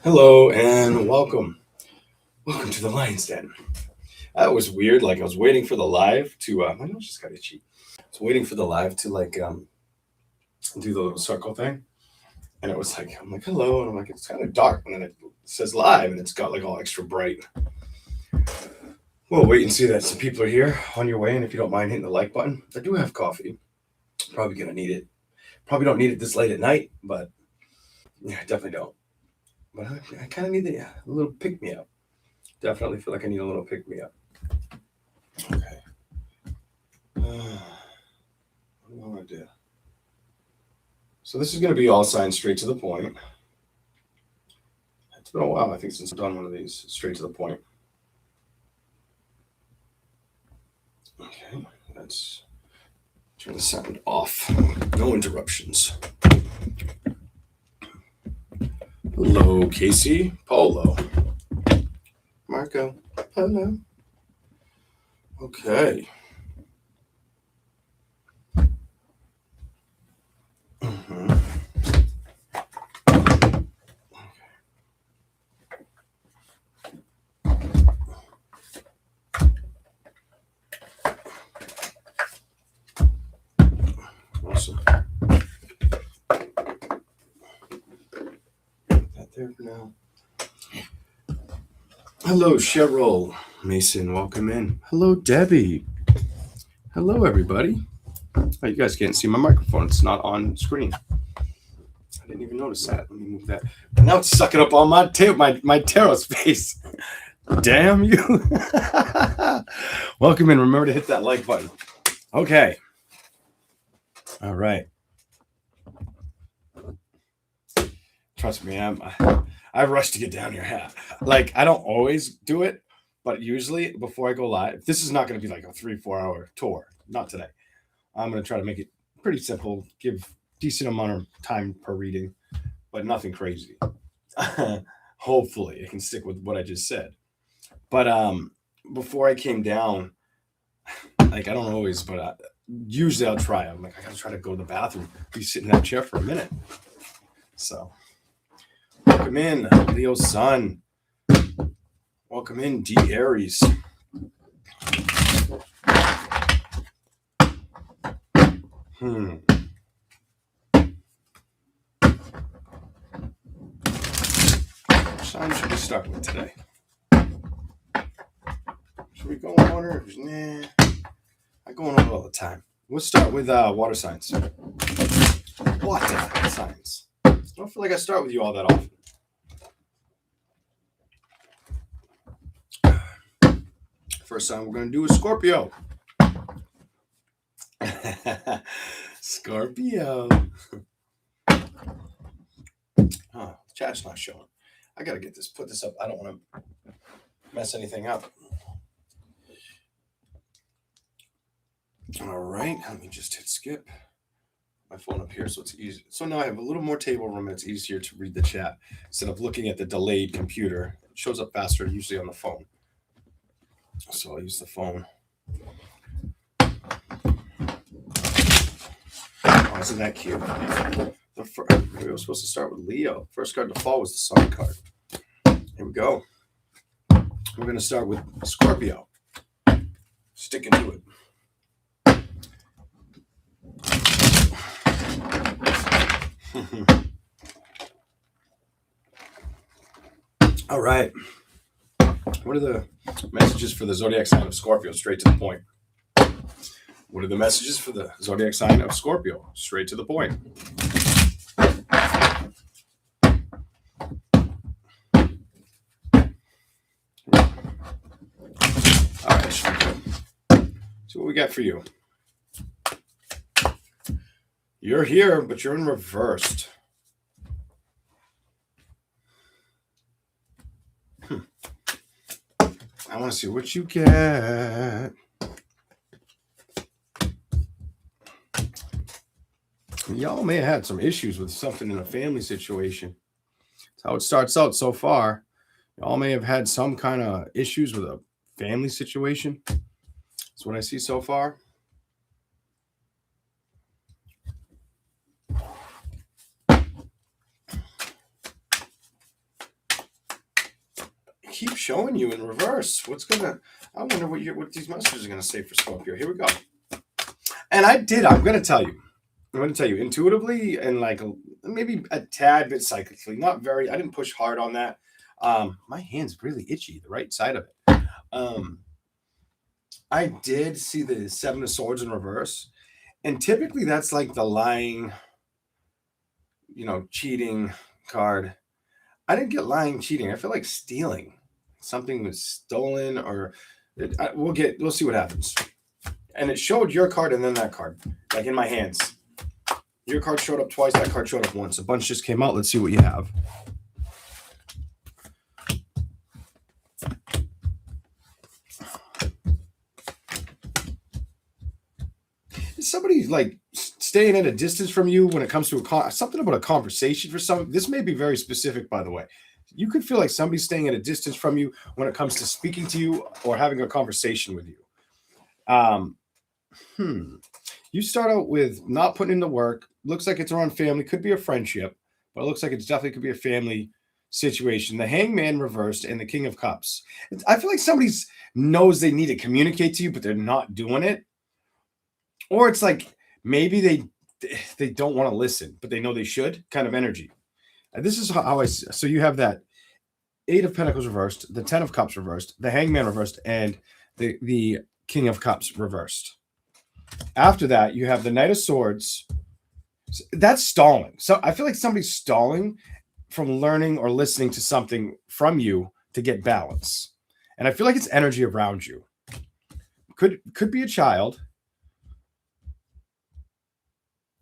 Hello and welcome. Welcome to the Lion's Den. That was weird. Like I was waiting for the live to. My nose just got itchy. I was waiting for the live to do the little circle thing, and it was like I'm like hello, and I'm like it's kind of dark, and then it says live, and it's got like all extra bright. We'll wait and see that some people are here on your way, and if you don't mind hitting the like button, I do have coffee. Probably gonna need it. Probably don't need it this late at night, but yeah, I definitely don't. But I kind of need a little pick me up. Definitely feel like I need a little pick me up. Okay. What do I want to do? So this is going to be all signed straight to the point. It's been a while, I think, since I've done one of these straight to the point. Okay, let's turn the sound off. No interruptions. Hello, Casey. Polo. Marco. Hello. Okay. Mm-hmm. Awesome. That there for now. Hello, Cheryl. Mason, welcome in. Hello, Debbie. Hello, everybody. Oh, you guys can't see my microphone. It's not on screen. I didn't even notice that. Let me move that. And now it's sucking up all my tarot space. Damn you. Welcome in. Remember to hit that like button. Okay. All right. Trust me, I rush to get down here. Like, I don't always do it, but usually before I go live, this is not going to be like a 3-4 hour tour. Not today. I'm going to try to make it pretty simple, give decent amount of time per reading, but nothing crazy. Hopefully, I can stick with what I just said. But before I came down, like I don't always, but usually I'll try. I'm like I gotta try to go to the bathroom, be sitting in that chair for a minute. So, welcome in, Leo Sun. Welcome in, D Aries. Which sign should we start with today? Should we go on order? Nah, I go on order all the time. We'll start with water signs. Water signs. I don't feel like I start with you all that often. First sign we're going to do is Scorpio. Scorpio. Oh, the chat's not showing. I gotta get this, put this up. I don't want to mess anything up. All right, let me just hit skip. My phone up here, so it's easy. So now I have a little more table room, and it's easier to read the chat instead of looking at the delayed computer. It shows up faster, usually on the phone. So I'll use the phone. Oh, isn't that cute? We were supposed to start with Leo. First card to fall was the Sun card. Here we go. We're going to start with Scorpio. Sticking to it. All right. What are the messages for the zodiac sign of Scorpio? Straight to the point. What are the messages for the zodiac sign of Scorpio? Straight to the point. All right. See what we got for you. You're here, but you're in reversed. I want to see what you get. Y'all may have had some issues with something in a family situation. That's how it starts out so far. Y'all may have had some kind of issues with a family situation. That's what I see so far. keep showing you in reverse. I wonder what these messages are gonna say for Scorpio. Here we go. And I'm gonna tell you. I'm gonna tell you intuitively and like maybe a tad bit psychically. Not very. I didn't push hard on that. My hand's really itchy, the right side of it. I did see the Seven of Swords in reverse, and typically that's like the lying, cheating card. I didn't get lying, cheating. I feel like stealing. Something was stolen, or we'll see what happens. And it showed your card and then that card, like in my hands. Your card showed up twice. That card showed up once. A bunch just came out. Let's see what you have. Is somebody like staying at a distance from you when it comes to something about a conversation for some? This may be very specific, by the way. You could feel like somebody's staying at a distance from you when it comes to speaking to you or having a conversation with you. You start out with not putting in the work. Looks like it's around family. Could be a friendship, but it looks like it's definitely could be a family situation. The Hangman reversed and the King of Cups. I feel like somebody knows they need to communicate to you, but they're not doing it. Or it's like maybe they don't want to listen, but they know they should, kind of energy. And this is how so you have that Eight of Pentacles reversed, the Ten of Cups reversed, the Hangman reversed, and the King of Cups reversed. After that, you have the Knight of Swords. That's stalling. So I feel like somebody's stalling from learning or listening to something from you to get balance. And I feel like it's energy around you. Could be a child.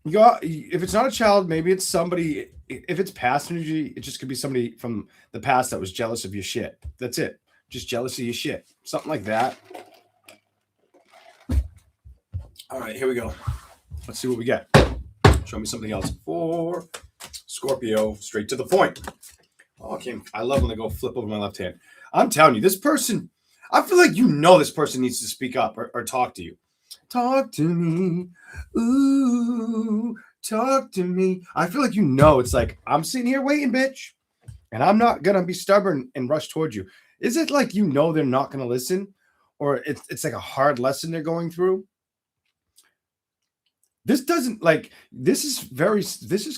If it's not a child, maybe it's somebody. If it's past energy, it just could be somebody from the past that was jealous of your shit. That's it. Just jealous of your shit. Something like that. All right, here we go. Let's see what we get. Show me something else for Scorpio. Straight to the point. Oh, I love when they go flip over my left hand. I'm telling you, this person, I feel like this person needs to speak up or talk to you. Talk to me. Ooh, talk to me. I feel like it's like, I'm sitting here waiting, bitch. And I'm not going to be stubborn and rush towards you. Is it like they're not going to listen? Or it's like a hard lesson they're going through? This is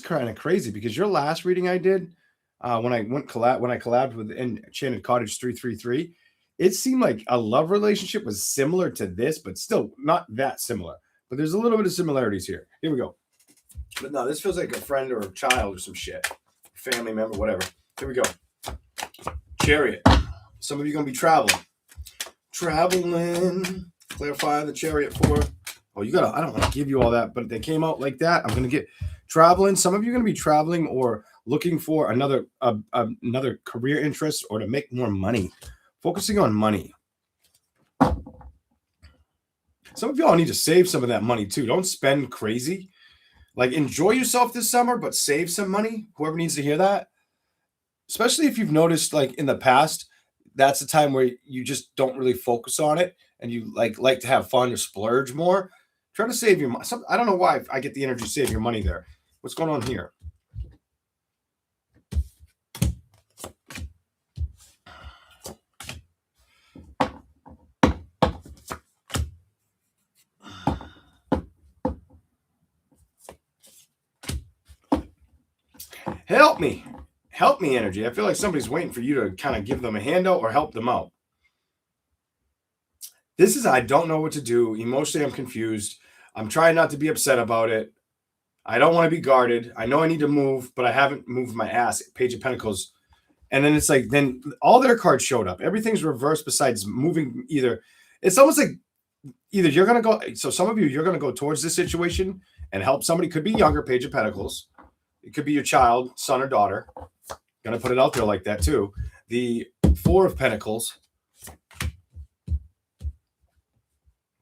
kind of crazy because your last reading I did when I collabed with Enchanted Cottage 333, it seemed like a love relationship was similar to this, but still not that similar. But there's a little bit of similarities here. Here we go. But no, this feels like a friend or a child or some shit. Family member, whatever. Here we go. Chariot. Some of you are going to be traveling. Clarify the Chariot for... Oh, I don't want to give you all that, but they came out like that. I'm going to get traveling. Some of you are going to be traveling or looking for another career interest or to make more money. Focusing on money. Some of y'all need to save some of that money too. Don't spend crazy. Like, enjoy yourself this summer, but save some money. Whoever needs to hear that. Especially if you've noticed, like, in the past, that's the time where you just don't really focus on it and you like to have fun or splurge more. Try to save your money. I don't know why I get the energy to save your money there. What's going on here? Help me energy. I feel like somebody's waiting for you to kind of give them a handout or help them out. This is, I don't know what to do. Emotionally, I'm confused. I'm trying not to be upset about it. I don't want to be guarded. I know I need to move, but I haven't moved my ass. Page of Pentacles. And then it's like, then all their cards showed up. Everything's reversed besides moving either. It's almost like either you're going to go. So some of you're going to go towards this situation and help somebody. Could be younger, Page of Pentacles. It could be your child, son or daughter. Going to put it out there like that too. The Four of Pentacles.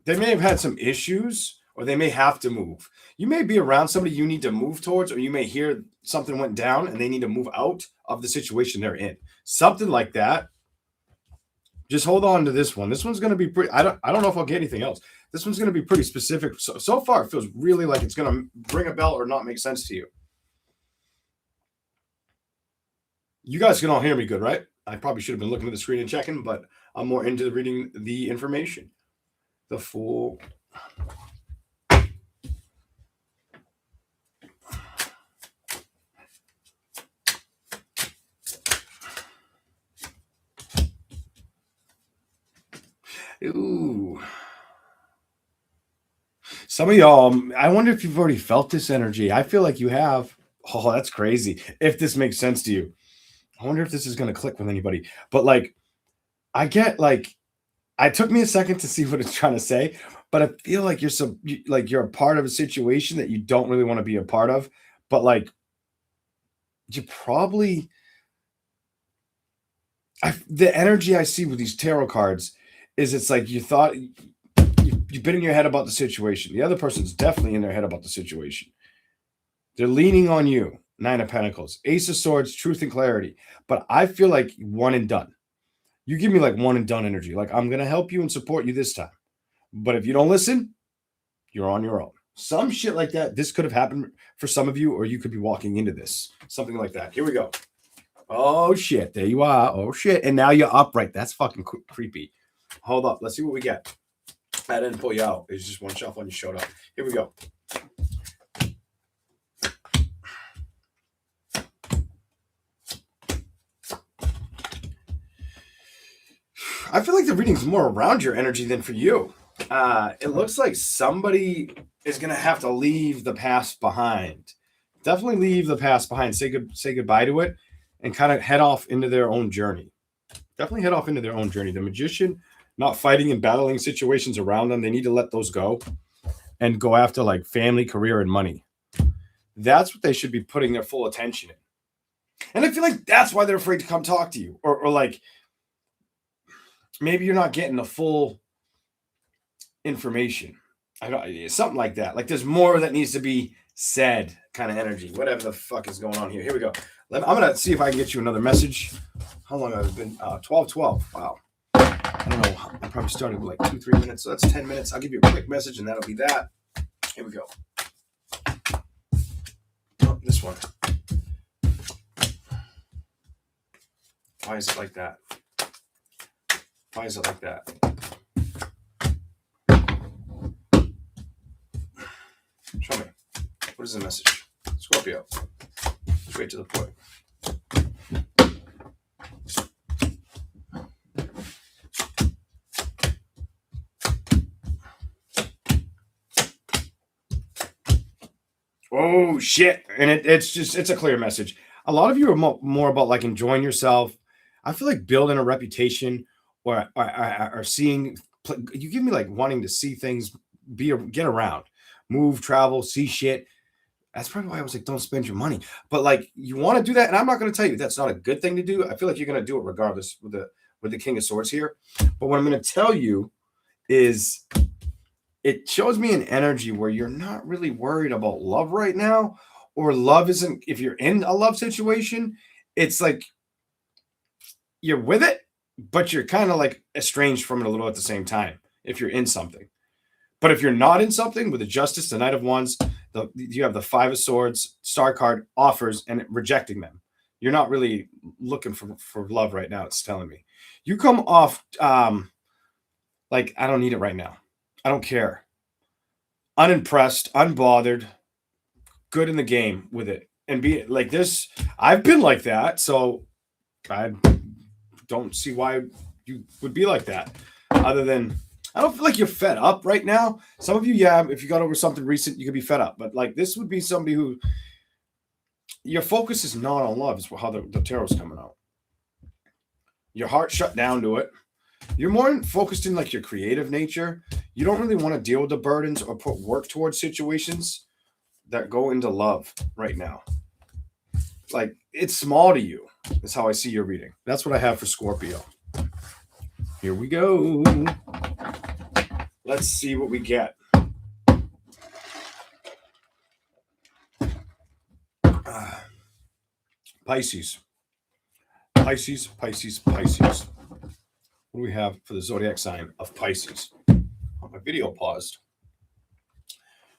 They may have had some issues or they may have to move. You may be around somebody you need to move towards, or you may hear something went down and they need to move out of the situation they're in. Something like that. Just hold on to this one. This one's going to be pretty. I don't know if I'll get anything else. This one's going to be pretty specific. So far, it feels really like it's going to ring a bell or not make sense to you. You guys can all hear me good, right? I probably should have been looking at the screen and checking, but I'm more into reading the information. The Fool. Ooh. Some of y'all, I wonder if you've already felt this energy. I feel like you have. Oh, that's crazy. If this makes sense to you. I wonder if this is going to click with anybody. But like, I get like, it took me a second to see what it's trying to say, but I feel like you're a part of a situation that you don't really want to be a part of. But like, you probably, the energy I see with these tarot cards is it's like you thought you've been in your head about the situation. The other person's definitely in their head about the situation. They're leaning on you. 9 of Pentacles, Ace of Swords, truth and clarity. But I feel like one and done. You give me like one and done energy. Like, I'm going to help you and support you this time. But if you don't listen, you're on your own. Some shit like that. This could have happened for some of you, or you could be walking into this. Something like that. Here we go. Oh, shit. There you are. Oh, shit. And now you're upright. That's fucking creepy. Hold up. Let's see what we get. I didn't pull you out. It's just one shuffle and you showed up. Here we go. I feel like the reading's more around your energy than for you. It looks like somebody is going to have to leave the past behind. Definitely leave the past behind. Say goodbye to it and kind of head off into their own journey. Definitely head off into their own journey. The Magician, not fighting and battling situations around them. They need to let those go and go after like family, career, and money. That's what they should be putting their full attention in. And I feel like that's why they're afraid to come talk to you. Or like, maybe you're not getting the full information. Something like that. Like there's more that needs to be said kind of energy. Whatever the fuck is going on here. Here we go. I'm going to see if I can get you another message. How long have I been? 12. Wow. I don't know. I probably started with like 2-3 minutes. So that's 10 minutes. I'll give you a quick message and that'll be that. Here we go. Oh, this one. Why is it like that? Why is it like that? Show me. What is the message? Scorpio. Straight to the point. Oh, shit. And it's a clear message. A lot of you are more about like enjoying yourself. I feel like building a reputation or seeing, you give me like wanting to see things, get around, move, travel, see shit. That's probably why I was like, don't spend your money. But like, you want to do that, and I'm not going to tell you that's not a good thing to do. I feel like you're going to do it regardless with the King of Swords here. But what I'm going to tell you is, it shows me an energy where you're not really worried about love right now, or love isn't. If you're in a love situation, it's like you're with it, but you're kind of like estranged from it a little at the same time if you're in something. But if you're not in something, with the Justice, the Knight of Wands, you have the 5 of Swords, Star card, offers, and rejecting them. You're not really looking for love right now, it's telling me. You come off like, I don't need it right now. I don't care. Unimpressed, unbothered, good in the game with it. And be like this. I've been like that, so I don't see why you would be like that. Other than, I don't feel like you're fed up right now. Some of you, yeah, if you got over something recent, you could be fed up. But like, this would be somebody who, your focus is not on love, is how the tarot's coming out. Your heart shut down to it. You're more focused in like your creative nature. You don't really want to deal with the burdens or put work towards situations that go into love right now. Like, it's small to you. That's how I see your reading. That's what I have for Scorpio. Here we go. Let's see what we get. Pisces. Pisces, Pisces, Pisces. What do we have for the zodiac sign of Pisces? Oh, my video paused.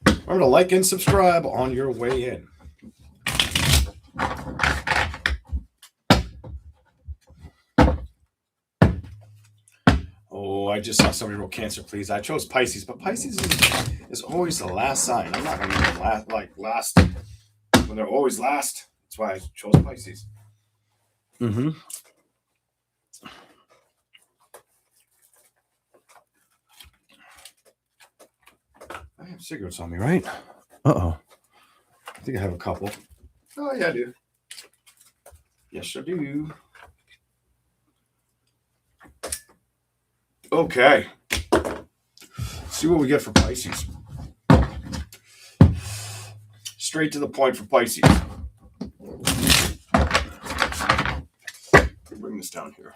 Remember to like and subscribe on your way in. I just saw somebody wrote Cancer, please. I chose Pisces, but Pisces is always the last sign. I'm not going to even last when they're always last. That's why I chose Pisces. Mm-hmm. I have cigarettes on me, right? Uh-oh. I think I have a couple. Oh, yeah, I do. Yes, I do. Okay. Let's see what we get for Pisces. Straight to the point for Pisces. Bring this down here.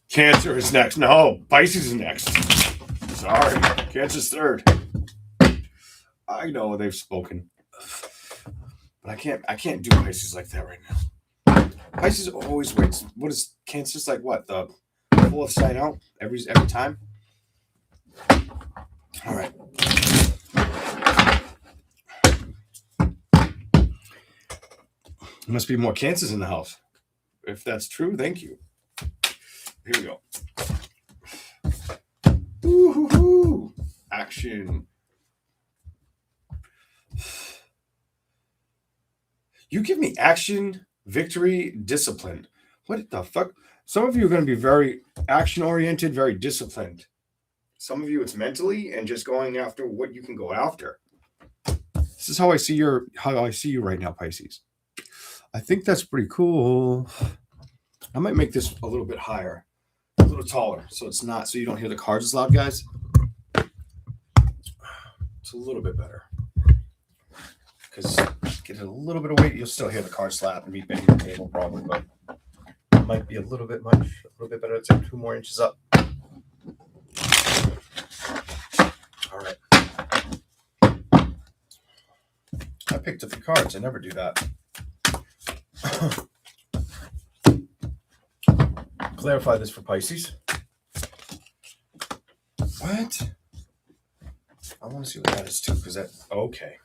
Cancer is next. No, Pisces is next. Sorry, Cancer's third. I know they've spoken, but I can't do Pisces like that right now. Pisces always waits. What is Cancer's like? What, the fourth sign out every time? All right. There must be more Cancers in the house. If that's true, thank you. Here we go. Woo-hoo-hoo. Action. You give me action, victory, discipline. What the fuck? Some of you are going to be very action-oriented, very disciplined. Some of you, it's mentally and just going after what you can go after. This is how I see you right now, Pisces. I think that's pretty cool. I might make this a little bit higher, a little taller, so you don't hear the cards as loud, guys. It's a little bit better. Because get a little bit of weight, you'll still hear the card slap and be bending the table probably, but it might be a little bit much, a little bit better. It's like 2 more inches up. All right. I picked up the cards. I never do that. Clarify this for Pisces. What? I want to see what that is too, because that, okay.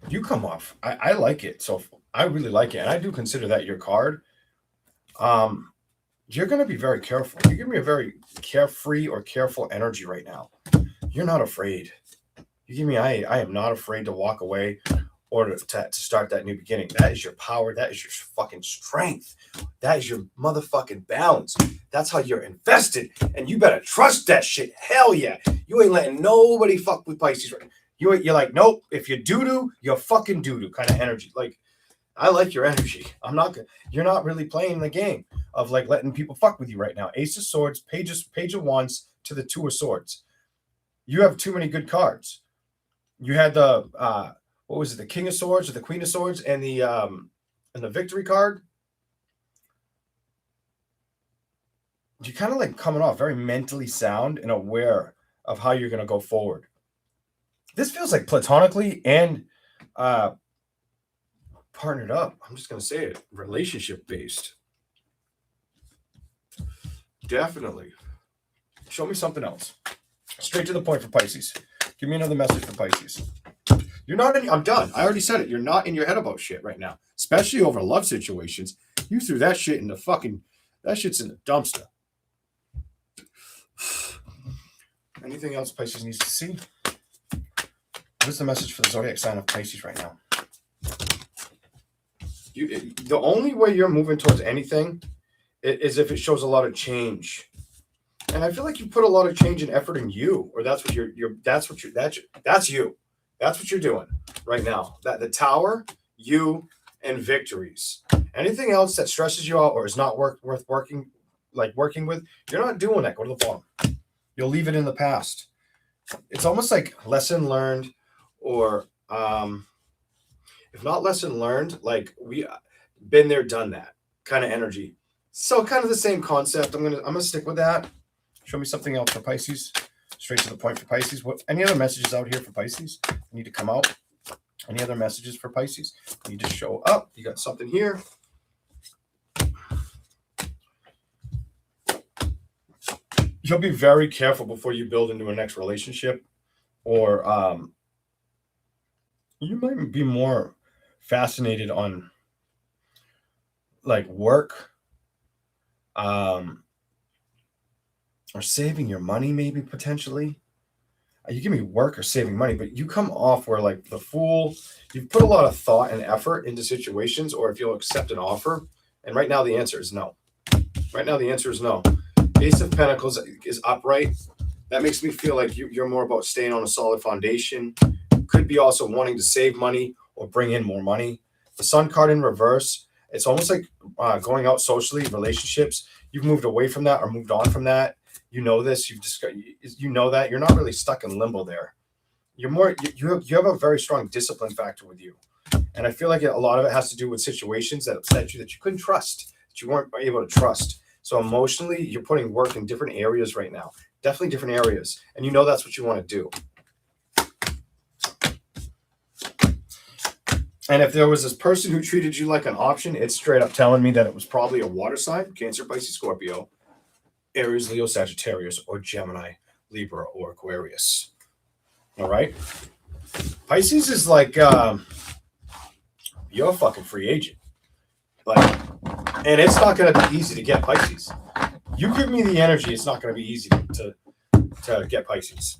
You come off. I like it. So I really like it. And I do consider that your card. You're going to be very careful. You give me a very carefree or careful energy right now. You're not afraid. You give me, I am not afraid to walk away or to start that new beginning. That is your power. That is your fucking strength. That is your motherfucking balance. That's how you're invested. And you better trust that shit. Hell yeah. You ain't letting nobody fuck with Pisces right now. You're like, nope, if you doo-doo, you're fucking doo-doo kind of energy. Like, I like your energy. You're not really playing the game of like letting people fuck with you right now. Ace of Swords, Page of Wands to the Two of Swords. You have too many good cards. You had the what was it, the King of Swords or the Queen of Swords and the Victory card. You're kind of like coming off very mentally sound and aware of how you're gonna go forward. This feels like platonically and partnered up. I'm just going to say it. Relationship based. Definitely. Show me something else. Straight to the point for Pisces. Give me another message for Pisces. You're not in. I'm done. I already said it. You're not in your head about shit right now. Especially over love situations. You threw that shit in the fucking. That shit's in the dumpster. Anything else Pisces needs to see? What's the message for the zodiac sign of Pisces right now? The only way you're moving towards anything is if it shows a lot of change. And I feel like you put a lot of change and effort in you, or that's you. That's what you're doing right now. That the Tower, you, and victories. Anything else that stresses you out or is not worth working with, you're not doing that. Go to the bottom. You'll leave it in the past. It's almost like lesson learned. Or if not lesson learned, like we been there, done that kind of energy. So kind of the same concept. I'm gonna stick with that. Show me something else for Pisces. Straight to the point for Pisces. What? Any other messages out here for Pisces? Need to come out. Any other messages for Pisces? You just show up. You got something here. You'll be very careful before you build into a next relationship or you might be more fascinated on like work, or saving your money, maybe potentially. You give me work or saving money, but you come off where like the Fool, you've put a lot of thought and effort into situations, or if you'll accept an offer. And right now the answer is no. Right now the answer is no. Ace of Pentacles is upright. That makes me feel like you're more about staying on a solid foundation. Could be also wanting to save money or bring in more money. The Sun card in reverse, it's almost like going out socially, relationships. You've moved away from that or moved on from that. You know this. You know that you're not really stuck in limbo there. You're more. You have a very strong discipline factor with you, and I feel like a lot of it has to do with situations that upset you that you couldn't trust, that you weren't able to trust. So emotionally, you're putting work in different areas right now. Definitely different areas, and you know that's what you want to do. And if there was this person who treated you like an option, it's straight up telling me that it was probably a water sign, Cancer, Pisces, Scorpio, Aries, Leo, Sagittarius, or Gemini, Libra, or Aquarius. All right? Pisces is like, you're a fucking free agent. Like, and it's not going to be easy to get Pisces. You give me the energy, it's not going to be easy to get Pisces.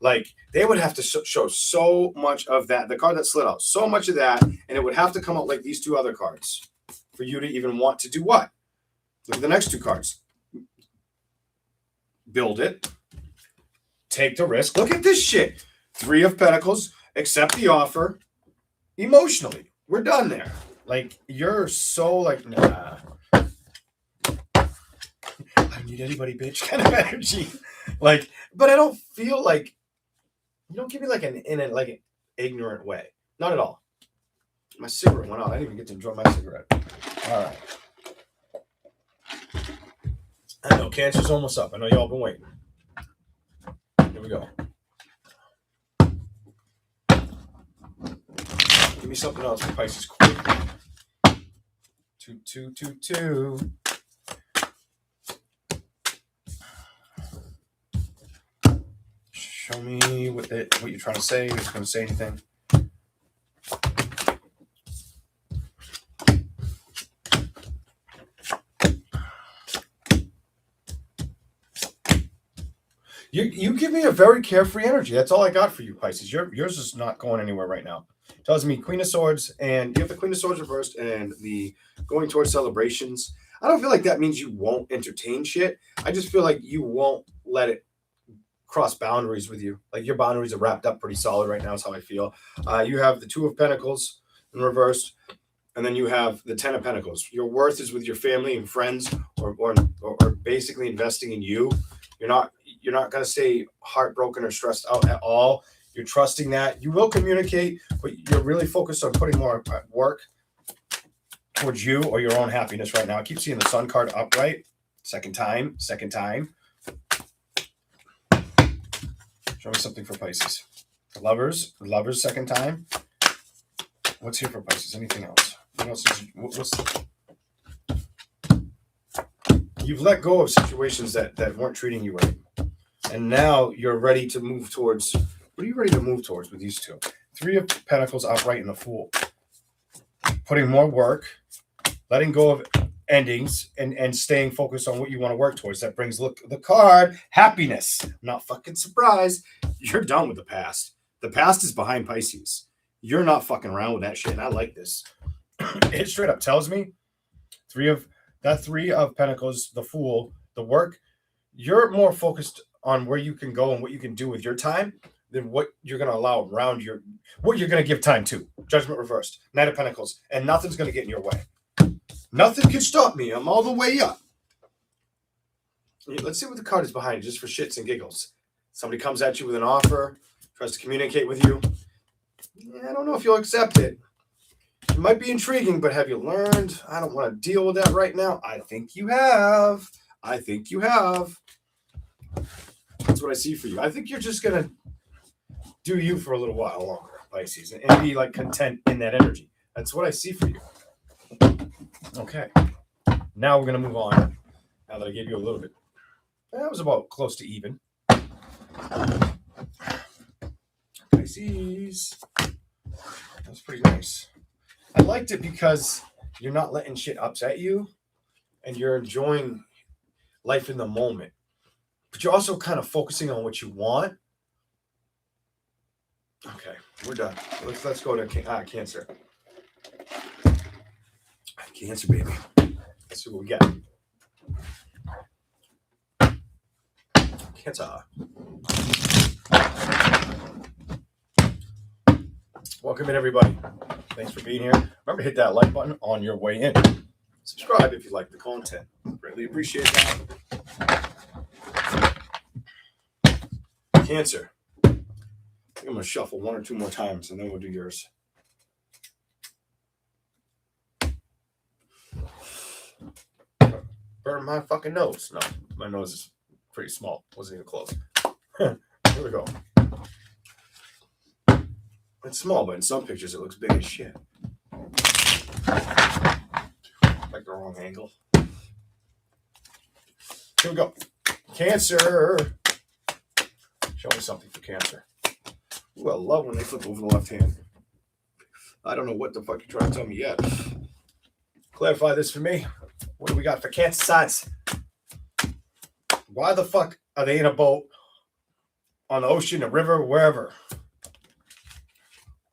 Like, they would have to show so much of that. The card that slid out, so much of that, and it would have to come out like these two other cards for you to even want to do what? Look at the next two cards. Build it. Take the risk. Look at this shit. 3 of Pentacles. Accept the offer. Emotionally, we're done there. Like, you're so like, nah. I don't need anybody, bitch, kind of energy. Like, but I don't feel like, you don't give me like in an ignorant way. Not at all. My cigarette went out. I didn't even get to enjoy my cigarette. All right. I know Cancer's almost up. I know y'all been waiting. Here we go. Give me something else for Pisces quick. 2, 2, 2, 2. Show me what you're trying to say. If you're going to say anything. You give me a very carefree energy. That's all I got for you, Pisces. Yours is not going anywhere right now. It tells me Queen of Swords, and you have the Queen of Swords reversed and the going towards celebrations. I don't feel like that means you won't entertain shit. I just feel like you won't let it cross boundaries with you. Like, your boundaries are wrapped up pretty solid right now is how I feel. You have the 2 of Pentacles in reverse, and then you have the 10 of Pentacles. Your worth is with your family and friends, or basically investing in you. You're not going to stay heartbroken or stressed out at all. You're trusting that. You will communicate, but you're really focused on putting more work towards you or your own happiness right now. I keep seeing the Sun card upright. Second time. Show me something for Pisces. Lovers, second time. What's here for Pisces? Anything else? What else you've let go of situations that weren't treating you right. And now you're ready to move towards, what are you ready to move towards with these two? 3 of Pentacles upright and the Fool. Putting more work, letting go of endings, and staying focused on what you want to work towards. That brings, look, the card, happiness. I'm not fucking surprised. You're done with the past. The past is behind Pisces. You're not fucking around with that shit, and I like this. It straight up tells me 3 of Pentacles, the Fool, the work. You're more focused on where you can go and what you can do with your time than what you're going to allow around what you're going to give time to. Judgment reversed. Knight of Pentacles. And nothing's going to get in your way. Nothing can stop me. I'm all the way up. Let's see what the card is behind, just for shits and giggles. Somebody comes at you with an offer, tries to communicate with you. I don't know if you'll accept it. It might be intriguing, but have you learned? I don't want to deal with that right now. I think you have. That's what I see for you. I think you're just going to do you for a little while longer, Pisces, and be like content in that energy. That's what I see for you. Okay. Now we're going to move on. Now that I gave you a little bit. That was about close to even. Pisces. That's pretty nice. I liked it because you're not letting shit upset you and you're enjoying life in the moment. But you're also kind of focusing on what you want. Okay, we're done. Let's go to Cancer. Cancer, baby. Let's see what we get. Cancer. Welcome in, everybody. Thanks for being here. Remember to hit that like button on your way in. Subscribe if you like the content. Greatly appreciate that. Cancer. I think I'm going to shuffle one or two more times and then we'll do yours. Burn my fucking nose. No, my nose is pretty small. Wasn't even close. Here we go. It's small, but in some pictures it looks big as shit. Like the wrong angle. Here we go. Cancer. Show me something for Cancer. Ooh, I love when they flip over the left hand. I don't know what the fuck you're trying to tell me yet. Clarify this for me. What do we got for Cancer signs? Why the fuck are they in a boat on the ocean, a river, wherever?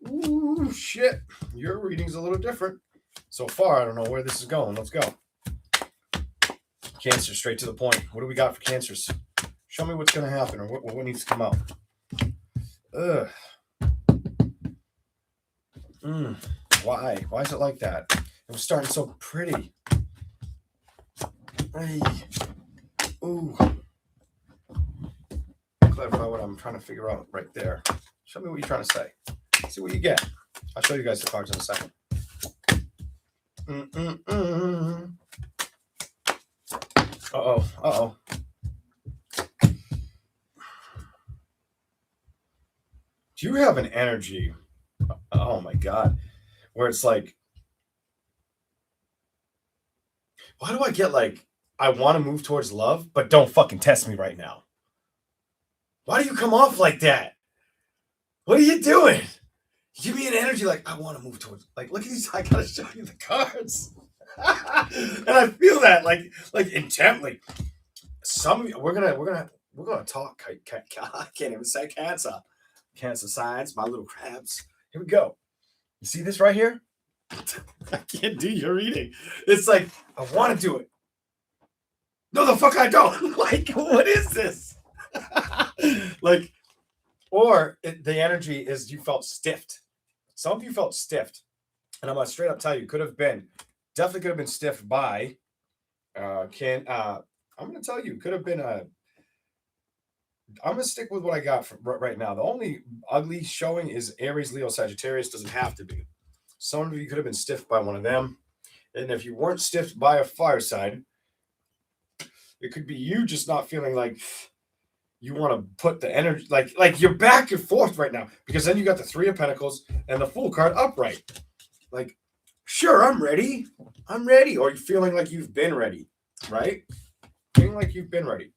Ooh, shit. Your reading's a little different. So far, I don't know where this is going. Let's go. Cancer, straight to the point. What do we got for Cancers? Show me what's going to happen or what needs to come out. Ugh. Why? Why is it like that? It was starting so pretty. Hey. Ooh. Clarify what I'm trying to figure out right there. Show me what you're trying to say. See what you get. I'll show you guys the cards in a second. Uh-oh. Do you have an energy, oh my God, where it's like, why do I get like, I want to move towards love, but don't fucking test me right now? Why do you come off like that? What are you doing? You give me an energy like, I want to move towards, like, look at these, I gotta show you the cards. And I feel that like intently. Some of you, we're gonna talk. I can't even say Cancer. Cancer signs, my little crabs. Here we go. You see this right here? I can't do your reading. It's like, I want to do it. No, the fuck I don't. Like, what is this? Like, or the energy is you felt stiffed. Some of you felt stiffed. And I'm going to straight up tell you, definitely could have been stiffed by, I'm going to tell you, could have been I'm going to stick with what I got right now. The only ugly showing is Aries, Leo, Sagittarius. Doesn't have to be. Some of you could have been stiffed by one of them. And if you weren't stiffed by a fire sign, it could be you just not feeling like you want to put the energy, like you're back and forth right now. Because then you got the Three of Pentacles and the Fool card upright. Like, sure, I'm ready. Or you're feeling like you've been ready, right? Feeling like you've been ready.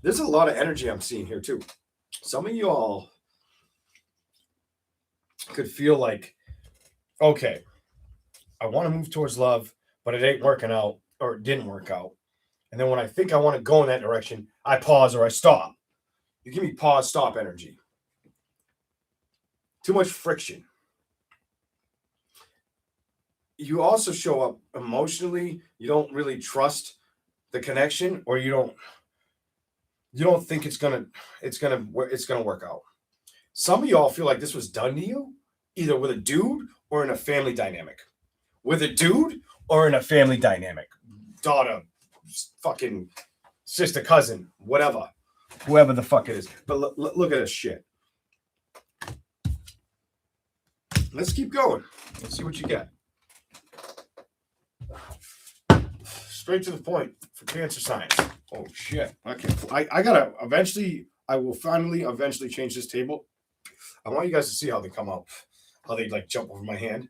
There's a lot of energy I'm seeing here too. Some of you all could feel like, okay, I want to move towards love, but it ain't working out, or it didn't work out. And then when I think I want to go in that direction, I pause or I stop. You give me pause, stop energy. Too much friction. You also show up emotionally. You don't really trust the connection, or you don't think it's gonna work out. Some of y'all feel like this was done to you, either with a dude or in a family dynamic. Daughter, fucking sister, cousin, whatever. Whoever the fuck it is. But look at this shit. Let's keep going. Let's see what you get. Straight to the point for Cancer signs. Oh shit. Okay. I will finally eventually change this table. I want you guys to see how they come out. How they like jump over my hand.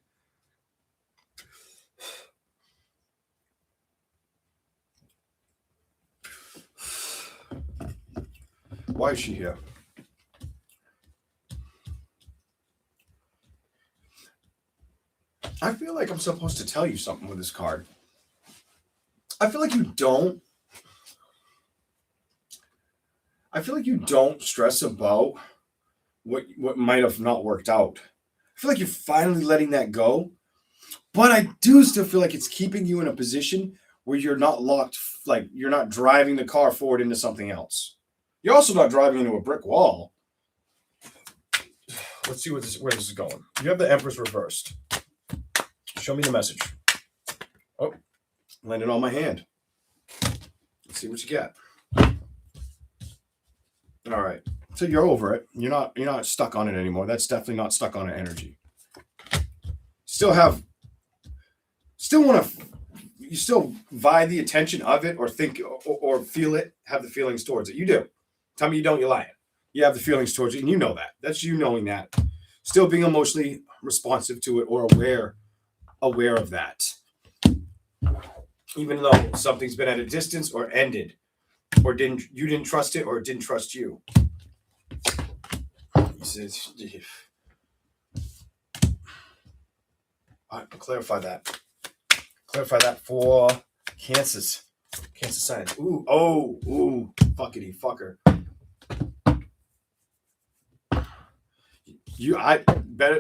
Why is she here? I feel like I'm supposed to tell you something with this card. I feel like you don't. I feel like you don't stress about what might have not worked out. I feel like you're finally letting that go. But I do still feel like it's keeping you in a position where you're not locked, like you're not driving the car forward into something else. You're also not driving into a brick wall. Let's see where this is going. You have the Empress reversed. Show me the message. Oh, landed on my hand. Let's see what you got. All right. So you're over it. You're not stuck on it anymore. That's definitely not stuck on it energy. You still vie the attention of it, or think or feel it, have the feelings towards it. You do. Tell me you don't, you're lying. You have the feelings towards it, and you know that. That's you knowing that. Still being emotionally responsive to it or aware of that. Even though something's been at a distance or ended, or you didn't trust it, or it didn't trust you. He says, all right, clarify that. Clarify that for Cancer signs. Ooh, fuckity fucker.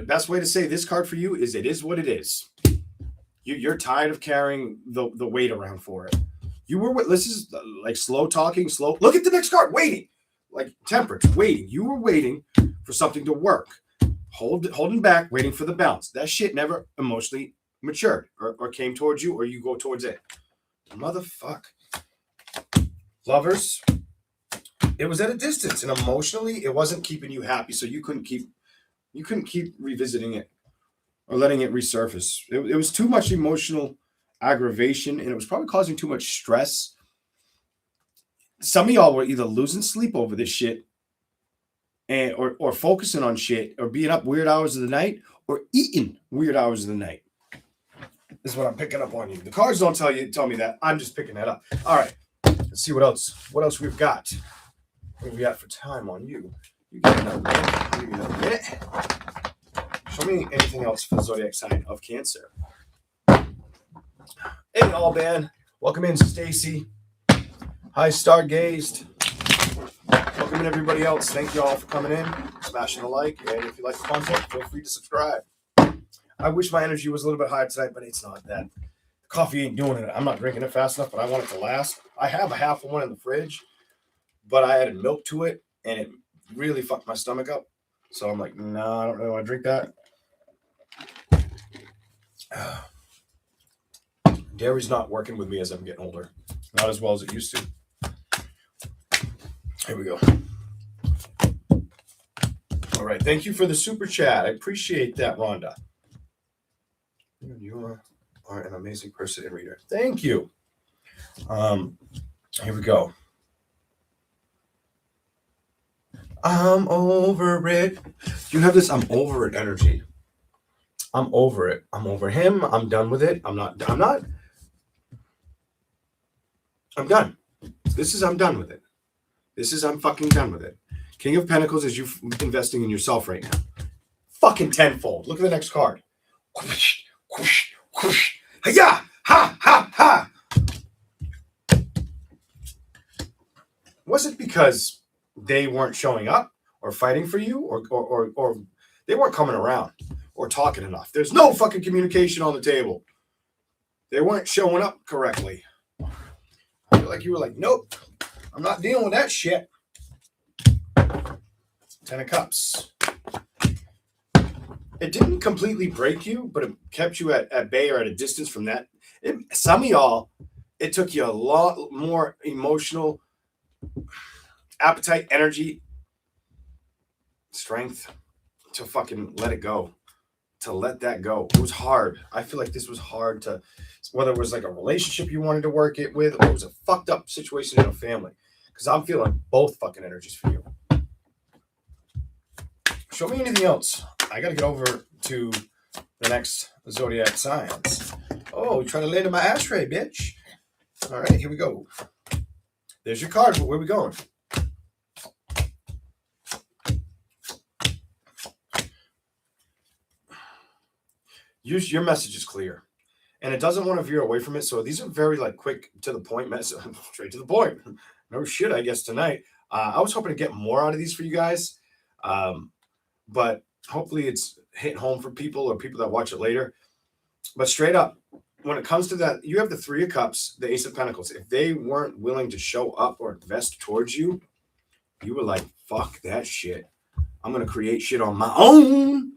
Best way to say this card for you is it is what it is. You're tired of carrying the weight around for it. This is like slow talking, slow. Look at the next card, waiting. Like temperance, waiting. You were waiting for something to work. Holding back, waiting for the bounce. That shit never emotionally matured or came towards you, or you go towards it. Motherfuck. Lovers, it was at a distance, and emotionally it wasn't keeping you happy, so you couldn't keep revisiting it or letting it resurface. It was too much emotional aggravation, and it was probably causing too much stress. Some of y'all were either losing sleep over this shit or focusing on shit, or being up weird hours of the night, or eating weird hours of the night. This is what I'm picking up on you. The cards don't tell me that. I'm just picking that up. All right. Let's see what else we've got. What do we got for time on you? You give me another minute. Show me anything else for the zodiac sign of Cancer. Hey, all band. Welcome in, Stacy. Hi, Stargazed. Welcome in, everybody else. Thank you all for coming in, smashing a like, and if you like the content, feel free to subscribe. I wish my energy was a little bit higher tonight, but it's not that. The coffee ain't doing it. I'm not drinking it fast enough, but I want it to last. I have a half of one in the fridge, but I added milk to it, and it really fucked my stomach up. So I'm like, no, I don't really want to drink that. Dairy's not working with me as I'm getting older. Not as well as it used to. Here we go. All right. Thank you for the super chat. I appreciate that, Rhonda. You are an amazing person and reader. Thank you. Here we go. I'm over it. You have this I'm over it energy. I'm over it. I'm over him. I'm done with it. I'm done. I'm done with it. I'm fucking done with it. King of Pentacles is you investing in yourself right now. Fucking tenfold. Look at the next card. Whoosh, whoosh, whoosh. Ha-ya! Ha, ha, ha! Was it because they weren't showing up or fighting for you, or they weren't coming around or talking enough? There's no fucking communication on the table. They weren't showing up correctly. I feel like you were like, nope, I'm not dealing with that shit. 10 of Cups. It didn't completely break you, but it kept you at bay or at a distance from that. Some of y'all, it took you a lot more emotional appetite, energy, strength to fucking let it go, to let that go. It was hard. I feel like this was hard to, whether it was like a relationship you wanted to work it with, or it was a fucked up situation in a family. Because I'm feeling both fucking energies for you. Show me anything else. I got to get over to the next zodiac signs. Oh, you're trying to land in my ashtray, bitch. All right, here we go. There's your card, but where are we going? your message is clear, and it doesn't want to veer away from it. So these are very like quick to the point message, straight to the point. No shit, I guess tonight. I was hoping to get more out of these for you guys, but hopefully it's hit home for people or people that watch it later. But straight up, when it comes to that, you have the Three of Cups, the Ace of Pentacles. If they weren't willing to show up or invest towards you, you were like, fuck that shit. I'm going to create shit on my own.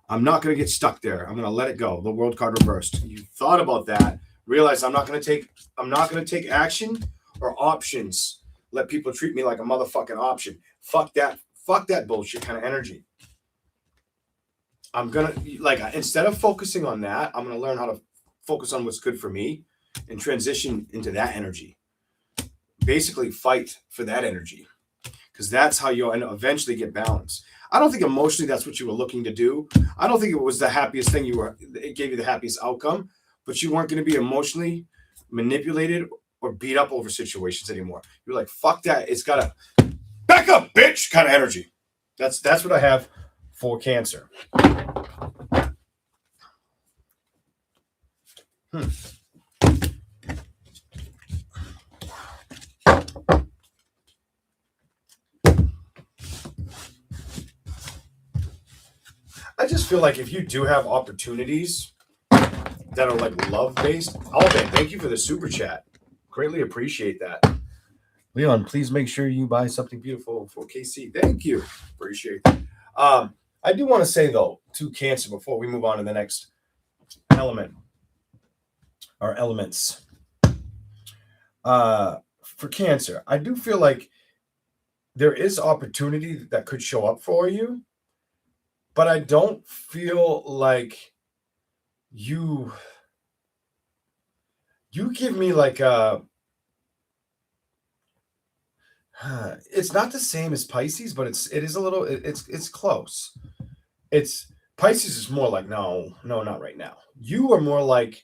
I'm not going to get stuck there. I'm going to let it go. The World card reversed. You thought about that. Realize I'm not going to take action or options. Let people treat me like a motherfucking option. Fuck that bullshit kind of energy. I'm going to, like, instead of focusing on that, I'm going to learn how to focus on what's good for me and transition into that energy. Basically fight for that energy, because that's how you'll eventually get balance. I don't think emotionally that's what you were looking to do. I don't think it was the happiest thing it gave you the happiest outcome, but you weren't going to be emotionally manipulated or beat up over situations anymore. You're like, fuck that. It's got to back up, bitch, kind of energy. That's what I have for Cancer. I just feel like if you do have opportunities that are like love-based, Alvin, thank you for the super chat. Greatly appreciate that. Leon, please make sure you buy something beautiful for KC. Thank you. Appreciate it. I do want to say, though, to Cancer, before we move on to the next element, or elements. For Cancer, I do feel like there is opportunity that could show up for you, but I don't feel like you give me like a, it's not the same as Pisces, but it is a little, it's close. It's Pisces is more like, no, not right now. You are more like,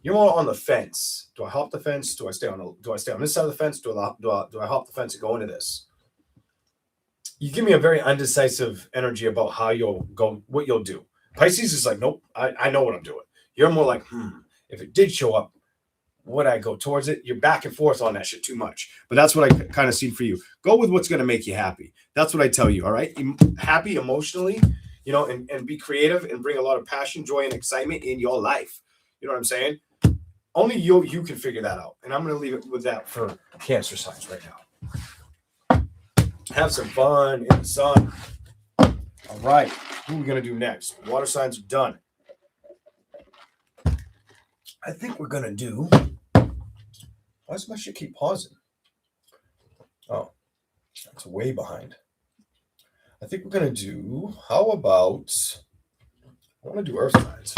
you're more on the fence. Do I hop the fence? Do I stay on this side of the fence? Do I hop the fence and go into this? You give me a very undecisive energy about how you'll go, what you'll do. Pisces is like, nope, I know what I'm doing. You're more like, if it did show up, would I go towards it? You're back and forth on that shit too much. But that's what I kind of see for you. Go with what's going to make you happy. That's what I tell you, all right? Happy emotionally, and be creative and bring a lot of passion, joy, and excitement in your life. You know what I'm saying? Only you can figure that out. And I'm going to leave it with that for Cancer signs right now. Have some fun in the sun. All right. Who are we going to do next? Water signs are done. I think we're going to do... Why does my shit keep pausing? Oh, that's way behind. I think we're going to do... How about... I want to do earth signs.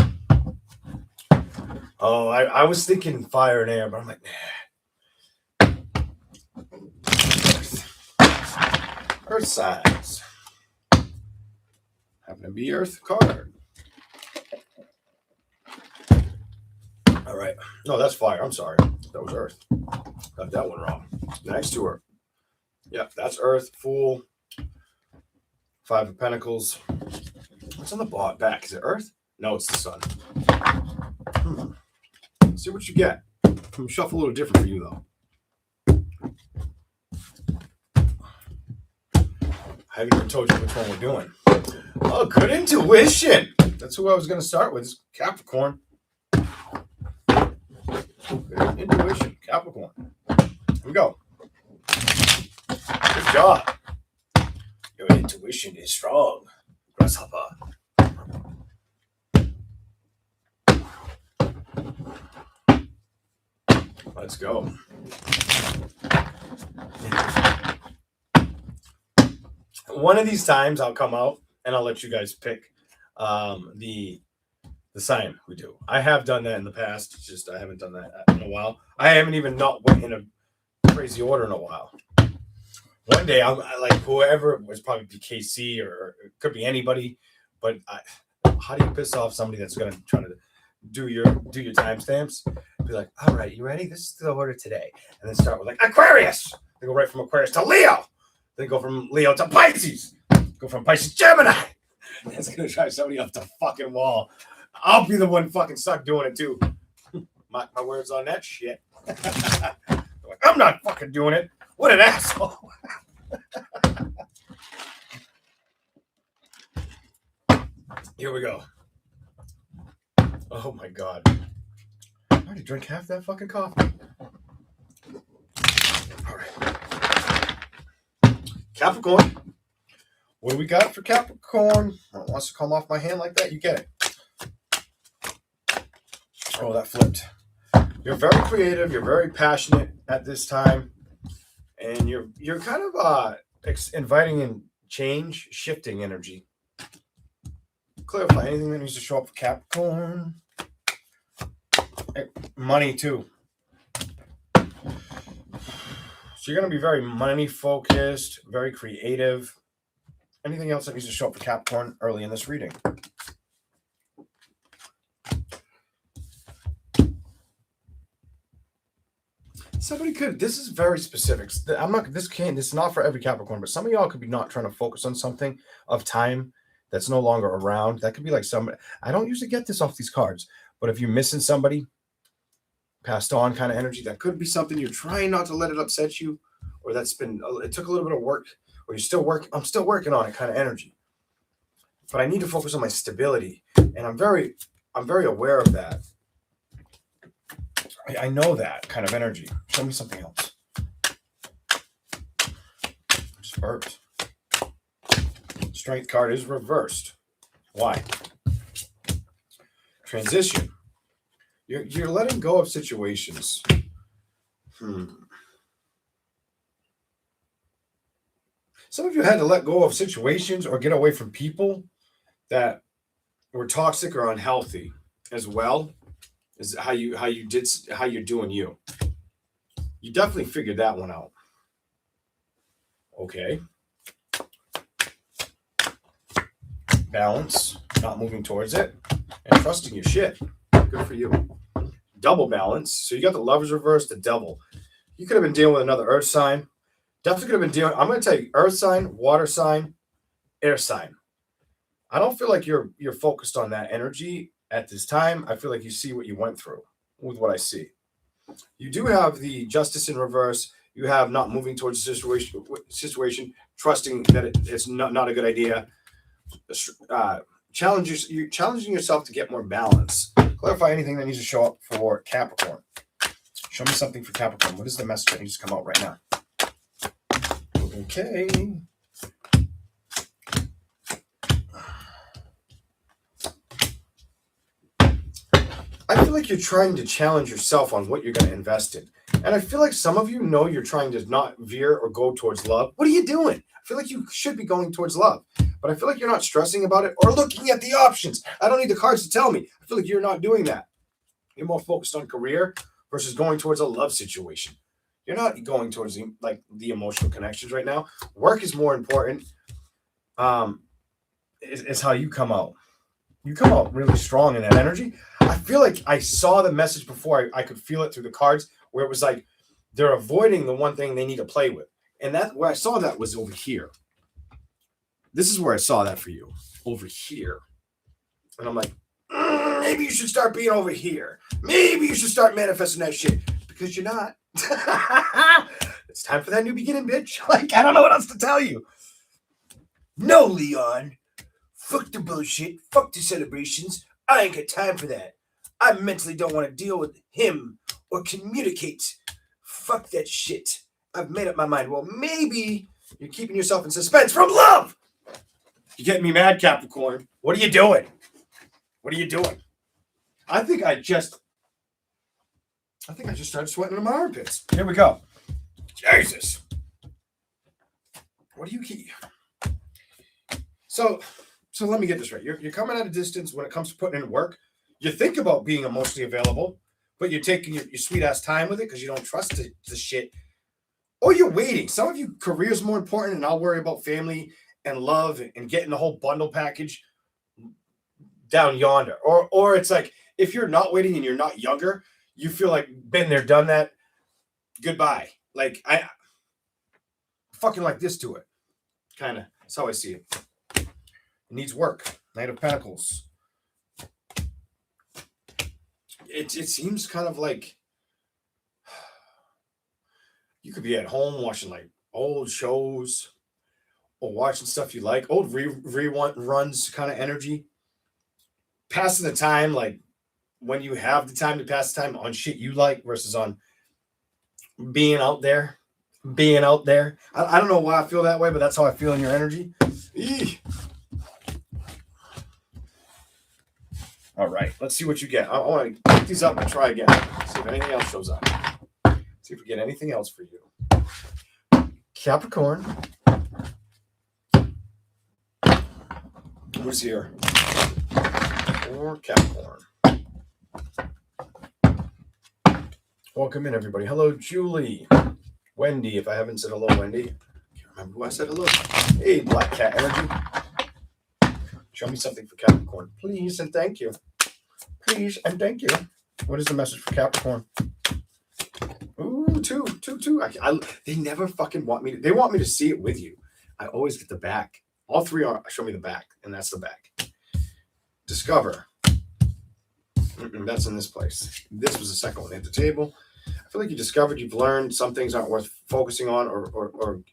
Oh, I was thinking fire and air, but I'm like, nah. Earth signs. Happen to be Earth card. All right. No, that's fire. I'm sorry. That was Earth. Got that one wrong. Next to her. Yep, that's Earth. Fool. Five of Pentacles. What's on the back? Is it Earth? No, it's the Sun. See what you get. I'm shuffle a little different for you, though. I haven't even told you which one we're doing. Oh, good intuition. That's who I was going to start with. Capricorn. Good intuition. Capricorn. Here we go. Good job. Your intuition is strong. Grasshopper. Let's go. One of these times I'll come out and I'll let you guys pick the sign we do. I have done that in the past. It's just I haven't done that in a while. I haven't even not went in a crazy order in a while. One day I'm like whoever, it was probably be KC or it could be anybody, but how do you piss off somebody that's going to try to do your timestamps? Be like, all right, you ready? This is the order today. And then start with like Aquarius. They go right from Aquarius to Leo. Then go from Leo to Pisces. Go from Pisces to Gemini. That's going to drive somebody up the fucking wall. I'll be the one fucking stuck doing it too. My words on that shit. Like, I'm not fucking doing it. What an asshole. Here we go. Oh my God. I already drank half that fucking coffee. All right. Capricorn. What do we got for Capricorn? It wants to come off my hand like that. You get it. Oh, that flipped. You're very creative. You're very passionate at this time. And you're kind of inviting in change, shifting energy. Clarify anything that needs to show up for Capricorn. Money too. So you're going to be very money focused, very creative. Anything else that needs to show up for Capricorn early in this reading? Somebody could. This is very specific. This is not for every Capricorn, but some of y'all could be not trying to focus on something of time that's no longer around. That could be like somebody. I don't usually get this off these cards, but if you're missing somebody, passed on kind of energy, that could be something you're trying not to let it upset you, or it took a little bit of work, or you're still working. I'm still working on it kind of energy, but I need to focus on my stability, and I'm very aware of that. I know that kind of energy. Show me something else. Just burped. Strength card is reversed. Why? Transition. You're letting go of situations. Some of you had to let go of situations or get away from people that were toxic or unhealthy as well. Is how you're doing you. You definitely figured that one out. Okay. Balance, not moving towards it, and trusting your shit. Good for you. Double balance. So you got the Lovers reverse, the Devil. You could have been dealing with another earth sign. Definitely could have been dealing. I'm going to tell you, earth sign, water sign, air sign. I don't feel like you're focused on that energy at this time. I feel like you see what you went through with what I see. You do have the Justice in reverse. You have not moving towards the situation, trusting that it's not a good idea. You're challenging yourself to get more balance. Clarify anything that needs to show up for Capricorn. Show me something for Capricorn. What is the message that needs to come out right now? Okay. I feel like you're trying to challenge yourself on what you're going to invest in. And I feel like some of you know you're trying to not veer or go towards love. What are you doing? I feel like you should be going towards love. But I feel like you're not stressing about it or looking at the options. I don't need the cards to tell me. I feel like you're not doing that. You're more focused on career versus going towards a love situation. You're not going towards the emotional connections right now. Work is more important. Is how you come out. You come out really strong in that energy. I feel like I saw the message before. I could feel it through the cards where it was like they're avoiding the one thing they need to play with. And that where I saw that was over here. This is where I saw that for you. Over here. And I'm like, maybe you should start being over here. Maybe you should start manifesting that shit. Because you're not. It's time for that new beginning, bitch. Like, I don't know what else to tell you. No, Leon. Fuck the bullshit. Fuck the celebrations. I ain't got time for that. I mentally don't want to deal with him or communicate. Fuck that shit. I've made up my mind. Well, maybe you're keeping yourself in suspense from love. You're getting me mad, Capricorn. What are you doing? What are you doing? I think I just started sweating in my armpits. Here we go. Jesus. What do you keep? So let me get this right. You're coming at a distance when it comes to putting in work. You think about being emotionally available, but you're taking your sweet ass time with it because you don't trust the shit. Or you're waiting. Some of you, career is more important, and I'll worry about family and love and getting the whole bundle package down yonder. Or it's like, if you're not waiting and you're not younger, you feel like been there, done that. Goodbye. Like I fucking like this to it. Kind of. That's how I see it. It needs work. Knight of Pentacles. it seems kind of like you could be at home watching like old shows or watching stuff you like, old runs kind of energy, passing the time like when you have the time to pass the time on shit you like versus on being out there. Being out there. I don't know why I feel that way, but that's how I feel in your energy. Eee. All right, let's see what you get. I want to pick these up and try again. See if anything else shows up. See if we get anything else for you. Capricorn. Who's here? Or Capricorn. Welcome in, everybody. Hello, Julie. Wendy, if I haven't said hello, Wendy. I can't remember who I said hello. Hey, Black Cat Energy. Show me something for Capricorn. Please and thank you. Please and thank you. What is the message for Capricorn? Ooh, two. They never fucking want me to. They want me to see it with you. I always get the back. All three are show me the back, and that's the back. Discover. That's in this place. This was the second one at the table. I feel like you discovered, you've learned some things aren't worth focusing on, or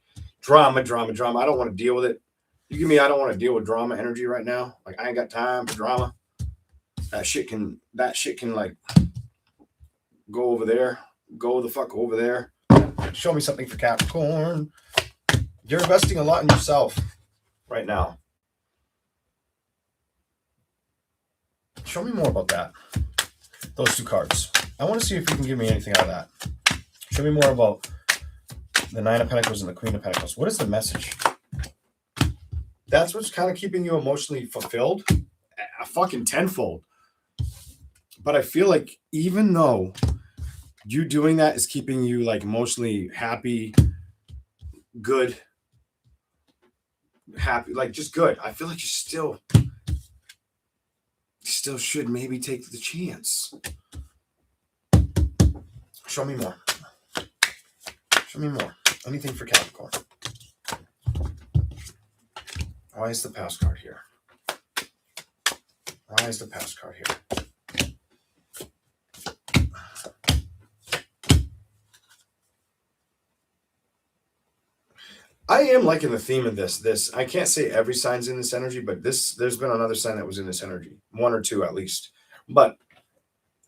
drama. I don't want to deal with it. You give me, I don't want to deal with drama energy right now. Like I ain't got time for drama. That shit can like go over there. Go the fuck over there. Show me something for Capricorn. You're investing a lot in yourself right now. Show me more about that. Those two cards. I want to see if you can give me anything out of that. Show me more about the Nine of Pentacles and the Queen of Pentacles. What is the message? That's what's kind of keeping you emotionally fulfilled. A fucking tenfold. But I feel like even though you doing that is keeping you like emotionally happy, good, happy, like just good. I feel like you still should maybe take the chance. Show me more. Show me more. Anything for Capricorn. Why is the past card here? Why is the past card here? I am liking the theme of this. I can't say every sign's in this energy, but there's been another sign that was in this energy. One or two at least. But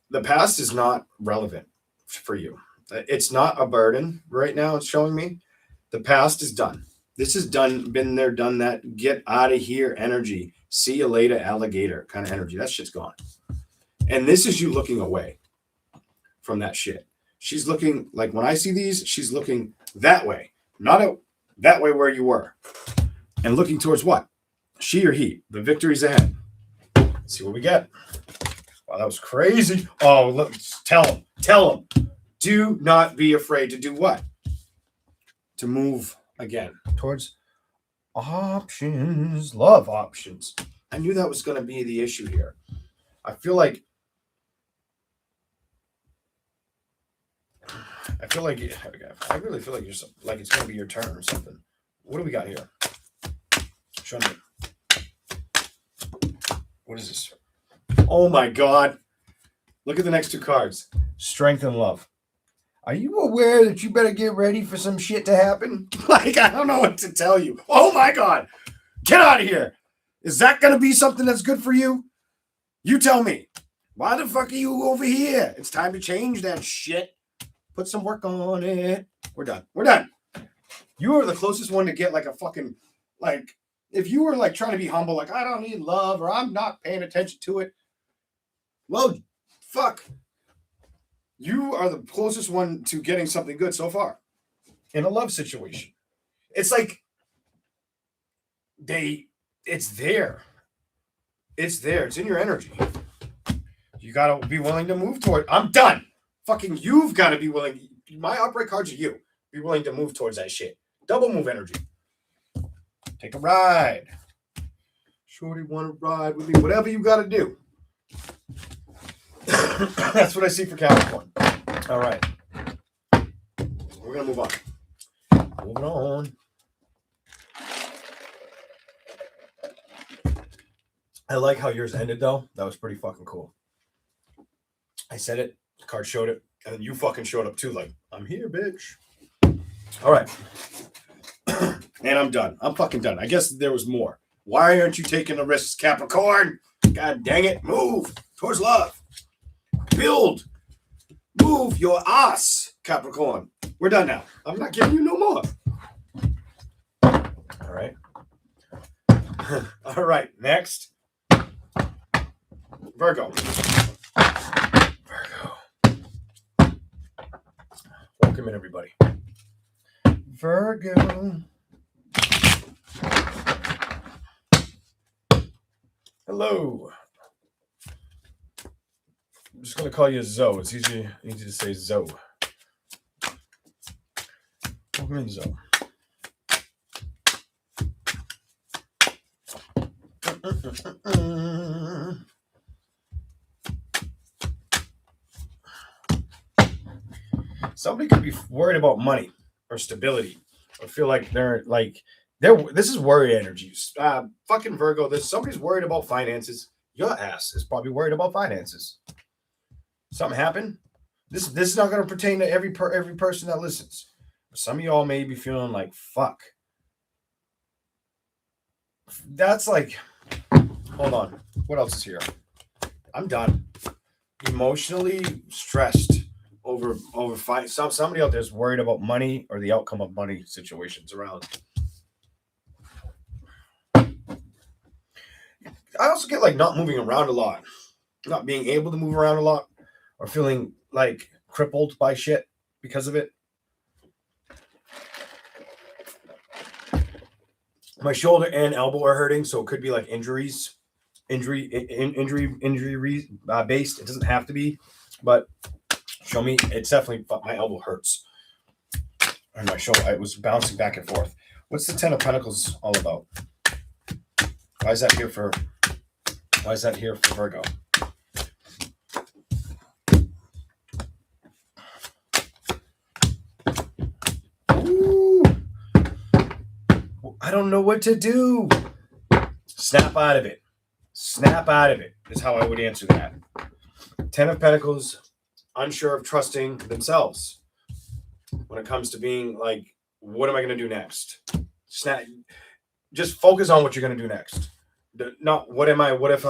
the past is not relevant for you. It's not a burden right now, it's showing me. The past is done. This is done, been there, done that. Get out of here energy. See you later, alligator kind of energy. That shit's gone. And this is you looking away from that shit. She's looking, like when I see these, she's looking that way. Not that way where you were. And looking towards what? She or he. The victory's ahead. Let's see what we get. Wow, that was crazy. Oh, look, tell him. Do not be afraid to do what? To move again towards options, love options. I knew that was going to be the issue here. I feel like I really feel like you're like it's going to be your turn or something. What do we got here? Show me. What is this? Oh my God. Look at the next two cards. Strength and love. Are you aware that you better get ready for some shit to happen? Like, I don't know what to tell you. Oh my God. Get out of here. Is that going to be something that's good for you? You tell me. Why the fuck are you over here? It's time to change that shit. Put some work on it. We're done. You are the closest one to get like a fucking, like, if you were like trying to be humble, like, I don't need love or I'm not paying attention to it. Well, fuck. You are the closest one to getting something good so far in a love situation. It's like it's there. It's there. It's in your energy. You got to be willing to move toward it. I'm done. Fucking you've got to be willing. My upright cards are you. Be willing to move towards that shit. Double move energy. Take a ride. Shorty want to ride with me. Whatever you got to do. That's what I see for Capricorn. All right. We're going to move on. Moving on. I like how yours ended, though. That was pretty fucking cool. I said it, the card showed it, and then you fucking showed up too, like, I'm here, bitch. All right. And I'm done. I'm fucking done. I guess there was more. Why aren't you taking the risks, Capricorn? God dang it. Move towards love. Build. Move your ass, Capricorn. We're done now. I'm not giving you no more. All right. All right. Next. Virgo. Welcome in, everybody. Virgo. Hello. I'm just going to call you Zoe. It's easy to say Zoe. Welcome in, Zoe. Somebody could be worried about money or stability, or feel like they're this is worry energies. Fucking Virgo. Somebody's worried about finances. Your ass is probably worried about finances. Something happened. This is not going to pertain to every person that listens. Some of y'all may be feeling like, fuck. That's like, hold on. What else is here? I'm done. Emotionally stressed over somebody out there is worried about money or the outcome of money situations around. I also get like not moving around a lot, not being able to move around a lot, or feeling like crippled by shit because of it. My shoulder and elbow are hurting, so it could be like injury based. It doesn't have to be, but show me. It's definitely, my elbow hurts, and my shoulder. It was bouncing back and forth. What's the Ten of Pentacles all about? Why is that here for Virgo? Ooh. I don't know what to do. Snap out of it. Snap out of it is how I would answer that. Ten of Pentacles, unsure of trusting themselves when it comes to being like, what am I going to do next? Just focus on what you're going to do next. Not what am I, what if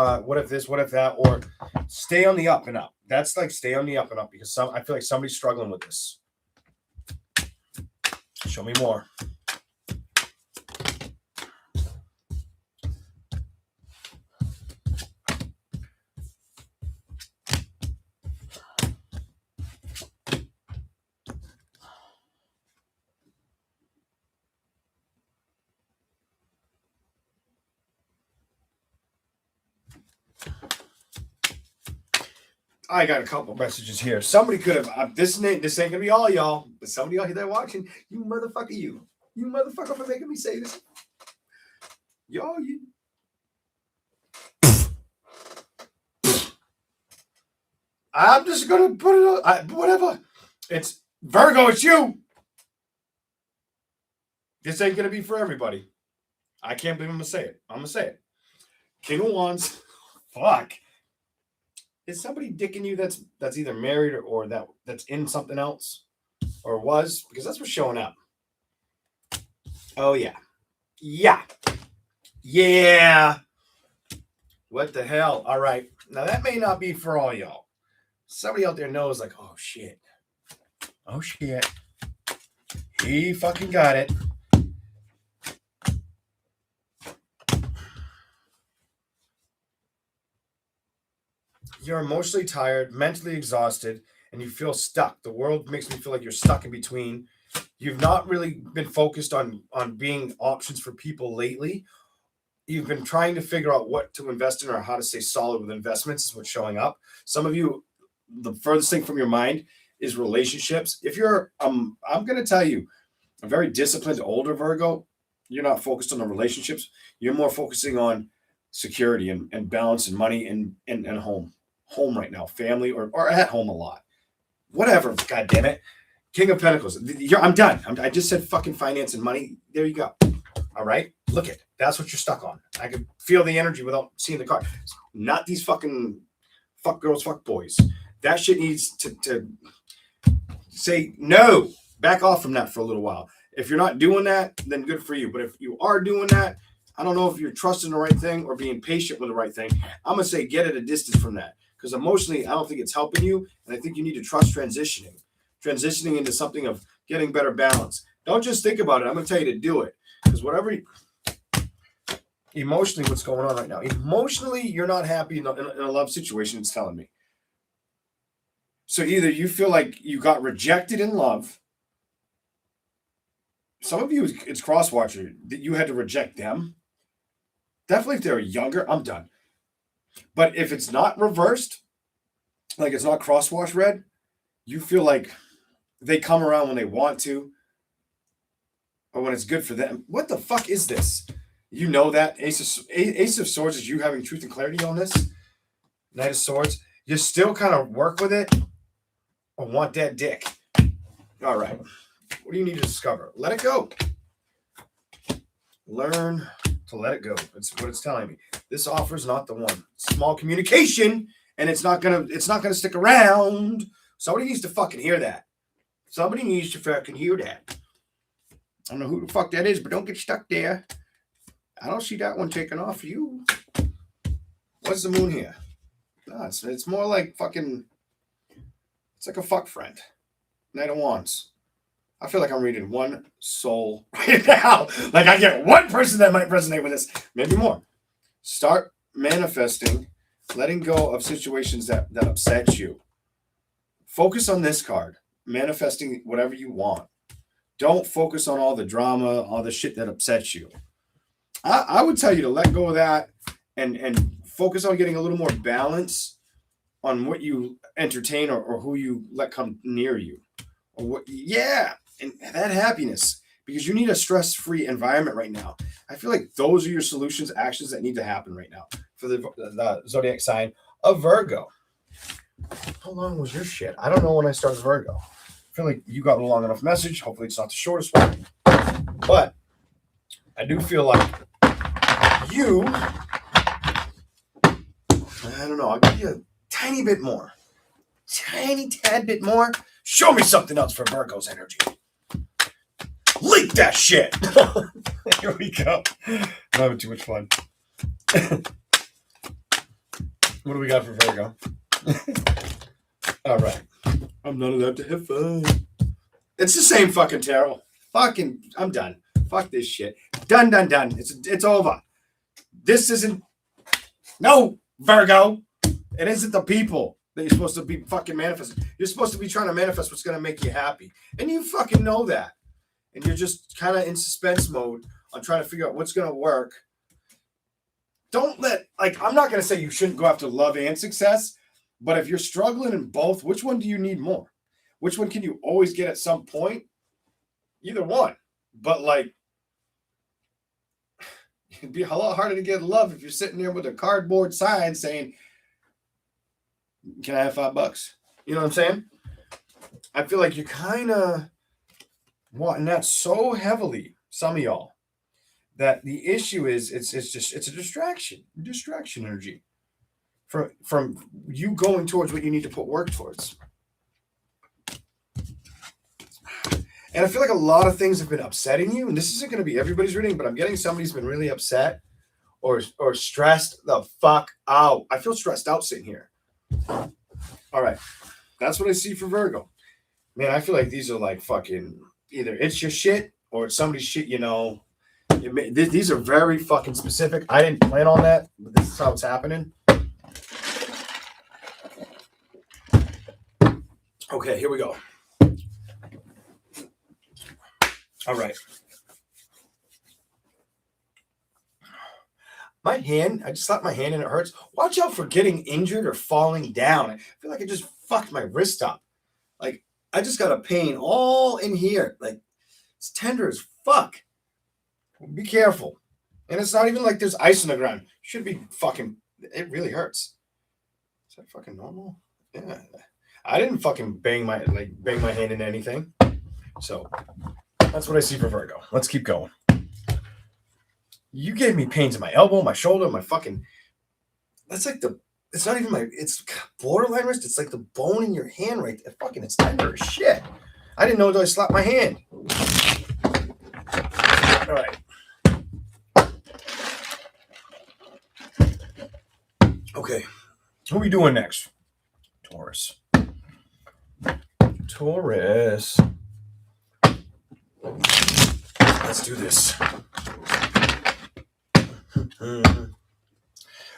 this, what if that, or stay on the up and up. That's like stay on the up and up, because I feel like somebody's struggling with this. Show me more. I got a couple messages here. Somebody could have this ain't gonna be all y'all, but somebody out there watching, you motherfucker, you motherfucker for making me say this. Y'all, you. I'm just gonna put it on. Whatever. It's Virgo. It's you. This ain't gonna be for everybody. I can't believe I'm gonna say it. I'm gonna say it. King of Wands. Fuck. Is somebody dicking you that's either married or that's in something else, or was? Because that's what's showing up. Oh yeah. What the hell? All right. Now that may not be for all y'all. Somebody out there knows, like, oh shit. He fucking got it. You're emotionally tired, mentally exhausted, and you feel stuck. The world makes me feel like you're stuck in between. You've not really been focused on being options for people lately. You've been trying to figure out what to invest in or how to stay solid with investments is what's showing up. Some of you, the furthest thing from your mind is relationships. If you're, I'm going to tell you, a very disciplined older Virgo, you're not focused on the relationships. You're more focusing on security and balance and money and home right now, family or at home a lot. Whatever, God damn it. King of Pentacles. I'm done. I just said fucking finance and money. There you go. All right? Look it. That's what you're stuck on. I can feel the energy without seeing the card. Not these fucking fuck girls, fuck boys. That shit needs to say no, back off from that for a little while. If you're not doing that, then good for you. But if you are doing that, I don't know if you're trusting the right thing or being patient with the right thing. I'm going to say get at a distance from that, because emotionally, I don't think it's helping you. And I think you need to trust transitioning into something of getting better balance. Don't just think about it. I'm going to tell you to do it, because emotionally, what's going on right now? Emotionally, you're not happy in a love situation, it's telling me. So either you feel like you got rejected in love. Some of you, it's cross-watcher, that you had to reject them. Definitely if they're younger, I'm done. But if it's not reversed, like it's not crosswatch red, you feel like they come around when they want to or when it's good for them. What the fuck is this? You know that. Ace of Swords is you having truth and clarity on this. Knight of Swords. You still kind of work with it or want that dick. All right. What do you need to discover? Let it go. Learn to let it go. That's what it's telling me. This offer is not the one. Small communication, and it's not gonna stick around. Somebody needs to fucking hear that. Somebody needs to fucking hear that. I don't know who the fuck that is, but don't get stuck there. I don't see that one taking off you. What's the moon here? No, it's more like fucking. It's like a fuck friend. Knight of Wands. I feel like I'm reading one soul right now. Like I get one person that might resonate with this. Maybe more. Start manifesting, letting go of situations that upset you. Focus on this card. Manifesting whatever you want. Don't focus on all the drama, all the shit that upsets you. I would tell you to let go of that and focus on getting a little more balance on what you entertain or who you let come near you. Or what, yeah, and that happiness, because you need a stress-free environment right now. I feel like those are your solutions, actions that need to happen right now for the zodiac sign of Virgo. How long was your shit? I don't know when I started Virgo. I feel like you got a long enough message. Hopefully it's not the shortest one. But I do feel like you, I don't know, I'll give you a tiny bit more. Tiny tad bit more. Show me something else for Virgo's energy. Leak that shit. Here we go. I'm having too much fun. What do we got for Virgo? All right. I'm not allowed to have fun. It's the same fucking tarot. Fucking, I'm done. Fuck this shit. Done. It's over. This isn't. No, Virgo. It isn't the people that you're supposed to be fucking manifesting. You're supposed to be trying to manifest what's going to make you happy. And you fucking know that. And you're just kind of in suspense mode on trying to figure out what's going to work. Don't I'm not going to say you shouldn't go after love and success, but if you're struggling in both, which one do you need more? Which one can you always get at some point? Either one. But it'd be a lot harder to get love if you're sitting there with a cardboard sign saying, "Can I have $5?" You know what I'm saying? I feel like you're kind of wanting that so heavily, some of y'all, that the issue is it's a distraction energy from you going towards what you need to put work towards. And I feel like a lot of things have been upsetting you, and this isn't going to be everybody's reading, but I'm getting somebody's been really upset or stressed the fuck out. I feel stressed out sitting here. All right. That's what I see for Virgo. Man, I feel like these are like fucking either it's your shit or it's somebody's shit, you know. These are very fucking specific. I didn't plan on that, but this is how it's happening. Okay, here we go. All right. My hand, I just slapped my hand and it hurts. Watch out for getting injured or falling down. I feel like I just fucked my wrist up. Like, I just got a pain all in here. Like, it's tender as fuck. Be careful. And it's not even like there's ice on the ground. Should be fucking, it really hurts. Is that fucking normal? Yeah. I didn't fucking bang my hand into anything. So that's what I see for Virgo. Let's keep going. You gave me pains in my elbow, my shoulder, my fucking, that's like the it's not even it's borderline wrist. It's like the bone in your hand right there. Fucking, it's tender as shit. I didn't know until I slapped my hand. All right. Okay. Who are we doing next? Taurus. Let's do this.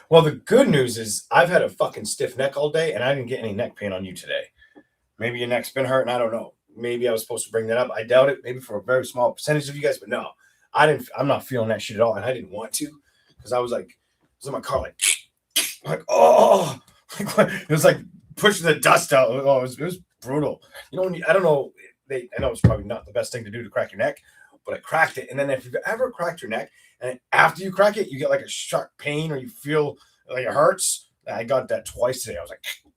Well, the good news is I've had a fucking stiff neck all day, and I didn't get any neck pain on you today. Maybe your neck's been hurting. I don't know. Maybe I was supposed to bring that up. I doubt it. Maybe for a very small percentage of you guys, but no, I'm not feeling that shit at all, and I didn't want to because I was in my car oh, it was like pushing the dust out. Oh, it was brutal. You know, I don't know. I know it's probably not the best thing to do to crack your neck, but I cracked it. And then if you've ever cracked your neck, and after you crack it, you get like a sharp pain or you feel like it hurts. I got that twice today. I was like, a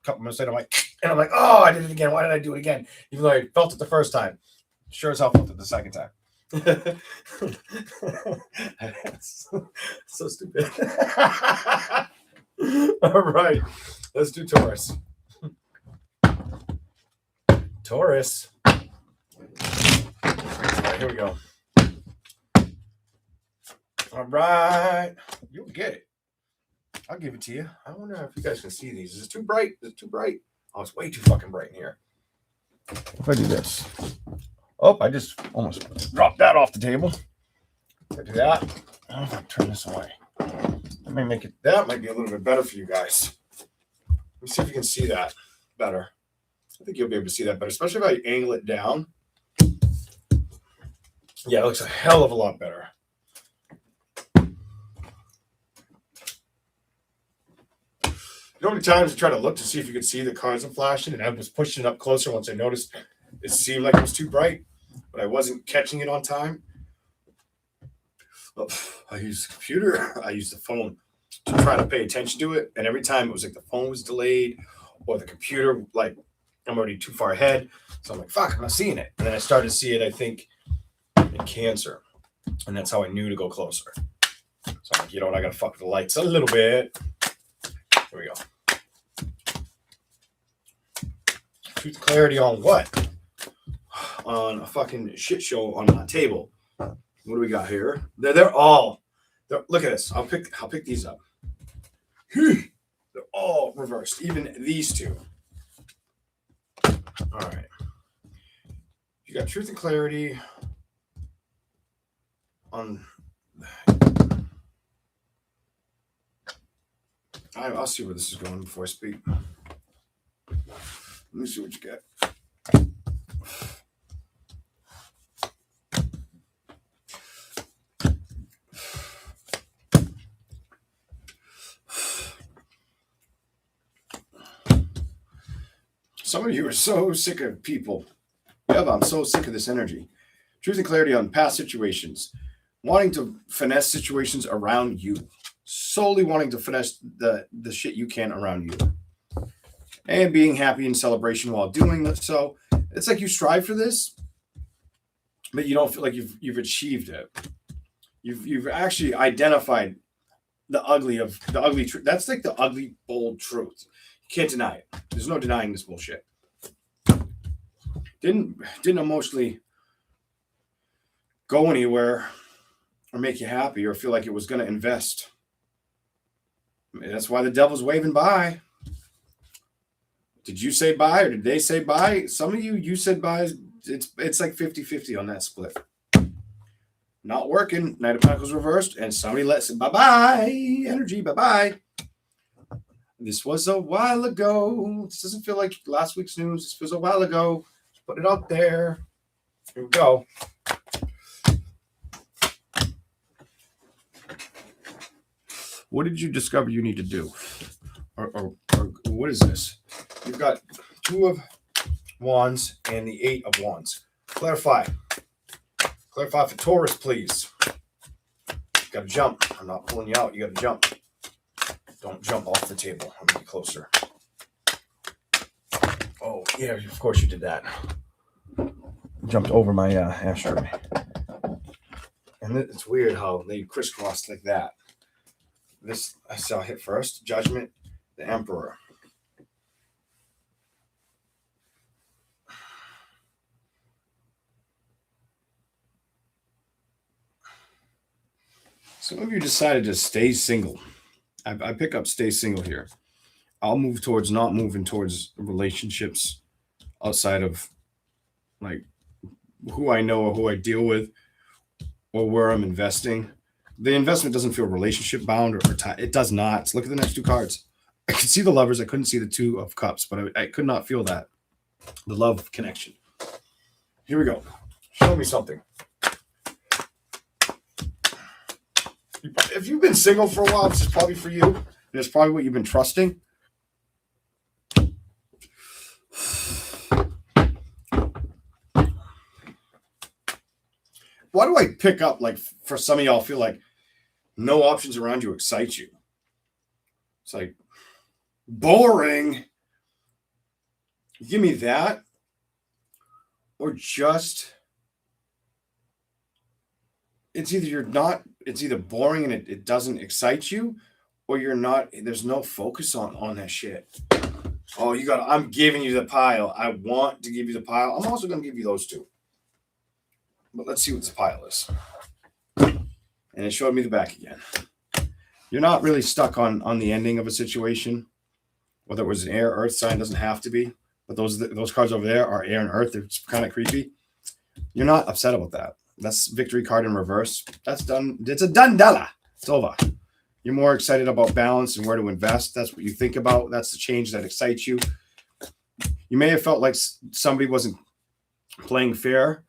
couple minutes later, I'm like, oh, I did it again. Why did I do it again? Even though I felt it the first time. Sure as hell felt it the second time. So stupid. All right, let's do Taurus. Taurus. All right, here we go. All right, you'll get it. I'll give it to you. I wonder if you guys can see these. Is it too bright? Is it too bright? Oh, it's way too fucking bright in here. If I do this. Oh, I just almost dropped that off the table. If I do that, I'm going to turn this away. That might be a little bit better for you guys. Let me see if you can see that better. I think you'll be able to see that better, especially if I angle it down. Yeah, it looks a hell of a lot better. You know how many times I tried to look to see if you could see the cards flashing, and I was pushing it up closer once I noticed it seemed like it was too bright, but I wasn't catching it on time. I used the computer. I used the phone to try to pay attention to it, and every time it was like the phone was delayed or the computer, like I'm already too far ahead. So I'm like, fuck, I'm not seeing it. And then I started to see it, I think, in Cancer, and that's how I knew to go closer. So I'm like, you know what? I got to fuck with the lights a little bit. Here we go. Truth clarity on what? On a fucking shit show on my table. What do we got here? Look at this. I'll pick these up. They're all reversed. Even these two. All right. You got truth and clarity on. I'll see where this is going before I speak. Let me see what you got. Some of you are so sick of people. Yeah, I'm so sick of this energy. Truth and clarity on past situations. Wanting to finesse situations around you. Solely wanting to finesse the shit you can around you. And being happy in celebration while doing so. It's like you strive for this, but you don't feel like you've achieved it. You've actually identified the ugly truth. That's like the ugly, bold truth. You can't deny it. There's no denying this bullshit. Didn't emotionally go anywhere or make you happy or feel like it was going to invest. I mean, that's why the devil's waving by. Did you say bye or did they say bye? Some of you said bye. It's like 50-50 on that split. Not working. Knight of Pentacles reversed, and somebody lets it bye-bye. Energy, bye-bye. This was a while ago. This doesn't feel like last week's news. This feels a while ago. Just put it out there. Here we go. What did you discover you need to do? Or what is this? You've got 2 of Wands and the 8 of Wands. Clarify. Clarify for Taurus, please. You gotta jump. I'm not pulling you out. You gotta jump. Don't jump off the table. I'm gonna get closer. Oh, yeah, of course you did that. Jumped over my ashtray. And it's weird how they crisscrossed like that. This I saw hit first. Judgment, The Emperor. Some of you decided to stay single. I pick up stay single here. I'll move towards not moving towards relationships outside of like who I know or who I deal with or where I'm investing. The investment doesn't feel relationship bound or tied. It does not. Look at the next two cards. I could see the lovers. I couldn't see the two of cups, but I could not feel that. The love connection. Here we go. Show me something. If you've been single for a while, this is probably for you. And it's probably what you've been trusting. Why do I pick up, like, for some of y'all feel like no options around you excite you? It's like, boring. Give me that. Or just, it's either boring and it doesn't excite you, or you're not, there's no focus on that shit. Oh, I'm giving you the pile. I want to give you the pile. I'm also going to give you those two. But let's see what this pile is. And it showed me the back again. You're not really stuck on the ending of a situation, whether it was an air earth sign, doesn't have to be. But those cards over there are air and earth. It's kind of creepy. You're not upset about that. That's victory card in reverse. That's done. It's a done della. It's over. You're more excited about balance and where to invest. That's what you think about. That's the change that excites you. You may have felt like somebody wasn't playing fair,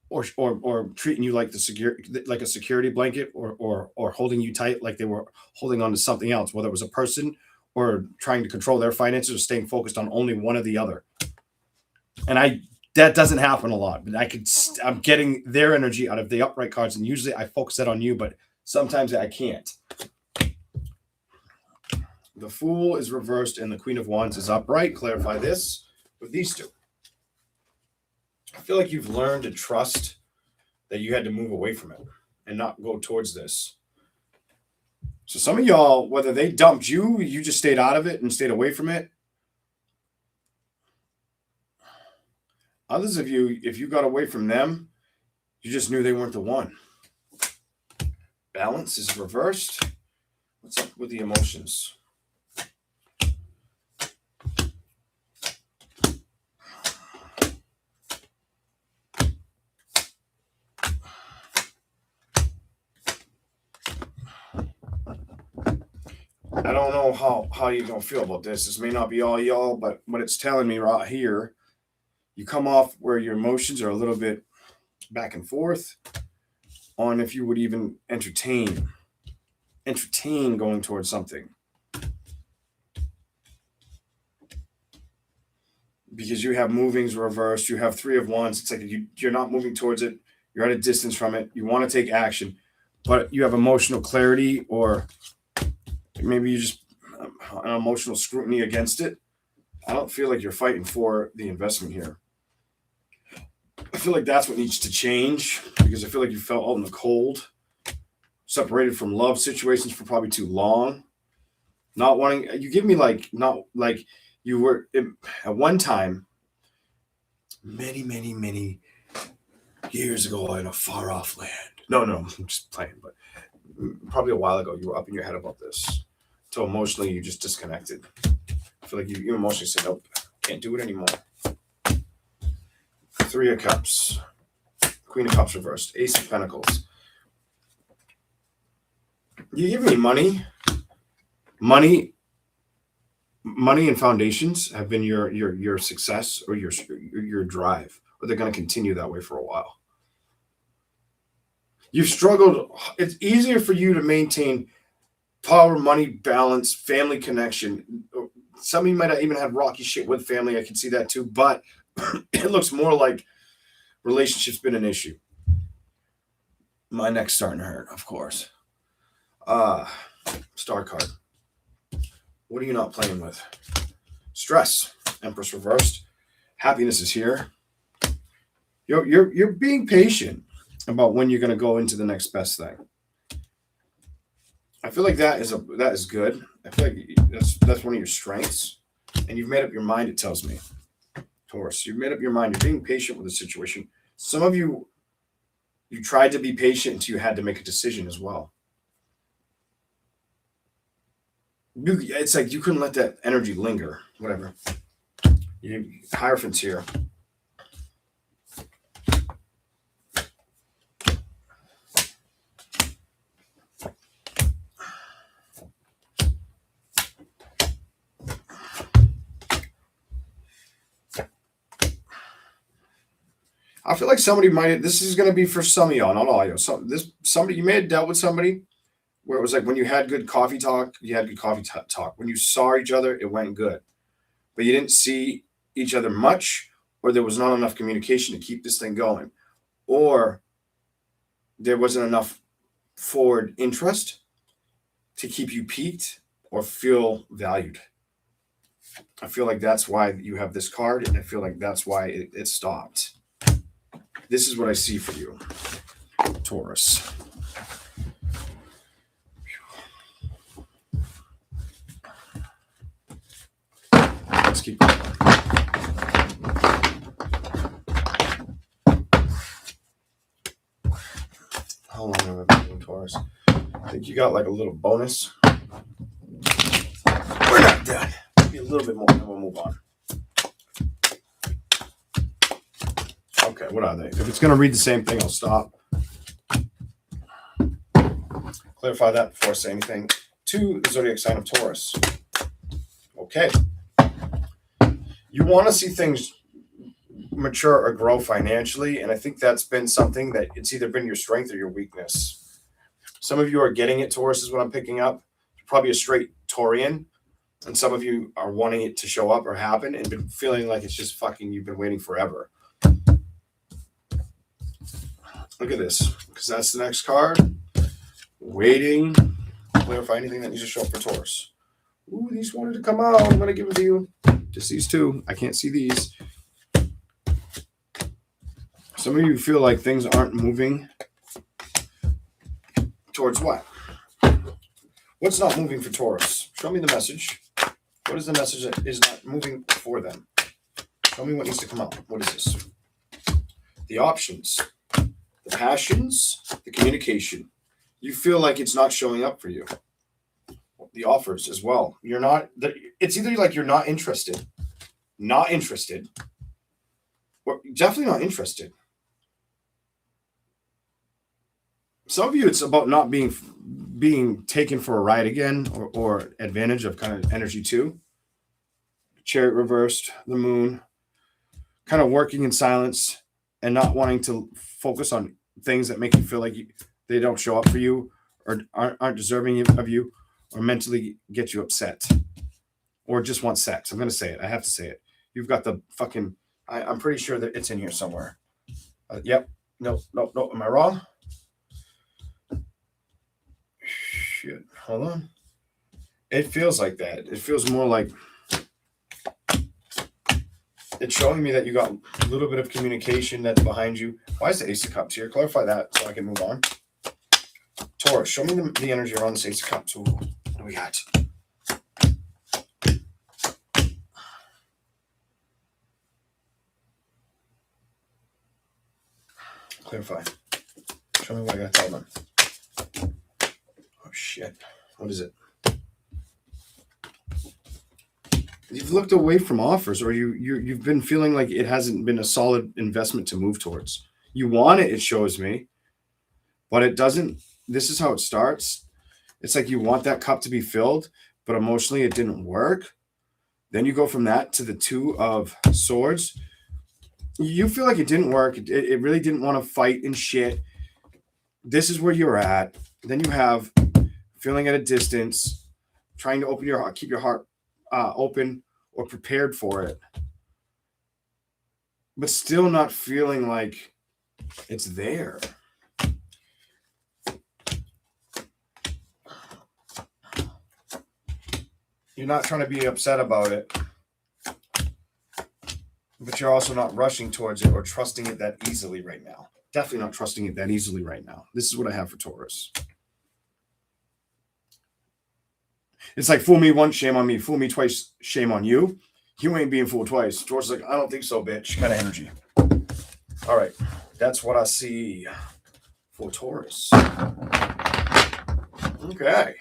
or treating you like a security blanket, or holding you tight like they were holding on to something else, whether it was a person or trying to control their finances or staying focused on only one or the other. And that doesn't happen a lot, but I'm getting their energy out of the upright cards, and usually I focus that on you, but sometimes I can't. The Fool is reversed and the Queen of Wands is upright. Clarify this with these two. I feel like you've learned to trust that you had to move away from it and not go towards this. So some of y'all, whether they dumped you, you just stayed out of it and stayed away from it. Others of you, if you got away from them, you just knew they weren't the one. Balance is reversed. What's up with the emotions? I don't know how you're going to feel about this. This may not be all y'all, but what it's telling me right here, you come off where your emotions are a little bit back and forth on if you would even entertain going towards something. Because you have movings reversed, you have Three of Wands. It's like you're not moving towards it. You're at a distance from it. You want to take action, but you have emotional clarity, or maybe you just an emotional scrutiny against it. I don't feel like you're fighting for the investment here. I feel like that's what needs to change, because I feel like you felt out in the cold, separated from love situations for probably too long. Not wanting, you give me not like you were at one time, many years ago in a far off land. No, I'm just playing, but probably a while ago, you were up in your head about this. So emotionally, you just disconnected. I feel like you emotionally said, nope, can't do it anymore. Three of Cups, Queen of Cups reversed, Ace of Pentacles. You give me money and foundations have been your success or your drive, or they're going to continue that way for a while. You've struggled. It's easier for you to maintain power, money, balance, family connection. Some of you might have even had rocky shit with family. I can see that too, but it looks more like relationships been an issue. My neck's starting to hurt, of course. Star card. What are you not playing with? Stress. Empress reversed. Happiness is here. You're being patient about when you're going to go into the next best thing. I feel like that is good. I feel like that's one of your strengths, and you've made up your mind. It tells me, Taurus, you've made up your mind. You're being patient with the situation. Some of you tried to be patient until you had to make a decision as well. It's like you couldn't let that energy linger. Whatever. Hierophant's here. I feel like somebody might. This is going to be for some of y'all, not all y'all. Somebody you may have dealt with somebody where it was like when you had good coffee talk, you had good coffee talk. When you saw each other, it went good, but you didn't see each other much, or there was not enough communication to keep this thing going, or there wasn't enough forward interest to keep you piqued or feel valued. I feel like that's why you have this card, and I feel like that's why it stopped. This is what I see for you, Taurus. Let's keep going. How long have I been doing Taurus? I think you got like a little bonus. We're not done. Maybe a little bit more, and we'll move on. Okay, what are they? If it's going to read the same thing, I'll stop. Clarify that before I say anything. To the zodiac sign of Taurus. Okay. You want to see things mature or grow financially, and I think that's been something that it's either been your strength or your weakness. Some of you are getting it, Taurus, is what I'm picking up. You're probably a straight Taurian, and some of you are wanting it to show up or happen and been feeling like it's just fucking, you've been waiting forever. Look at this, because that's the next card. Waiting. Clarify anything that needs to show up for Taurus. Ooh, these wanted to come out. I'm going to give them to you. Just these two. I can't see these. Some of you feel like things aren't moving towards what? What's not moving for Taurus? Show me the message. What is the message that is not moving for them? Show me what needs to come out. What is this? The options. The passions, the communication. You feel like it's not showing up for you. The offers as well. You're not, it's either like you're not interested, or definitely not interested. Some of you, it's about not being taken for a ride again, or advantage of kind of energy too. Chariot reversed, the moon, kind of working in silence and not wanting to focus on things that make you feel like they don't show up for you or aren't deserving of you, or mentally get you upset, or just want sex. I'm going to say it. I have to say it. You've got the fucking, I'm pretty sure that it's in here somewhere. Yep. No. Am I wrong? Shit. Hold on. It feels like that. It feels more like it's showing me that you got a little bit of communication that's behind you. Why is the Ace of Cups here? Clarify that so I can move on. Taurus, show me the energy around this Ace of Cups. Ooh, what do we got? Clarify. Show me what I got to tell them. Oh, shit. What is it? You've looked away from offers, or you've been feeling like it hasn't been a solid investment to move towards. You want it, it shows me, but it doesn't. This is how it starts. It's like you want that cup to be filled, but emotionally it didn't work. Then you go from that to the Two of Swords. You feel like it didn't work. It really didn't want to fight and shit. This is where you're at. Then you have feeling at a distance, trying to open your heart, keep your heart open or prepared for it, but still not feeling like it's there. You're not trying to be upset about it, but you're also not rushing towards it or trusting it that easily right now. Definitely not trusting it that easily right now. This is what I have for Taurus. It's like fool me once, shame on me. Fool me twice, shame on you. You ain't being fooled twice. George's like, I don't think so, bitch. Kind of energy. All right. That's what I see for Taurus. Okay.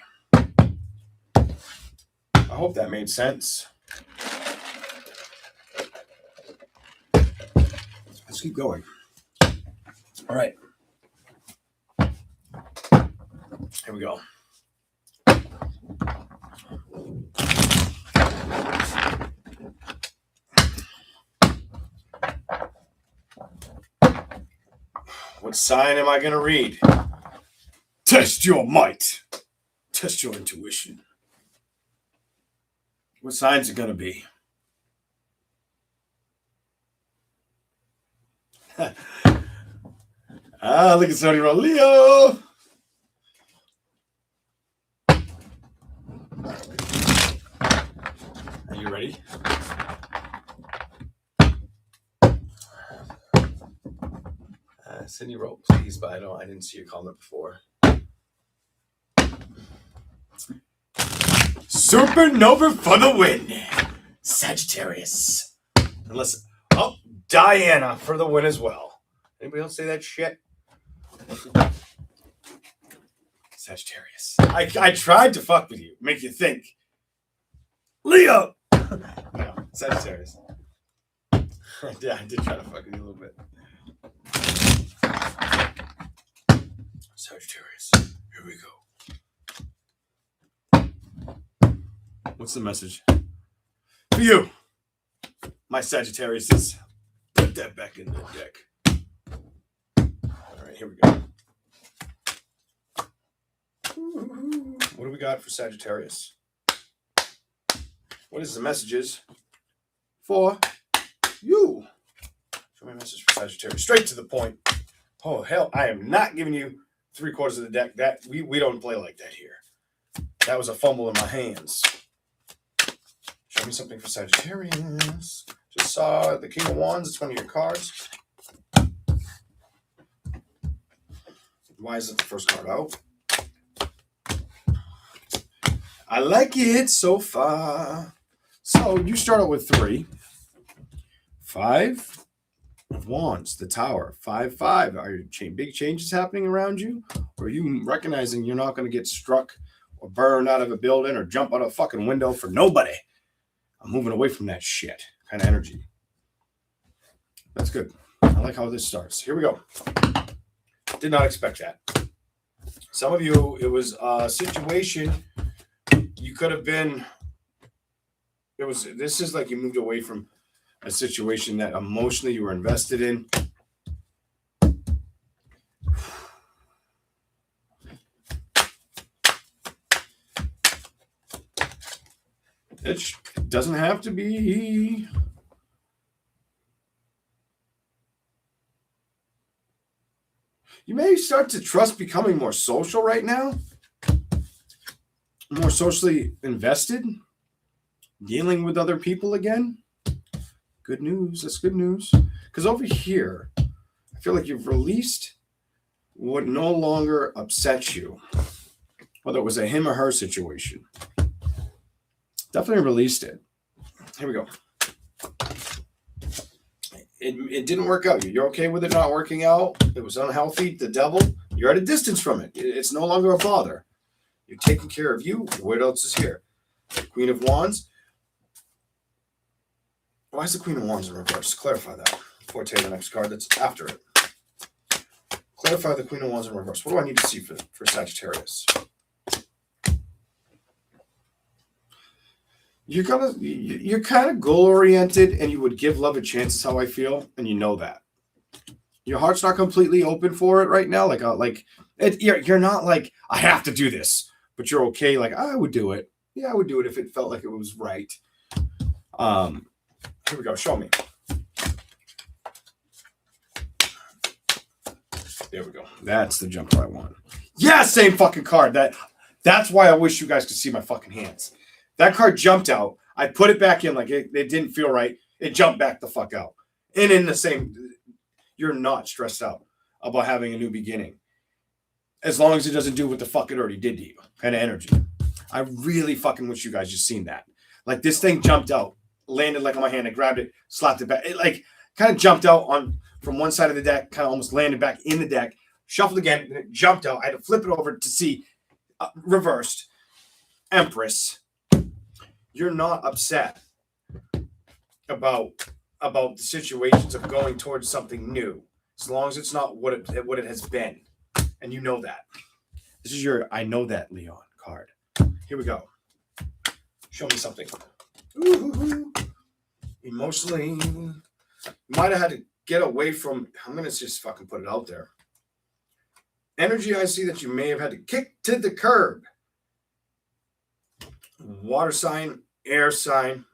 I hope that made sense. Let's keep going. All right. Here we go. What sign am I going to read? Test your might. Test your intuition. What sign's it going to be? Look at Sonny roll. Leo. Are you ready? Sydney wrote, please, but I didn't see your comment before. Supernova for the win. Sagittarius. Unless, Diana for the win as well. Anybody else say that shit? Sagittarius. I tried to fuck with you, make you think. Leo. No, Sagittarius. Yeah, I did try to fuck with you a little bit. Sagittarius. Here we go. What's the message? For you, my Sagittarius. Put that back in the deck. All right, here we go. What do we got for Sagittarius? What is the messages for you? Show me a message for Sagittarius. Straight to the point. Oh, hell, I am not giving you 3/4 of the deck. That we don't play like that here. That was a fumble in my hands. Show me something for Sagittarius. Just saw the King of Wands. It's one of your cards. Why is it the first card out? I like it so far. So you start out with 3. 5 of Wands, the Tower. 5/5. Are big changes happening around you? Or are you recognizing you're not going to get struck or burned out of a building or jump out a fucking window for nobody? I'm moving away from that shit kind of energy. That's good. I like how this starts. Here we go. Did not expect that. Some of you, it was a situation you could have been. This is like you moved away from a situation that emotionally you were invested in. It doesn't have to be. You may start to trust becoming more social right now, more socially invested, dealing with other people again. Good news. That's good news. Because over here, I feel like you've released what no longer upsets you, whether it was a him or her situation. Definitely released it. Here we go. It didn't work out. You're okay with it not working out. It was unhealthy. The devil. You're at a distance from it. It's no longer a bother. You're taking care of you. What else is here? Queen of Wands. Why is the Queen of Wands in reverse? Clarify that. Forte, the next card that's after it. Clarify the Queen of Wands in reverse. What do I need to see for Sagittarius? You're kind of goal oriented, and you would give love a chance. Is how I feel, and you know that your heart's not completely open for it right now. You're not like I have to do this, but you're okay. Like I would do it. Yeah, I would do it if it felt like it was right. Here we go. Show me. There we go. That's the jumper I want. Yeah, same fucking card. That's why I wish you guys could see my fucking hands. That card jumped out. I put it back in like it didn't feel right. It jumped back the fuck out. And in the same, you're not stressed out about having a new beginning. As long as it doesn't do what the fuck it already did to you. Kind of energy. I really fucking wish you guys just seen that. Like this thing jumped out, landed like on my hand. I grabbed it, slapped it back. It like kind of jumped out on from one side of the deck, kind of almost landed back in the deck, shuffled again, and it jumped out. I had to flip it over to see reversed. Empress, you're not upset about the situations of going towards something new, as long as it's not what it has been, and you know that. This is your I know that Leon card. Here we go. Show me something. Ooh. Emotionally, might have had to get away from. I'm gonna just fucking put it out there. Energy, I see that you may have had to kick to the curb. Water sign, air sign.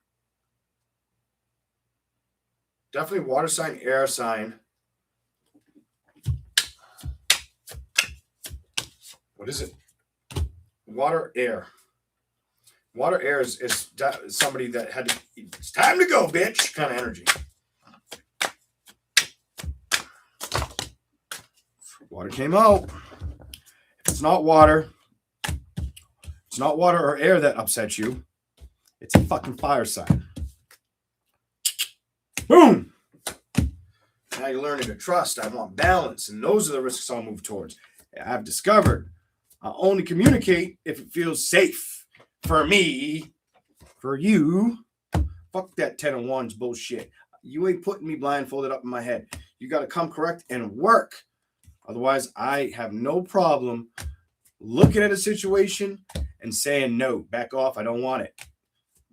Definitely water sign, air sign. What is it? Water, air. Water, air is somebody that had to, it's time to go, bitch, kind of energy. Water came out. If it's not water or air that upsets you, it's a fucking fire sign. Boom! Now you're learning to trust. I want balance, and those are the risks I'll move towards. I've discovered I'll only communicate if it feels safe for me, for you. Fuck that 10 of Wands bullshit. You ain't putting me blindfolded up in my head. You got to come correct and work. Otherwise, I have no problem looking at a situation and saying no, back off. I don't want it.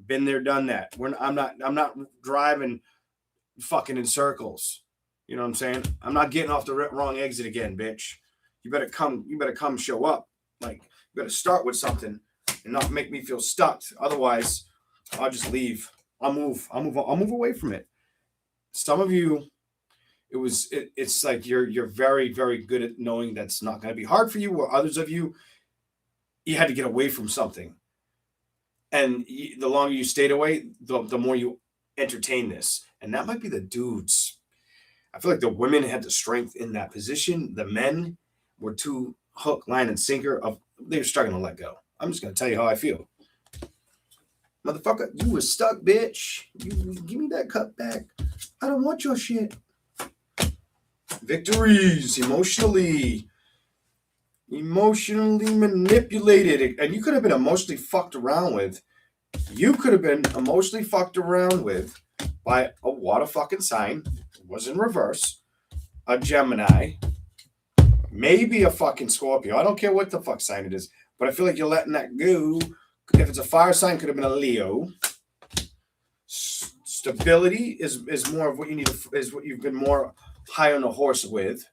Been there, done that. I'm not driving fucking in circles. You know what I'm saying? I'm not getting off the wrong exit again, bitch. You better come show up. Like, you better start with something and not make me feel stuck. Otherwise, I'll just leave. I'll move away from it. Some of you, it's like you're very, very good at knowing that's not going to be hard for you, or others of you, you had to get away from something. And the longer you stayed away, the more you entertain this. And that might be the dudes. I feel like the women had the strength in that position. The men were too hook, line, and sinker. They were struggling to let go. I'm just going to tell you how I feel. Motherfucker, you was stuck, bitch. You give me that cut back. I don't want your shit. Victories, emotionally manipulated. And you could have been emotionally fucked around with. By a water fucking sign. It was in reverse. A Gemini. Maybe a fucking Scorpio. I don't care what the fuck sign it is. But I feel like you're letting that go. If it's a fire sign, could have been a Leo. Stability is more of what you need. Is what you've been more high on the horse with.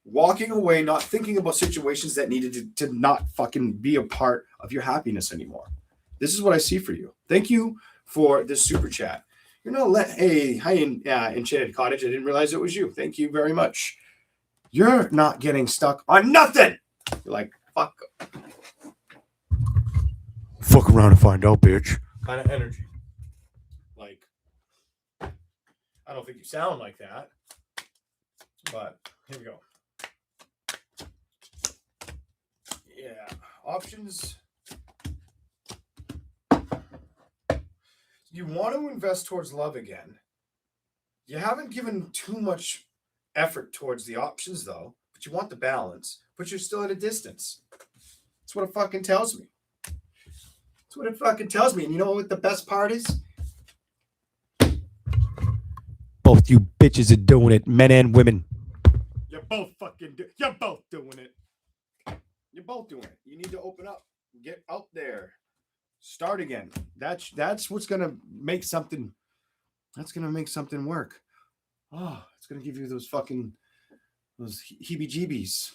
Walking away, not thinking about situations that needed to not fucking be a part of your happiness anymore. This is what I see for you. Thank you for this super chat. You're not hey, hi, Enchanted Cottage. I didn't realize it was you. Thank you very much. You're not getting stuck on nothing. You're like, fuck. Fuck around and find out, bitch. Kind of energy. Like, I don't think you sound like that. But here we go. Yeah. Options. You want to invest towards love again. You haven't given too much effort towards the options, though. But you want the balance. But you're still at a distance. That's what it fucking tells me. That's what it fucking tells me. And you know what the best part is? Both you bitches are doing it, men and women. You're both doing it. You're both doing it. You need to open up. Get out there. Start again. That's what's gonna make something. That's gonna make something work. Oh, it's gonna give you those heebie-jeebies.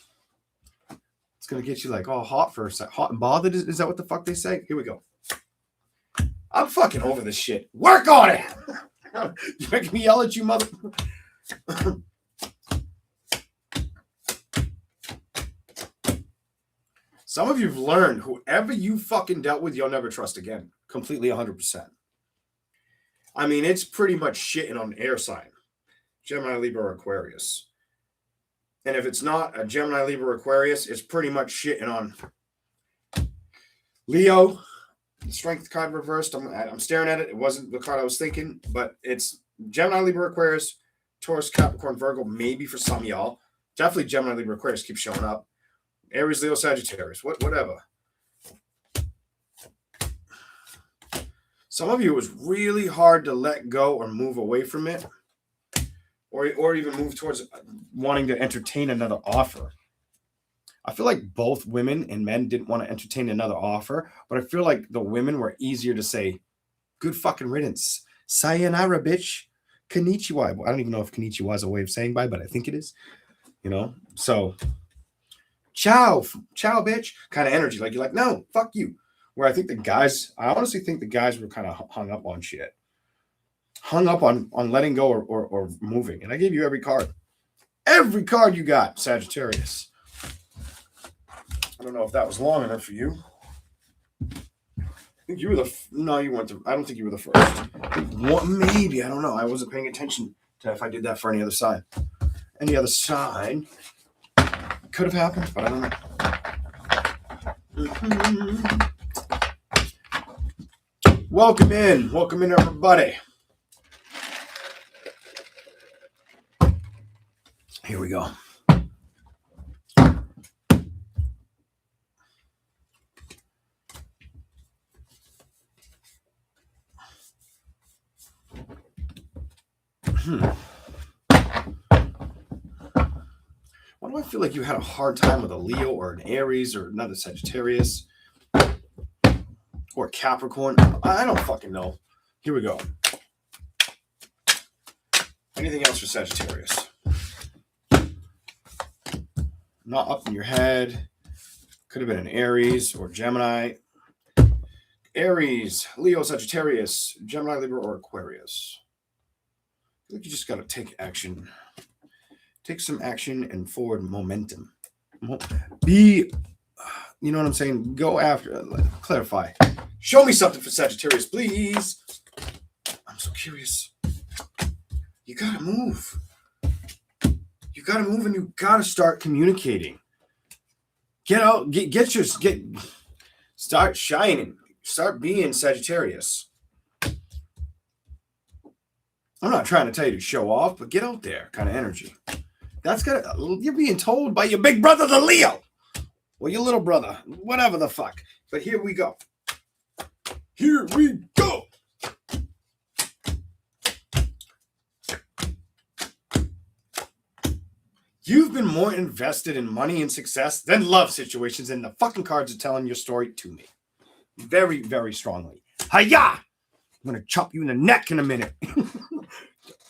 It's gonna get you like all hot for a sec. Hot and bothered. Is that what the fuck they say? Here we go. I'm fucking over this shit. Work on it. You're making me yell at you, mother. Some of you've learned whoever you fucking dealt with, you'll never trust again. Completely 100%. I mean, it's pretty much shitting on an air sign. Gemini, Libra, or Aquarius. And if it's not a Gemini, Libra, or Aquarius, it's pretty much shitting on Leo, strength card reversed. I'm staring at it. It wasn't the card I was thinking, but it's Gemini, Libra, Aquarius, Taurus, Capricorn, Virgo, maybe for some of y'all. Definitely Gemini, Libra, Aquarius keep showing up. Aries, Leo, Sagittarius, whatever. Some of you, it was really hard to let go or move away from it, or even move towards wanting to entertain another offer. I feel like both women and men didn't want to entertain another offer, but I feel like the women were easier to say, good fucking riddance. Sayonara, bitch. Konnichiwa. I don't even know if konnichiwa is a way of saying bye, but I think it is. You know? So, ciao, bitch. Kind of energy. Like, you're like, no, fuck you. Where I think I honestly think the guys were kind of hung up on shit. Hung up on letting go or moving. And I gave you every card. Every card you got, Sagittarius. I don't know if that was long enough for you. I think you were no, you weren't. I don't think you were the first. Maybe, I don't know. I wasn't paying attention to if I did that for any other sign. Any other sign could have happened, but I don't know. Welcome in, everybody. Here we go. Why do I feel like you had a hard time with a Leo or an Aries or another Sagittarius or Capricorn? I don't fucking know. Here we go. Anything else for Sagittarius? Not up in your head. Could have been an Aries or Gemini. Aries, Leo, Sagittarius, Gemini, Libra, or Aquarius. I think you just got to take action. Take some action and forward momentum. You know what I'm saying? Go after, clarify. Show me something for Sagittarius, please. I'm so curious. You got to move. You got to move and you got to start communicating. Get out, start shining. Start being Sagittarius. I'm not trying to tell you to show off, but get out there kind of energy. You're being told by your big brother, the Leo, or your little brother, whatever the fuck. But here we go. Here we go. You've been more invested in money and success than love situations, and the fucking cards are telling your story to me. Very, very strongly. Hiya! I'm going to chop you in the neck in a minute.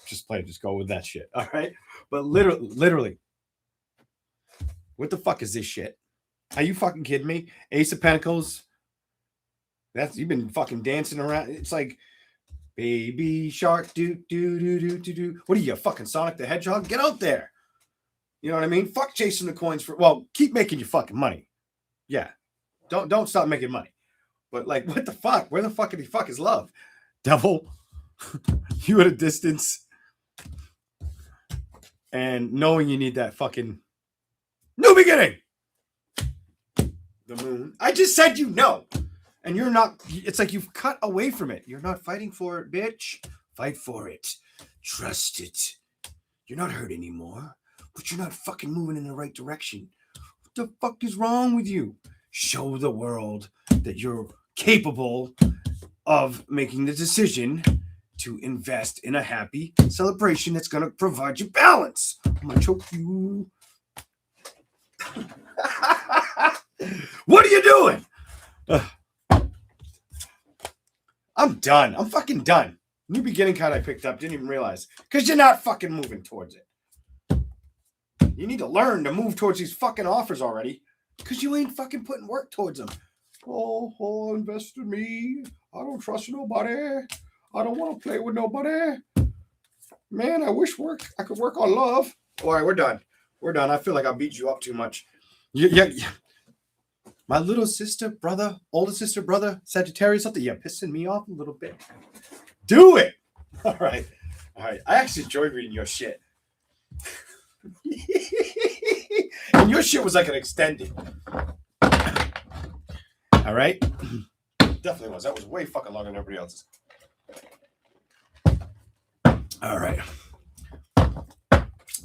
Just go with that shit. All right. But literally, what the fuck is this shit? Are you fucking kidding me? Ace of Pentacles. You've been fucking dancing around. It's like baby shark, do. What are you, fucking Sonic the Hedgehog? Get out there. You know what I mean? Fuck chasing the coins keep making your fucking money. Yeah. Don't stop making money. But like, what the fuck? Where the fuck is love? Devil, you at a distance. And knowing you need that fucking new beginning. The moon. I just said you know. And you're not, it's like you've cut away from it. You're not fighting for it, bitch. Fight for it. Trust it. You're not hurt anymore. But you're not fucking moving in the right direction. What the fuck is wrong with you? Show the world that you're capable of making the decision to invest in a happy celebration that's going to provide you balance. I'm going to choke you. What are you doing? I'm done. I'm fucking done. New beginning card I picked up. Didn't even realize. Because you're not fucking moving towards it. You need to learn to move towards these fucking offers already. Because you ain't fucking putting work towards them. Oh, invest in me. I don't trust nobody. I don't want to play with nobody. Man, I wish I could work on love. All right, we're done. We're done. I feel like I beat you up too much. Yeah. My little sister, brother, older sister, brother, Sagittarius, something. You're pissing me off a little bit. Do it. All right. I actually enjoyed reading your shit. And your shit was like an extended. All All right. Definitely was. That was way fucking longer than everybody else's. All right.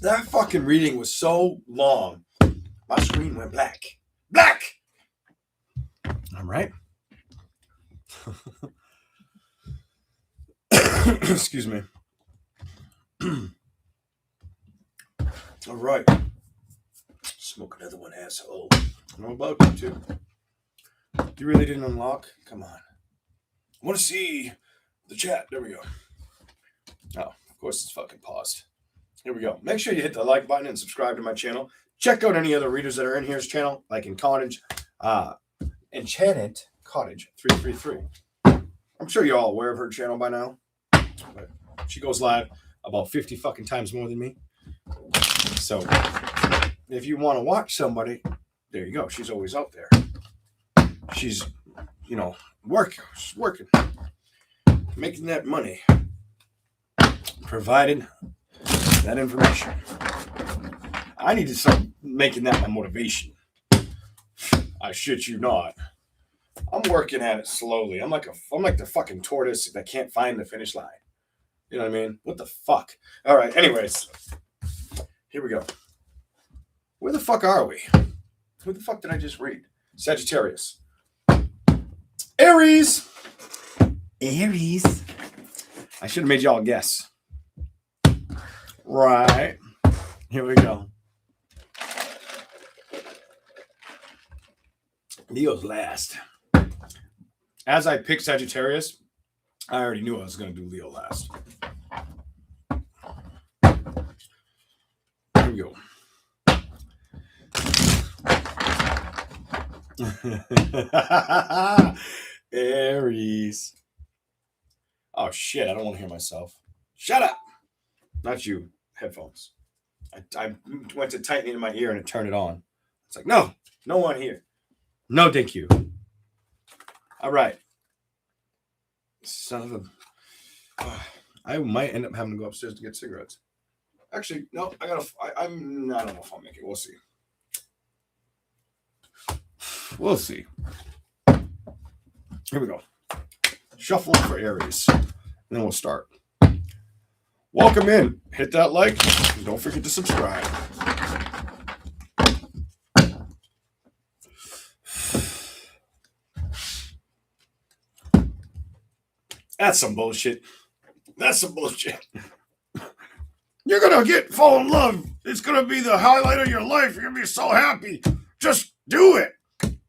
That fucking reading was so long. My screen went black. Black! All right. Excuse me. All right. Smoke another one, asshole. I'm about to. You really didn't unlock? Come on. I want to see the chat. There we go. Oh, of course it's fucking paused. Here we go. Make sure you hit the like button and subscribe to my channel. Check out any other readers that are in here's channel, like in Cottage, Enchanted Cottage 333. I'm sure you're all aware of her channel by now, but she goes live about 50 fucking times more than me. So if you want to watch somebody, there you go. She's always out there. She's, working. She's working. Making that money. Providing that information. I need to start making that my motivation. I shit you not. I'm working at it slowly. I'm like the fucking tortoise that can't find the finish line. You know what I mean? What the fuck? All right. Anyways, here we go. Where the fuck are we? Who the fuck did I just read? Sagittarius. Aries. Aries. I should have made y'all guess. Right. Here we go. Leo's last. As I picked Sagittarius, I already knew I was going to do Leo last. Here we go. Aries. Oh shit, I don't want to hear myself. Shut up. Not you. Headphones. I went to tighten it in my ear and it turned it on. It's like, no one here. No, thank you. All right. Son of a... I might end up having to go upstairs to get cigarettes. Actually, no, I don't know if I'll make it. We'll see. We'll see. Here we go. Shuffle for Aries. And then we'll start. Welcome in. Hit that like. And don't forget to subscribe. That's some bullshit. That's some bullshit. You're going to fall in love. It's going to be the highlight of your life. You're going to be so happy. Just do it.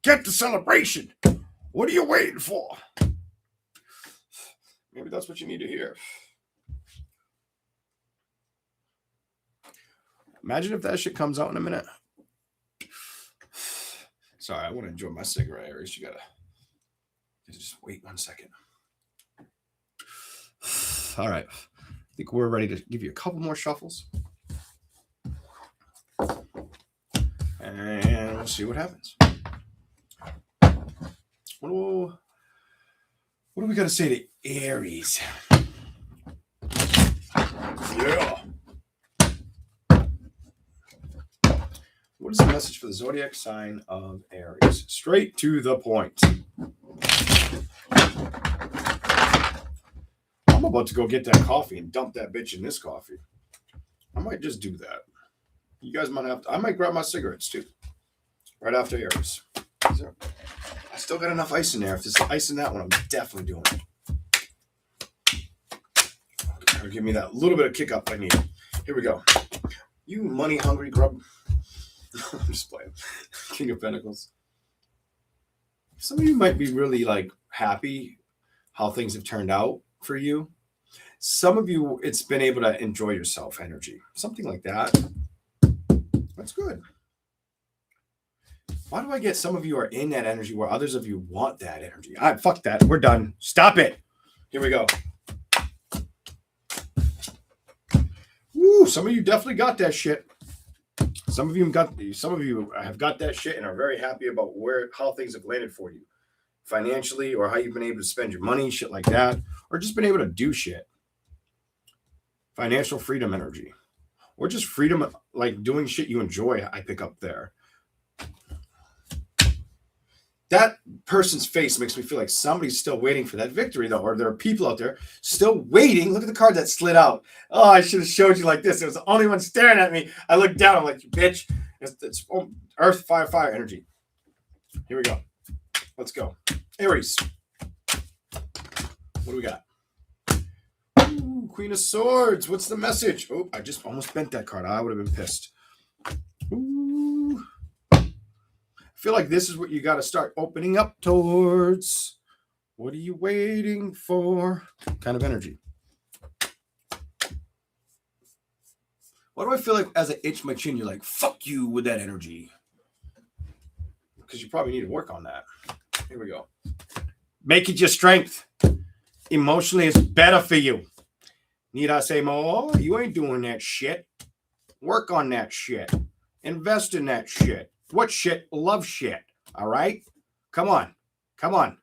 Get the celebration. What are you waiting for? Maybe that's what you need to hear. Imagine if that shit comes out in a minute. Sorry, I want to enjoy my cigarette, Aries. You gotta just wait 1 second. All right. I think we're ready to give you a couple more shuffles. And we'll see what happens. What do we got to say to Aries? Yeah. What is the message for the zodiac sign of Aries? Straight to the point. I'm about to go get that coffee and dump that bitch in this coffee. I might just do that. You guys might have to. I might grab my cigarettes too. Right after Aries. I still got enough ice in there. If there's ice in that one, I'm definitely doing it. It'll give me that little bit of kick up I need. Here we go. You money hungry grub. I'm just playing. King of Pentacles. Some of you might be really happy how things have turned out for you. Some of you, it's been able to enjoy yourself energy. Something like that. That's good. Why do I get some of you are in that energy where others of you want that energy? Fuck that. We're done. Stop it. Here we go. Woo, some of you definitely got that shit. Some of you have got that shit and are very happy about how things have landed for you. Financially, or how you've been able to spend your money, shit like that. Or just been able to do shit. Financial freedom energy. Or just freedom, like doing shit you enjoy, I pick up there. that person's face makes me feel like somebody's still waiting for that victory, though, or there are people out there still waiting. Look at the card that slid out. Oh, I should have showed you like this. It was the only one staring at me. I looked down. I'm like, you bitch. It's Earth, fire, fire energy. Here we go. Let's go. Aries. What do we got? Ooh, Queen of Swords. What's the message? Oh, I just almost bent that card. I would have been pissed. Ooh. I feel like this is what you got to start opening up towards. What are you waiting for? Kind of energy. Why do I feel like as I itch my chin, you're like, fuck you with that energy? Because you probably need to work on that. Here we go. Make it your strength. Emotionally, it's better for you. Need I say more? You ain't doing that shit. Work on that shit. Invest in that shit. What shit? Love shit. All right? Come on. Come on.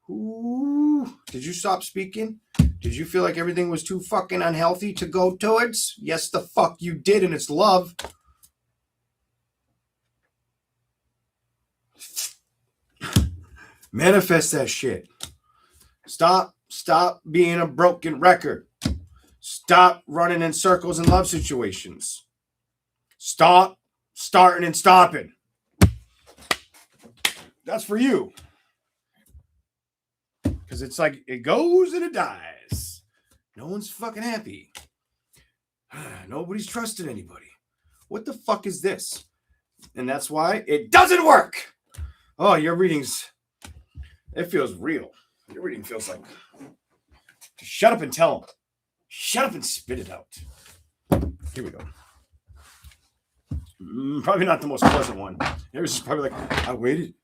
Ooh. Did you stop speaking? Did you feel like everything was too fucking unhealthy to go towards? Yes, the fuck you did, and it's love. Manifest that shit. Stop being a broken record. Stop running in circles in love situations. Stop starting and stopping. That's for you. Because it's like it goes and it dies. No one's fucking happy. Nobody's trusted anybody. What the fuck is this? And that's why it doesn't work. Oh, your readings, it feels real. Your reading feels like, shut up and tell them. Shut up and spit it out. Here we go. Probably not the most pleasant one. It was just probably like, I waited.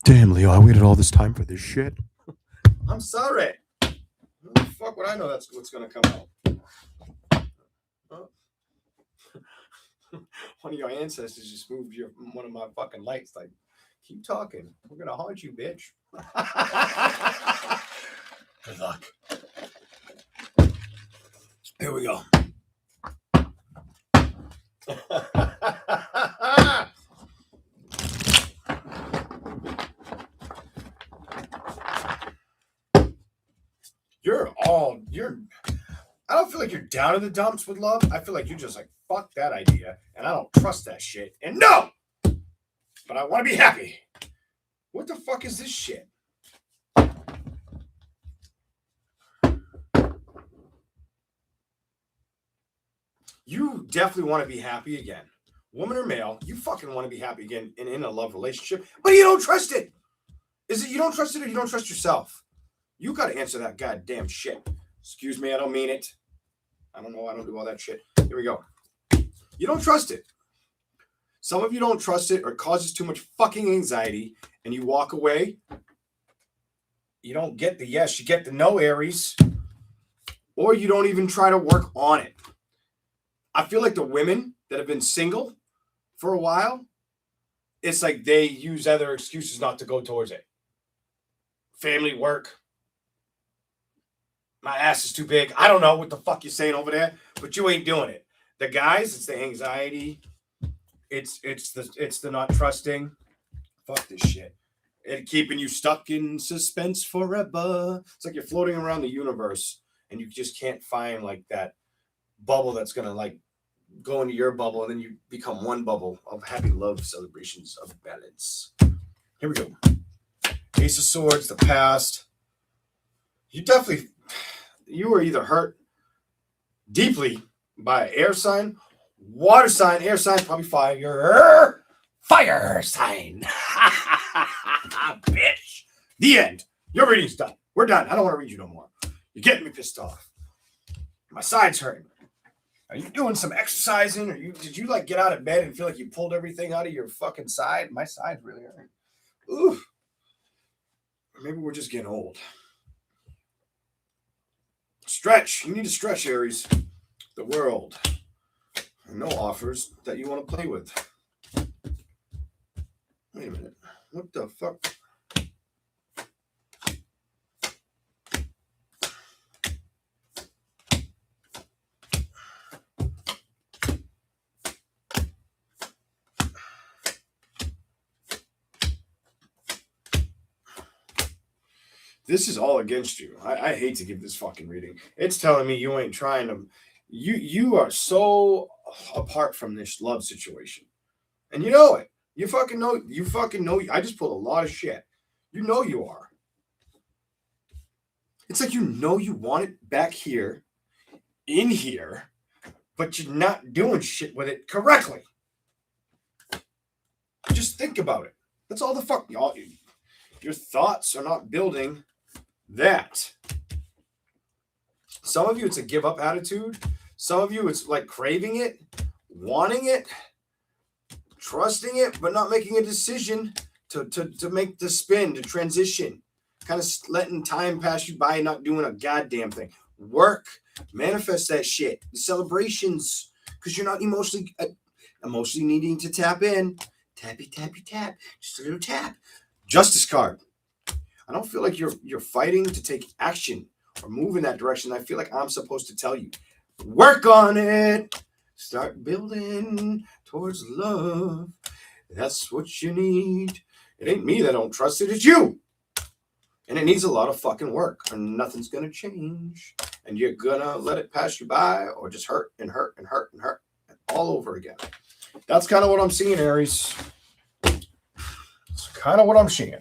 Damn, Leo, I waited all this time for this shit. I'm sorry. What the fuck would I know that's what's going to come out? Oh. One of your ancestors just moved one of my fucking lights. Like, keep talking. We're going to haunt you, bitch. Good luck. Here we go. I don't feel like you're down in the dumps with love. I feel like you're just like, fuck that idea, and I don't trust that shit. And no! But I want to be happy. What the fuck is this shit? You definitely want to be happy again. Woman or male, you fucking want to be happy again in a love relationship, but you don't trust it. Is it you don't trust it or you don't trust yourself? You got to answer that goddamn shit. Excuse me, I don't mean it. I don't know. I don't do all that shit. Here we go. You don't trust it. Some of you don't trust it or it causes too much fucking anxiety and you walk away. You don't get the yes, you get the no, Aries. Or you don't even try to work on it. I feel like the women that have been single for a while, it's like they use other excuses not to go towards it. Family, work. My ass is too big. I don't know what the fuck you're saying over there, but you ain't doing it. The guys, it's the anxiety. It's the not trusting. Fuck this shit. It keeping you stuck in suspense forever. It's like you're floating around the universe and you just can't find like that bubble that's gonna like go into your bubble and then you become one bubble of happy love celebrations of balance. Here we go. Ace of Swords, the past. You were either hurt deeply by an air sign, water sign, air sign, probably fire sign. Bitch. The end. Your reading's done. We're done. I don't want to read you no more. You're getting me pissed off. My side's hurting. Are you doing some exercising? Did you like get out of bed and feel like you pulled everything out of your fucking side? My side's really hurting. Ooh. Maybe we're just getting old. Stretch. You need to stretch, Aries. The world. No offers that you want to play with. Wait a minute. What the fuck? This is all against you. I hate to give this fucking reading. It's telling me you ain't trying to. You are so apart from this love situation, and you know it. You fucking know. You fucking know. I just pulled a lot of shit. You know you are. It's like you know you want it back here, in here, but you're not doing shit with it correctly. Just think about it. That's all the fuck. Your thoughts are not building that. Some of you, it's a give up attitude. Some of you, it's like craving it, wanting it, trusting it, but not making a decision to make the spin, to transition. Kind of letting time pass you by and not doing a goddamn thing. Work, manifest that shit. The celebrations, because you're not emotionally needing to tap in. Tappy, tappy, tap. Just a little tap. Justice card. I don't feel like you're fighting to take action or move in that direction. I feel like I'm supposed to tell you, work on it. Start building towards love. That's what you need. It ain't me that don't trust it. It's you. And it needs a lot of fucking work, and nothing's going to change. And you're going to let it pass you by or just hurt and hurt and hurt and hurt all over again. That's kind of what I'm seeing, Aries. It's kind of what I'm seeing.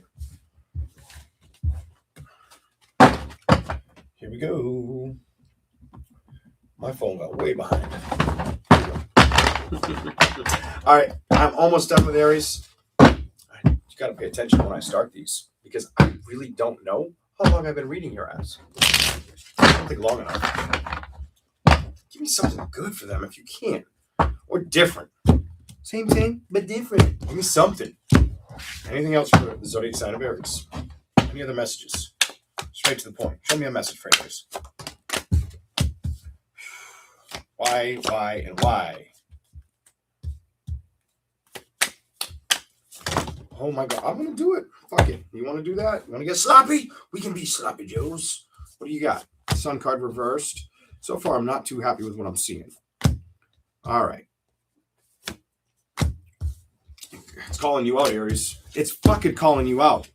Here we go. My phone got way behind. All right, I'm almost done with Aries. You got to pay attention when I start these because I really don't know how long I've been reading your ass. I don't think long enough. Give me something good for them if you can. Or different. Same, but different. Give me something. Anything else for the zodiac sign of Aries? Any other messages? Straight to the point. Show me a message for Aries. Why, and why? Oh my God, I'm going to do it. Fuck it. You want to do that? You want to get sloppy? We can be sloppy Joes. What do you got? Sun card reversed. So far, I'm not too happy with what I'm seeing. All right. It's calling you out, Aries. It's fucking calling you out.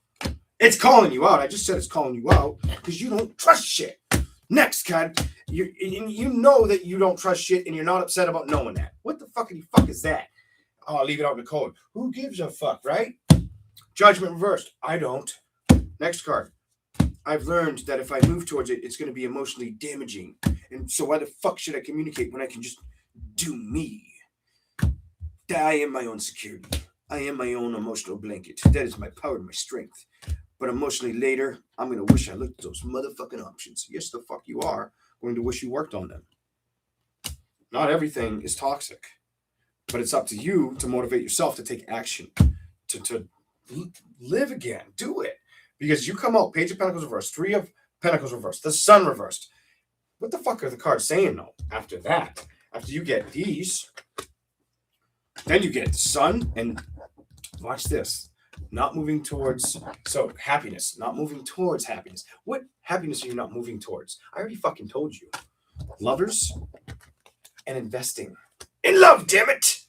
It's calling you out. I just said it's calling you out because you don't trust shit. Next card. You know that you don't trust shit and you're not upset about knowing that. What the fuckity fuck is that? Oh, I'll leave it out in the code. Who gives a fuck, right? Judgment reversed. I don't. Next card. I've learned that if I move towards it, it's going to be emotionally damaging. And so why the fuck should I communicate when I can just do me? I am my own security. I am my own emotional blanket. That is my power and my strength. But emotionally later, I'm going to wish I looked at those motherfucking options. Yes, the fuck you are going to wish you worked on them. Not everything is toxic. But it's up to you to motivate yourself to take action. To live again. Do it. Because you come out, Page of Pentacles reversed, Three of Pentacles reversed, the Sun reversed. What the fuck are the cards saying, though? After that, after you get these, then you get the Sun, and watch this. Not moving towards, so happiness, not moving towards happiness. What happiness are you not moving towards? I already fucking told you. Lovers and investing. In love, damn it!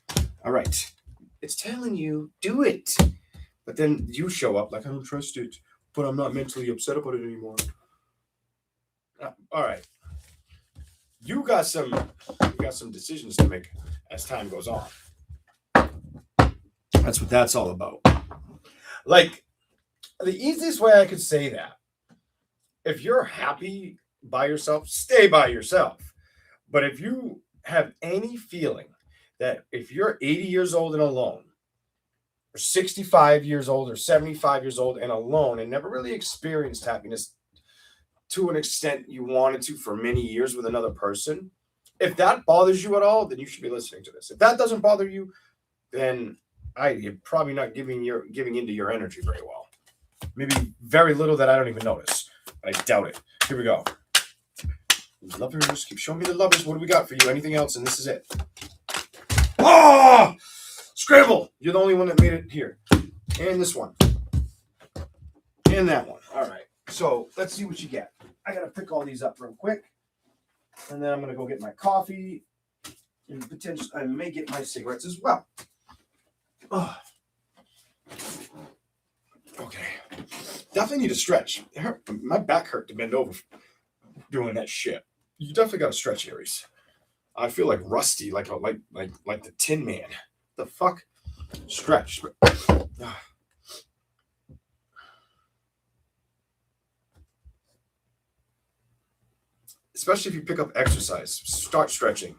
All right. It's telling you, do it. But then you show up like, I don't trust it, but I'm not mentally upset about it anymore. All right. You got some decisions to make as time goes on. That's what that's all about. Like, the easiest way I could say that, if you're happy by yourself, stay by yourself. But if you have any feeling that if you're 80 years old and alone, or 65 years old, or 75 years old and alone, and never really experienced happiness to an extent you wanted to for many years with another person, if that bothers you at all, then you should be listening to this. If that doesn't bother you, then you're probably not giving into your energy very well. Maybe very little that I don't even notice. I doubt it. Here we go. Lovers, keep showing me the lovers. What do we got for you? Anything else? And this is it. Oh! Scramble! You're the only one that made it here. And this one. And that one. All right. So let's see what you get. I got to pick all these up real quick. And then I'm going to go get my coffee. And potentially, I may get my cigarettes as well. Oh. Okay. Definitely need to stretch. My back hurt to bend over doing that shit. You definitely got to stretch, Aries. I feel like rusty, like the Tin Man. The fuck? Stretch. Especially if you pick up exercise, start stretching.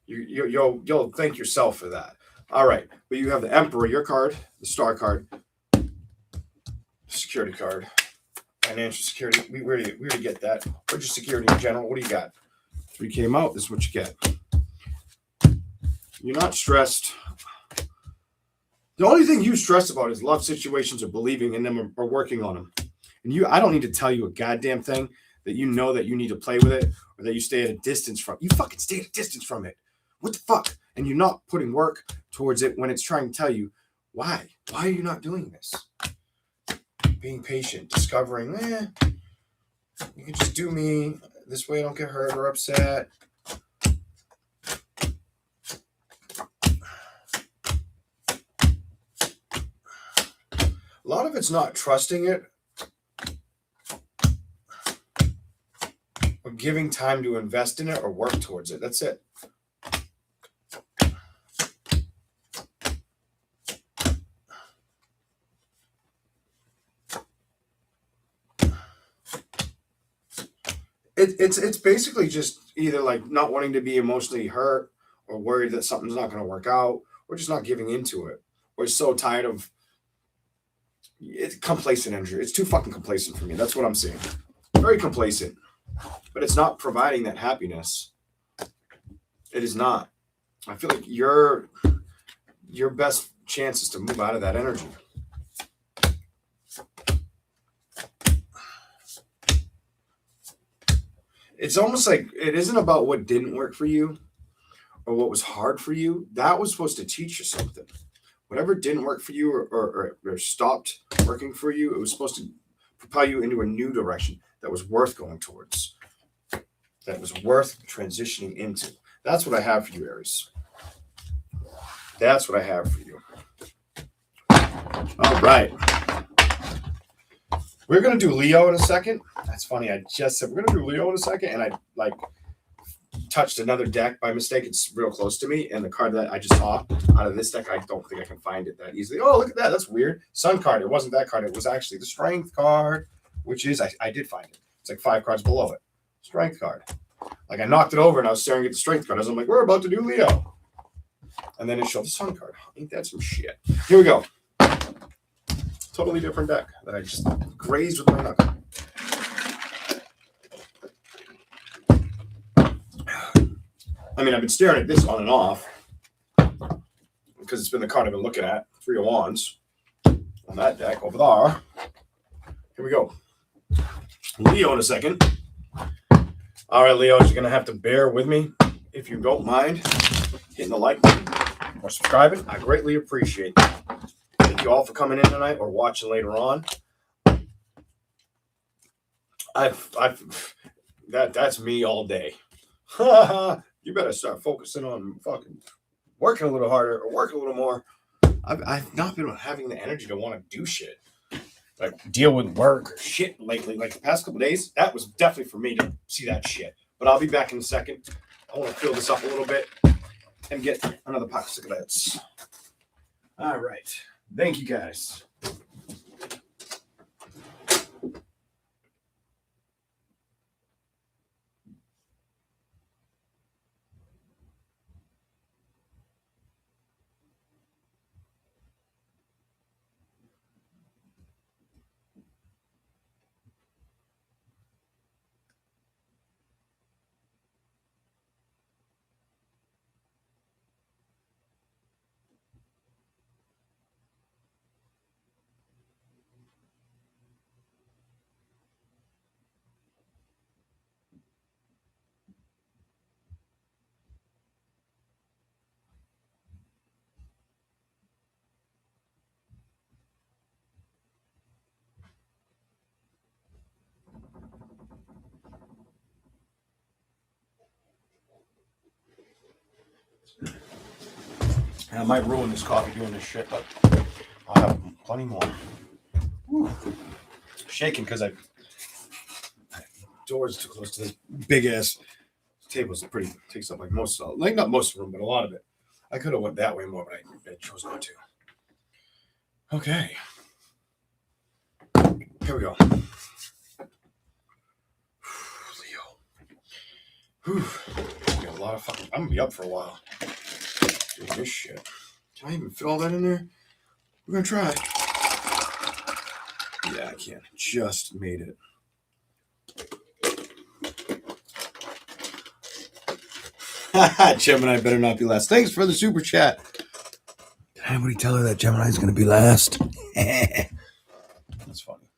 You'll thank yourself for that. All right, but you have the Emperor, your card, the Star card, security card, financial security. We already get that. Or just security in general. What do you got? 3 came out. This is what you get. You're not stressed. The only thing you stress about is love situations or believing in them or working on them. And I don't need to tell you a goddamn thing that you know that you need to play with it or that you stay at a distance from. You fucking stay at a distance from it. What the fuck? And you're not putting work towards it when it's trying to tell you why. Why are you not doing this? Being patient, discovering, you can just do me. This way I don't get hurt or upset. A lot of it's not trusting it or giving time to invest in it or work towards it. That's it. It's basically just either like not wanting to be emotionally hurt or worried that something's not going to work out or just not giving into it or so tired of it's complacent energy. It's too fucking complacent for me. That's what I'm seeing. Very complacent, but it's not providing that happiness. It is not. I feel like your best chance is to move out of that energy. It's almost like it isn't about what didn't work for you or what was hard for you. That was supposed to teach you something. Whatever didn't work for you or stopped working for you, it was supposed to propel you into a new direction that was worth going towards, that was worth transitioning into. That's what I have for you, Aries. That's what I have for you. All right. We're going to do Leo in a second. That's funny. I just said we're going to do Leo in a second, and I touched another deck by mistake. It's real close to me, and the card that I just saw out of this deck, I don't think I can find it that easily. Oh, look at that. That's weird. Sun card. It wasn't that card. It was actually the Strength card, which is, I did find it. It's like 5 cards below it. Strength card. Like I knocked it over, and I was staring at the Strength card. I was like, we're about to do Leo. And then it showed the Sun card. Ain't that some shit? Here we go. Totally different deck that I just grazed with my knuckle. I mean, I've been staring at this on and off because it's been the card I've been looking at. 3 of Wands on that deck over there. Here we go. Leo in a second. All right, Leo, you're going to have to bear with me if you don't mind hitting the like button or subscribing. I greatly appreciate that. Thank you all for coming in tonight or watching later on. That's me all day. You better start focusing on fucking working a little harder or working a little more. I've not been having the energy to want to do shit. Like deal with work or shit lately. Like the past couple of days, that was definitely for me to see that shit. But I'll be back in a second. I want to fill this up a little bit and get another pack of cigarettes. All right. Thank you, guys. I might ruin this coffee doing this shit, but I'll have plenty more. Whew. shaking because I doors too close to this big ass table. Is pretty takes up like most of like not most of the room, but a lot of it. I could have went that way more, but I chose not to. Okay. Here we go. Leo. Whew. Got a lot of fucking. I'm gonna be up for a while. Doing this shit. Can I even fit all that in there? We're gonna try. Yeah, I can. Just made it. Gemini better not be last. Thanks for the super chat. Did anybody tell her that Gemini's gonna be last? That's funny.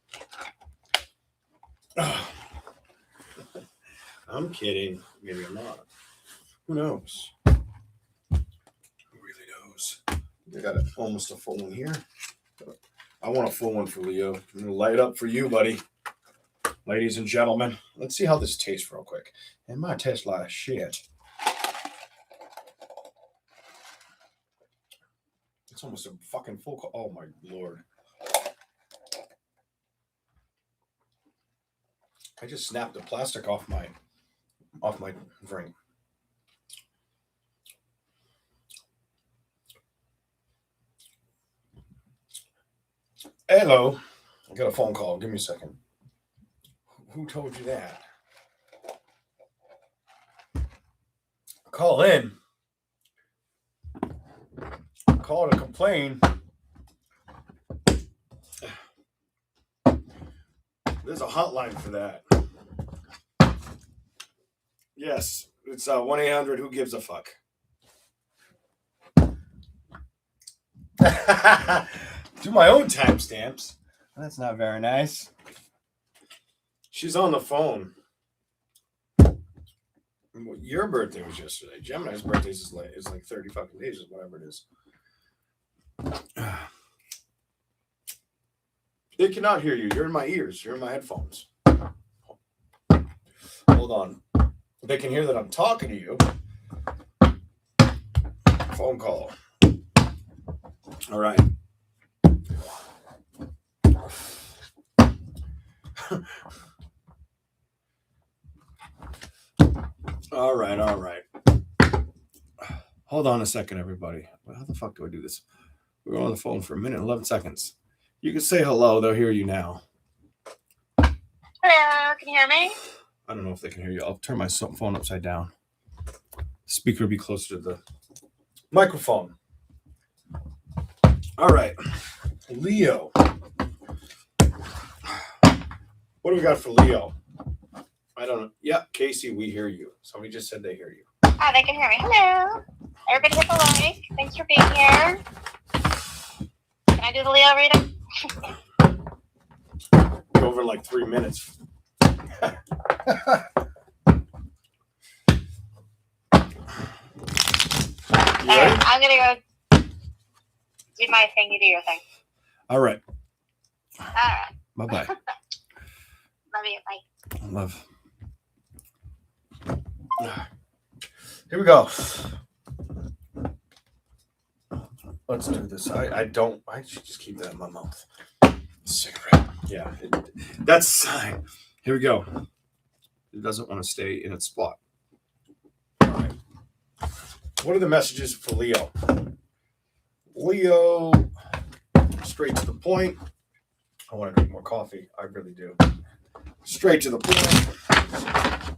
I'm kidding. Maybe I'm not. Who knows? Who really knows? I got almost a full one here. I want a full one for Leo. I'm gonna light up for you, buddy. Ladies and gentlemen, let's see how this tastes real quick. It might taste like shit. It's almost a fucking full. Oh my lord! I just snapped the plastic off my drink. Hello. I got a phone call. Give me a second. Who told you that? Call in. Call to complain. There's a hotline for that. Yes, it's 1-800 who gives a fuck. Do my own timestamps. That's not very nice. She's on the phone. Your birthday was yesterday. Gemini's birthday is like 30 fucking days or whatever it is. They cannot hear you. You're in my ears. You're in my headphones. Hold on. They can hear that I'm talking to you. Phone call. All right. All right. Hold on a second, everybody. How the fuck do I do this? We're on the phone for a minute and 11 seconds. You can say hello. They'll hear you now. Hello, can you hear me? I don't know if they can hear you. I'll turn my phone upside down. Speaker will be closer to the microphone. All right. Leo. What do we got for Leo? I don't know. Yeah, Casey, we hear you. Somebody just said they hear you. Oh, they can hear me. Hello. Everybody hit the like. Thanks for being here. Can I do the Leo reading? We're over in like 3 minutes. Alright, I'm going to go do my thing. You do your thing. All right. Alright. Bye-bye. Love you. Bye. Love. Here we go. Let's do this. I should just keep that in my mouth. Cigarette. Yeah. That's a sign. Here we go. It doesn't want to stay in its spot. All right. What are the messages for Leo? Leo, straight to the point. I want to drink more coffee. I really do. Straight to the point.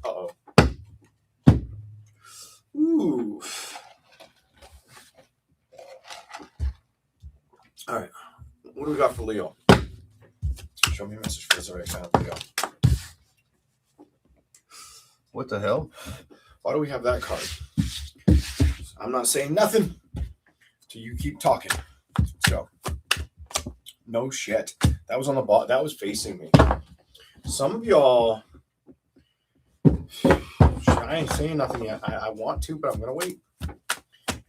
Uh-oh. Ooh. All right. What do we got for Leo? Show me a message for this. All right, found Leo. What the hell? Why do we have that card? I'm not saying nothing till you keep talking. So, no shit. That was on the bottom. That was facing me. Some of y'all, I ain't saying nothing yet. I want to, but I'm going to wait.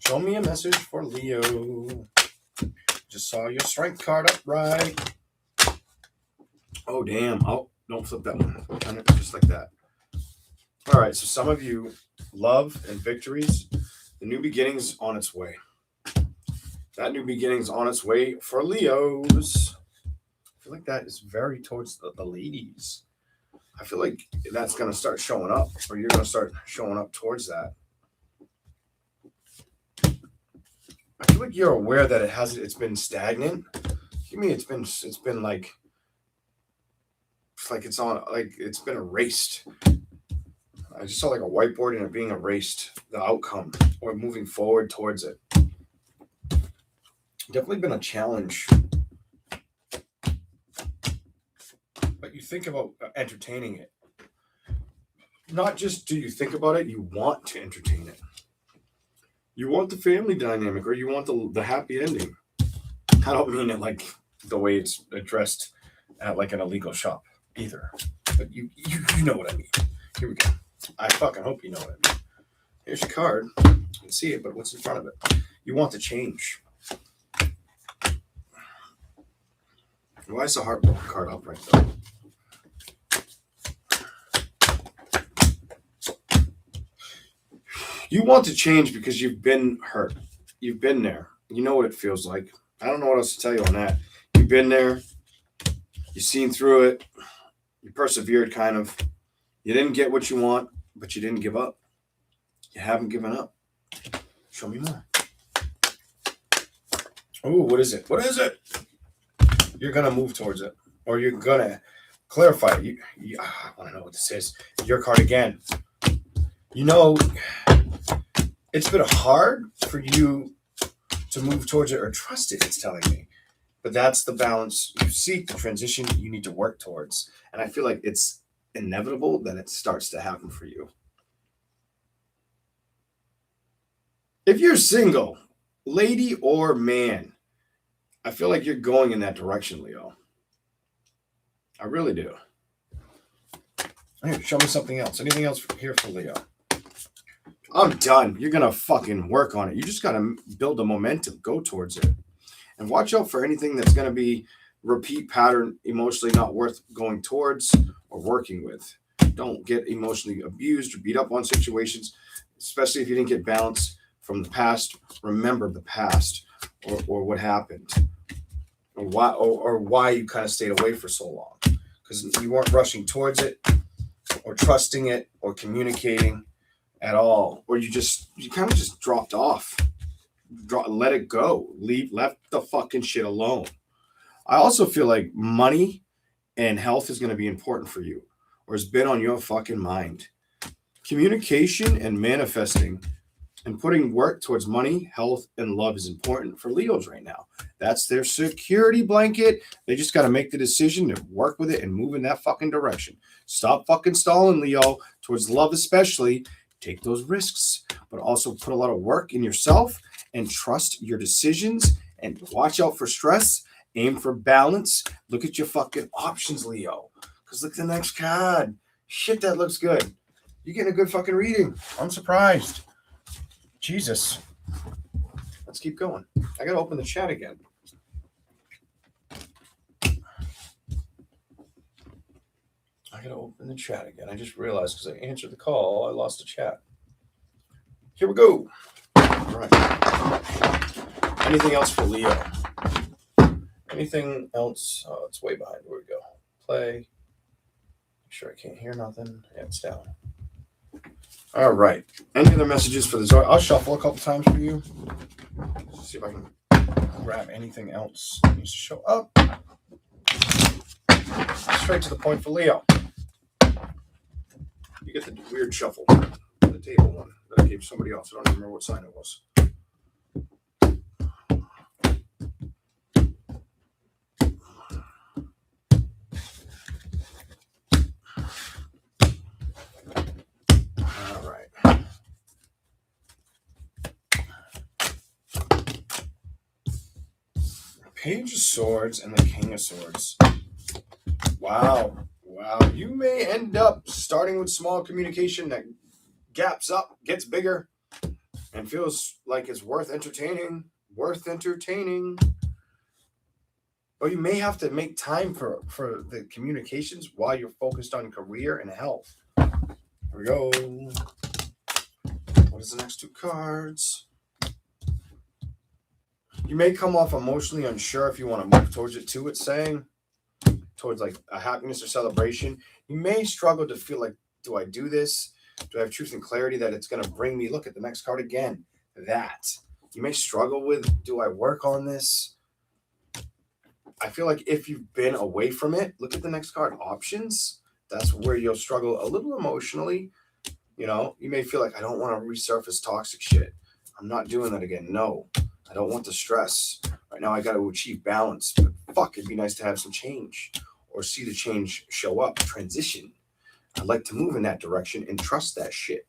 Show me a message for Leo. Just saw your strength card up right. Oh, damn. Oh, don't flip that one. Turn it just like that. All right. So some of you, love and victories. The new beginning's on its way. That new beginning's on its way for Leos. feel like that is very towards the ladies. I feel like that's going to start showing up, or you're going to start showing up towards that. I feel like you're aware that it's been stagnant. You mean it's been like it's been erased. I just saw like a whiteboard and it being erased, the outcome, or moving forward towards it. Definitely been a challenge. But you think about entertaining it. Not just do you think about it, you want to entertain it. You want the family dynamic, or you want the happy ending. I don't mean it like the way it's addressed at like an illegal shop either. But you know what I mean. Here we go. I fucking hope you know what I mean. Here's your card. You can see it, but what's in front of it? You want to change. Why is the heartbroken card upright though? You want to change because you've been hurt. You've been there. You know what it feels like. I don't know what else to tell you on that. You've been there. You've seen through it. You persevered, kind of. You didn't get what you want, but you didn't give up. You haven't given up. Show me more. Oh, what is it? What is it? You're going to move towards it. Or you're going to clarify it. I want to know what this is. Your card again. You know, it's been hard for you to move towards it or trust it, it's telling me. But that's the balance you seek, the transition you need to work towards. And I feel like it's inevitable that it starts to happen for you. If you're single, lady or man, I feel like you're going in that direction, Leo. I really do. Here, show me something else. Anything else here for Leo? I'm done. You're going to fucking work on it. You just got to build a momentum. Go towards it. And watch out for anything that's going to be repeat pattern, emotionally not worth going towards or working with. Don't get emotionally abused or beat up on situations, especially if you didn't get balance from the past. Remember the past or what happened or why you kind of stayed away for so long. Because you weren't rushing towards it or trusting it or communicating at all. Or you kind of just dropped off. Let it go. Left the fucking shit alone. I also feel like money and health is going to be important for you, or has been on your fucking mind. Communication and manifesting and putting work towards money, health, and love is important for Leos right now. That's their security blanket. They just got to make the decision to work with it and move in that fucking direction. Stop fucking stalling, Leo, towards love especially. Take those risks, but also put a lot of work in yourself and trust your decisions and watch out for stress. Aim for balance. Look at your fucking options, Leo. Because look at the next card. Shit, that looks good. You're getting a good fucking reading. I'm surprised. Jesus. Let's keep going. I got to open the chat again. I just realized because I answered the call, I lost the chat. Here we go. All right. Anything else for Leo? Anything else? Oh, it's way behind. Where we go? Play. Make sure I can't hear nothing. Yeah, it's down. All right. Any other messages for the Zodiac? I'll shuffle a couple times for you. See if I can grab anything else that needs to show up. Straight to the point for Leo. You get the weird shuffle. The table one that I gave somebody else. I don't even remember what sign it was. Page of Swords and the King of Swords. Wow. You may end up starting with small communication that gaps up, gets bigger, and feels like it's worth entertaining. Or you may have to make time for the communications while you're focused on career and health. Here we go. What is the next two cards? You may come off emotionally unsure if you want to move towards it too, it's saying. towards like a happiness or celebration, you may struggle to feel like, do I do this? Do I have truth and clarity that it's going to bring me? Look at the next card again. That. You may struggle with, do I work on this? I feel like if you've been away from it, look at the next card, options. That's where you'll struggle a little emotionally. You know, you may feel like, I don't want to resurface toxic shit. I'm not doing that again. No, I don't want the stress. Right now, I got to achieve balance. But fuck, it'd be nice to have some change or see the change show up, transition. I'd like to move in that direction and trust that shit.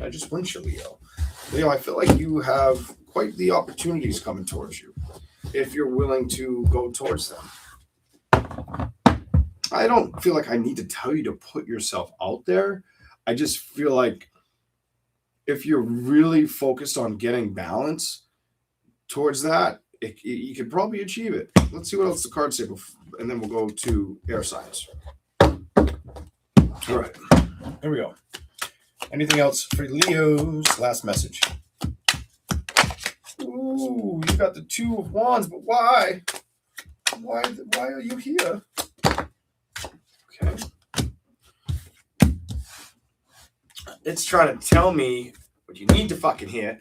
I just went you, Leo. Leo, I feel like you have quite the opportunities coming towards you if you're willing to go towards them. I don't feel like I need to tell you to put yourself out there. I just feel like if you're really focused on getting balance towards that, you could probably achieve it. Let's see what else the cards say, and then we'll go to air signs. All right, here we go. Anything else for Leo's last message? Ooh, you got the Two of Wands, but why? Why are you here? Okay. It's trying to tell me what you need to fucking hear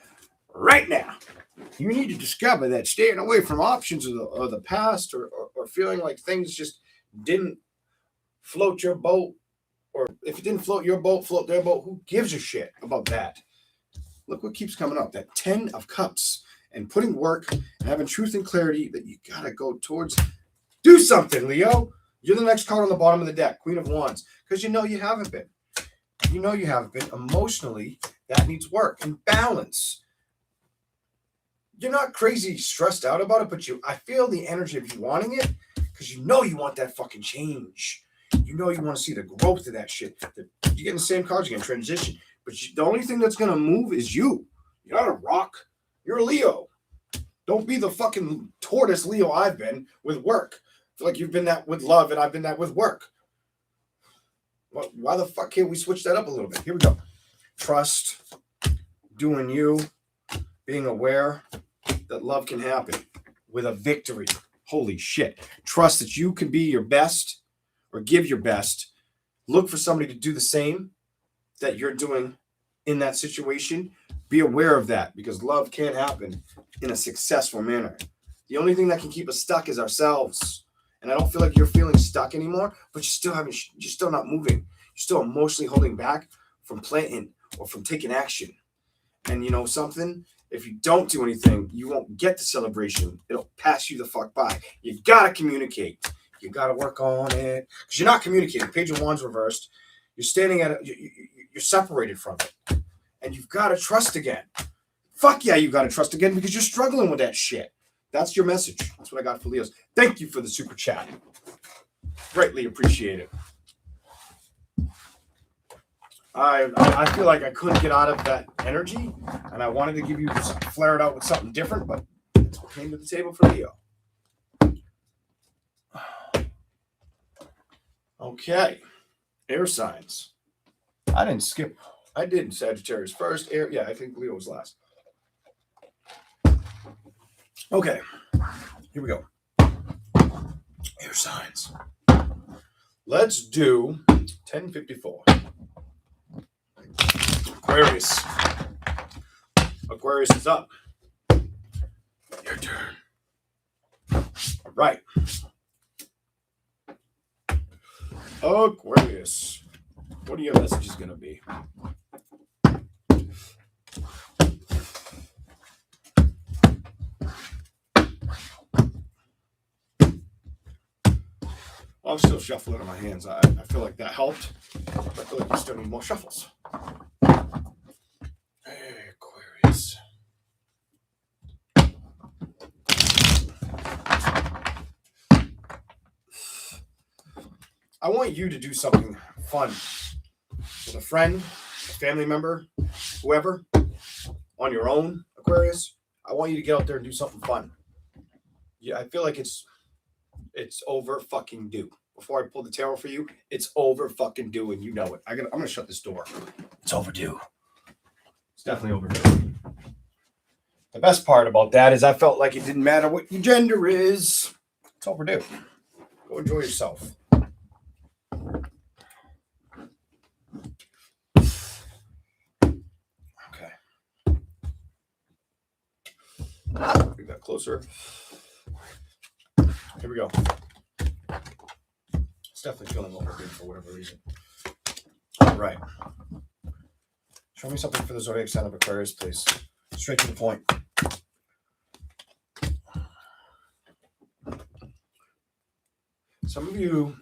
right now. You need to discover that staying away from options or the past or feeling like things just didn't float your boat, or if it didn't float your boat, float their boat. Who gives a shit about that? Look what keeps coming up. That 10 of Cups and putting work and having truth and clarity that you got to go towards. Do something, Leo. You're the next card on the bottom of the deck, Queen of Wands, because you know you haven't been. You know you haven't been. Emotionally, that needs work and balance. You're not crazy stressed out about it, but I feel the energy of you wanting it because you know you want that fucking change. You know you want to see the growth of that shit. You're getting the same cards again, transition. But the only thing that's going to move is you. You're not a rock. You're a Leo. Don't be the fucking tortoise Leo I've been with work. I feel like you've been that with love and I've been that with work. Why the fuck can't we switch that up a little bit? Here we go. Trust, doing you, being aware that love can happen with a victory. Holy shit. Trust that you can be your best or give your best. Look for somebody to do the same that you're doing in that situation. Be aware of that because love can happen in a successful manner. The only thing that can keep us stuck is ourselves. And I don't feel like you're feeling stuck anymore, but you're still not moving. You're still emotionally holding back from planting or from taking action. And you know something? If you don't do anything, you won't get the celebration. It'll pass you the fuck by. You gotta communicate. You gotta work on it because you're not communicating. Page of Wands reversed. You're standing at it. You're separated from it, and you've got to trust again. Fuck yeah, you got to trust again because you're struggling with that shit. That's your message. That's what I got for Leo's. Thank you for the super chat. Greatly appreciate it. I feel like I couldn't get out of that energy, and I wanted to give you flare it out with something different, but it's what came to the table for Leo. Okay, air signs. I didn't skip. I did Sagittarius first. Air, yeah, I think Leo was last. Okay, here we go. Air signs. Let's do 1054. Aquarius. Aquarius is up. Your turn. All right. Aquarius. What are your messages going to be? I'm still shuffling in my hands. I feel like that helped. I feel like you still need more shuffles. Hey, Aquarius. I want you to do something fun with a friend, a family member, whoever, on your own, Aquarius. I want you to get out there and do something fun. Yeah, I feel like it's over fucking due. Before I pull the tarot for you, it's over fucking due, and you know it. I'm gonna shut this door. It's overdue. It's definitely overdue. The best part about that is I felt like it didn't matter what your gender is. It's overdue. Go enjoy yourself. Okay. Bring that closer. Here we go. It's definitely feeling overbig for whatever reason. All right. Show me something for the zodiac sign of Aquarius, please. Straight to the point. Some of you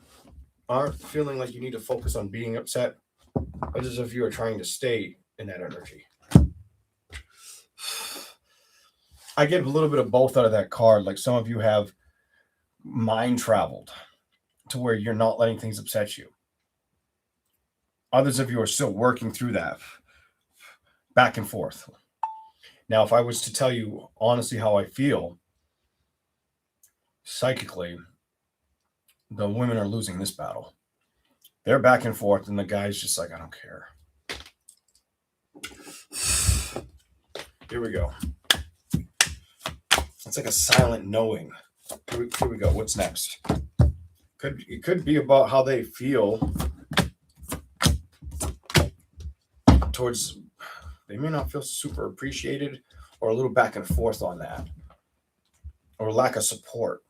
aren't feeling like you need to focus on being upset, but as if you are trying to stay in that energy. I get a little bit of both out of that card. Like some of you have mind traveled to where you're not letting things upset you. Others of you are still working through that back and forth. Now, if I was to tell you honestly how I feel psychically, the women are losing this battle. They're back and forth, and the guy's just like, I don't care. Here we go. It's like a silent knowing. Here we go. What's next? It could be about how they feel towards. They may not feel super appreciated, or a little back and forth on that, or lack of support.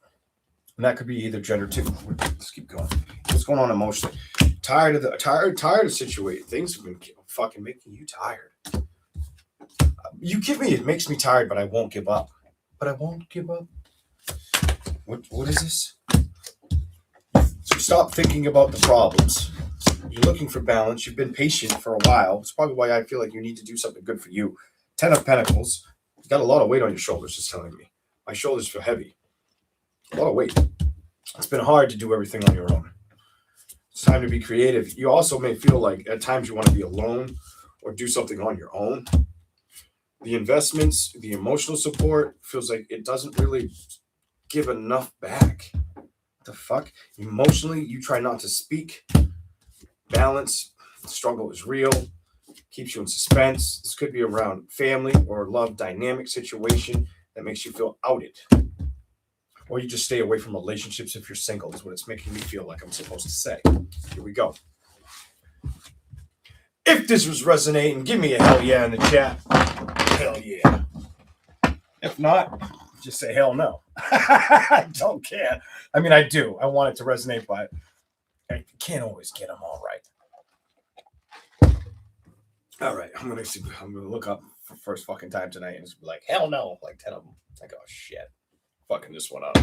And that could be either gender too. Let's keep going. What's going on emotionally? Tired of situation. Things have been fucking making you tired. You give me, it makes me tired, but I won't give up. But I won't give up. What is this? So stop thinking about the problems. You're looking for balance. You've been patient for a while. It's probably why I feel like you need to do something good for you. 10 of Pentacles. You got a lot of weight on your shoulders, just telling me. My shoulders feel heavy. A lot of weight. It's been hard to do everything on your own. It's time to be creative. You also may feel like at times you want to be alone or do something on your own. The investments, the emotional support feels like it doesn't really give enough back. What the fuck? Emotionally, you try not to speak. Balance, the struggle is real. Keeps you in suspense. This could be around family or love dynamic situation that makes you feel outed. Or you just stay away from relationships if you're single, is what it's making me feel like I'm supposed to say. Here we go. If this was resonating, give me a hell yeah in the chat. Hell yeah. If not, just say hell no. I don't care. I mean, I do. I want it to resonate, but I can't always get them all right. All right. I'm gonna look up for first fucking time tonight and just be like, hell no. Like 10 of them. Like, oh shit. Fucking this one up.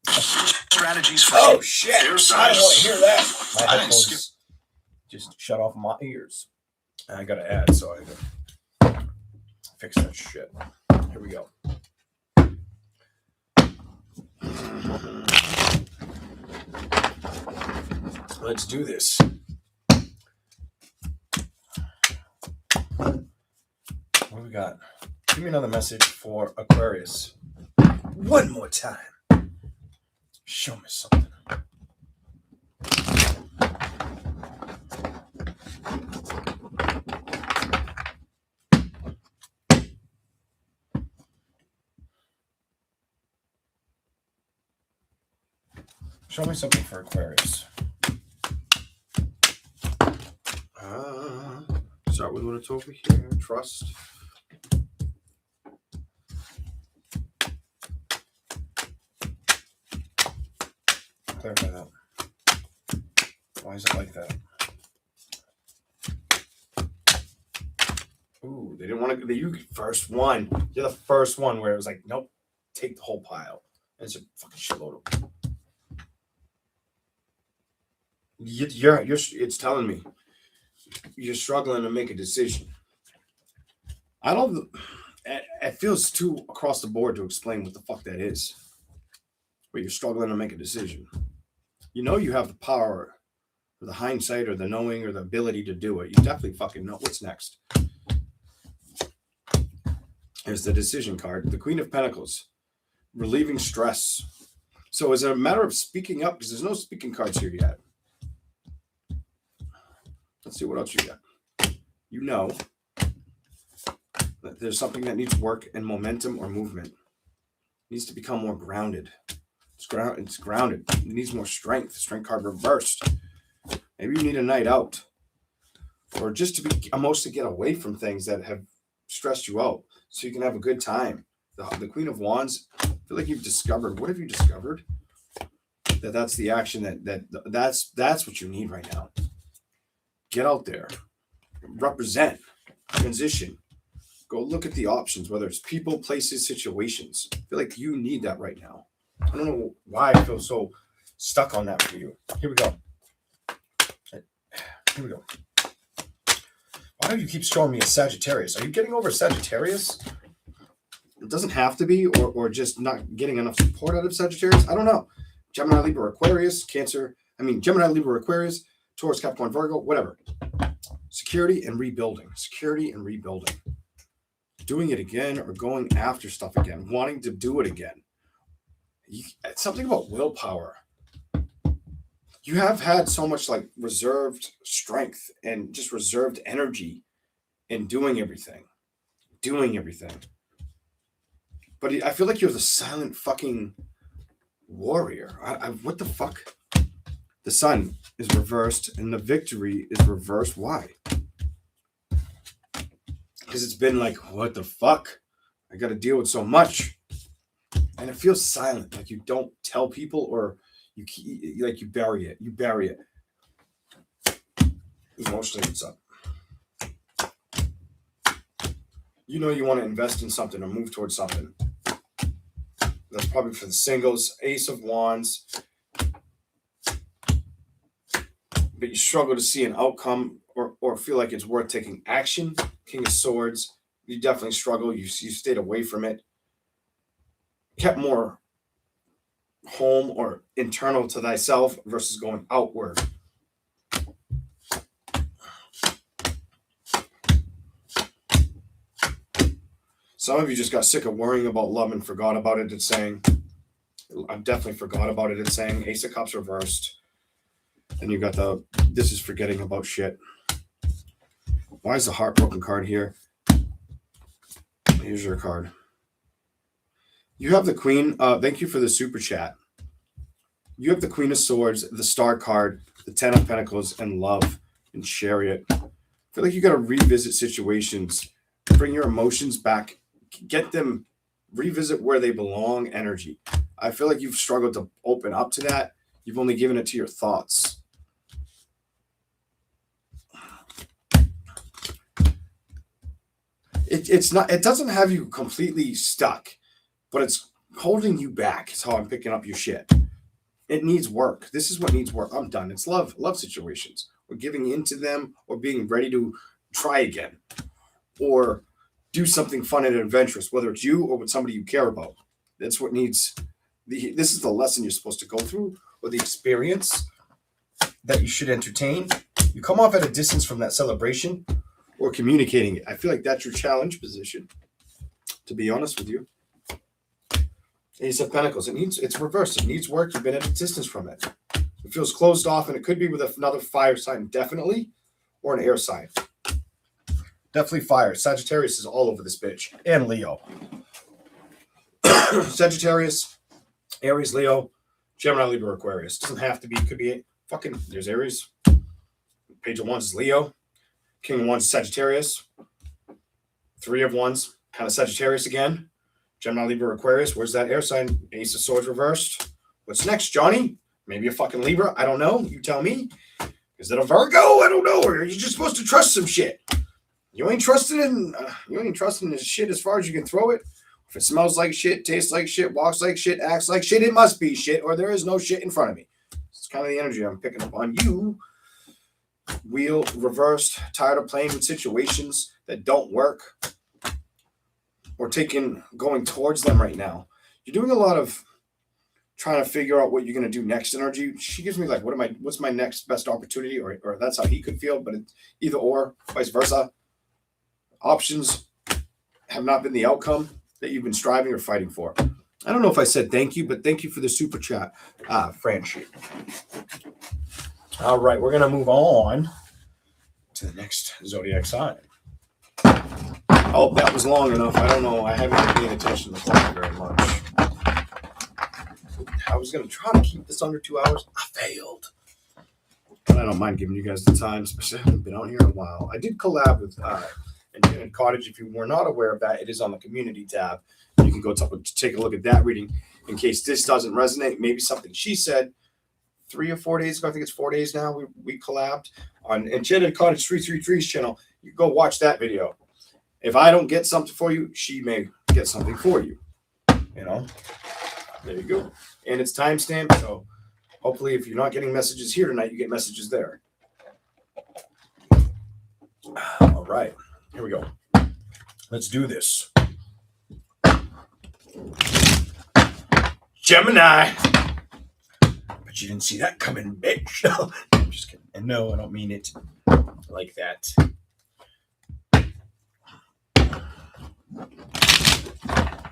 Strategies for Oh shit! I don't want to hear that. My I didn't headphones just shut off my ears. And I got to add, so I gotta fix that shit. Here we go. Let's do this. What do we got? Give me another message for Aquarius. One more time. Show me something. Show me something for Aquarius. Start with what it's over here. Trust. Clarify that. Why is it like that? Ooh, they didn't want to. You first one. You're the first one where it was like, nope, take the whole pile. And it's a fucking shitload of them. You're. It's telling me you're struggling to make a decision. I don't. It feels too across the board to explain what the fuck that is. But you're struggling to make a decision. You know you have the power, or the hindsight, or the knowing, or the ability to do it. You definitely fucking know what's next. Here's the decision card. The Queen of Pentacles. Relieving stress. So is it a matter of speaking up? Because there's no speaking cards here yet. Let's see what else you got. You know that there's something that needs work and momentum or movement. It needs to become more grounded. It's grounded. It needs more strength. Strength card reversed. Maybe you need a night out, or just to be mostly get away from things that have stressed you out, so you can have a good time. The Queen of Wands. I feel like you've discovered. What have you discovered? That's the action that's what you need right now. Get out there, represent, transition. Go look at the options, whether it's people, places, situations. I feel like you need that right now. I don't know why I feel so stuck on that for you. Here we go. Here we go. Why do you keep showing me a Sagittarius? Are you getting over Sagittarius? It doesn't have to be, or just not getting enough support out of Sagittarius. I don't know. Gemini, Libra, Aquarius, Cancer. Gemini, Libra, Aquarius, Taurus, Capricorn, Virgo, whatever. Security and rebuilding. Security and rebuilding. Doing it again or going after stuff again. Wanting to do it again. It's something about willpower. You have had so much like reserved strength and just reserved energy in doing everything. But I feel like you're the silent fucking warrior. What the fuck? The sun is reversed and the victory is reversed. Why? Because it's been like, what the fuck? I got to deal with so much. And it feels silent, like you don't tell people, or you bury it. You bury it. Emotionally, what's up? You know you want to invest in something or move towards something. That's probably for the singles. Ace of Wands. But you struggle to see an outcome or feel like it's worth taking action. King of Swords. You definitely struggle. You stayed away from it. Kept more home or internal to thyself versus going outward. Some of you just got sick of worrying about love and forgot about it. It's saying, I've definitely forgot about it. It's saying Ace of Cups reversed. And you got this is forgetting about shit. Why is the heartbroken card here? Here's your card. You have the Queen. Thank you for the super chat. You have the Queen of Swords, the Star card, the Ten of Pentacles, and Love and Chariot. I feel like you got to revisit situations, bring your emotions back, get them, revisit where they belong, energy. I feel like you've struggled to open up to that. You've only given it to your thoughts. It doesn't have you completely stuck, but it's holding you back. Is how I'm picking up your shit. It needs work. This is what needs work. I'm done. It's love situations. Or giving into them, or being ready to try again, or do something fun and adventurous, whether it's you or with somebody you care about. That's what needs. This is the lesson you're supposed to go through, or the experience that you should entertain. You come off at a distance from that celebration or communicating it. I feel like that's your challenge position, to be honest with you. Ace of Pentacles. It's reversed. It needs work. You've been at a distance from it. It feels closed off, and it could be with another fire sign, definitely, or an air sign. Definitely fire. Sagittarius is all over this bitch. And Leo. Sagittarius, Aries, Leo, Gemini, Libra, Aquarius. Doesn't have to be. Could be fucking. There's Aries. Page of Wands is Leo. King of Wands is Sagittarius. Three of Wands, kind of Sagittarius again. Gemini, Libra, Aquarius. Where's that air sign? Ace of Swords reversed. What's next, Johnny? Maybe a fucking Libra. I don't know. You tell me. Is it a Virgo? I don't know. Or are you just supposed to trust some shit? You ain't trusting this shit as far as you can throw it. If it smells like shit, tastes like shit, walks like shit, acts like shit, it must be shit, or there is no shit in front of me. It's kind of the energy I'm picking up on you. Wheel reversed, tired of playing with situations that don't work, or going towards them right now. You're doing a lot of trying to figure out what you're going to do next energy. She gives me like, what's my next best opportunity? Or that's how he could feel, but it's either or, vice versa. Options have not been the outcome that you've been striving or fighting for. I don't know if I said thank you, but thank you for the super chat, French. All right, we're going to move on to the next zodiac sign. Oh, that was long enough. I don't know. I haven't been paying attention to the clock very much. How was going to try to keep this under 2 hours. I failed. But I don't mind giving you guys the time, especially I haven't been out here in a while. I did collab with and Cottage. If you were not aware of that, it is on the community tab. You can go take a look at that reading in case this doesn't resonate. Maybe something she said 3 or 4 days ago. I think it's 4 days now. We collabed on Enchanted Cottage 333's channel. You go watch that video. If I don't get something for you, she may get something for you. You know, there you go. And it's timestamped, so hopefully if you're not getting messages here tonight, you get messages there. All right, here we go. Let's do this. Gemini. But you didn't see that coming, bitch. I'm just kidding. And no, I don't mean it like that.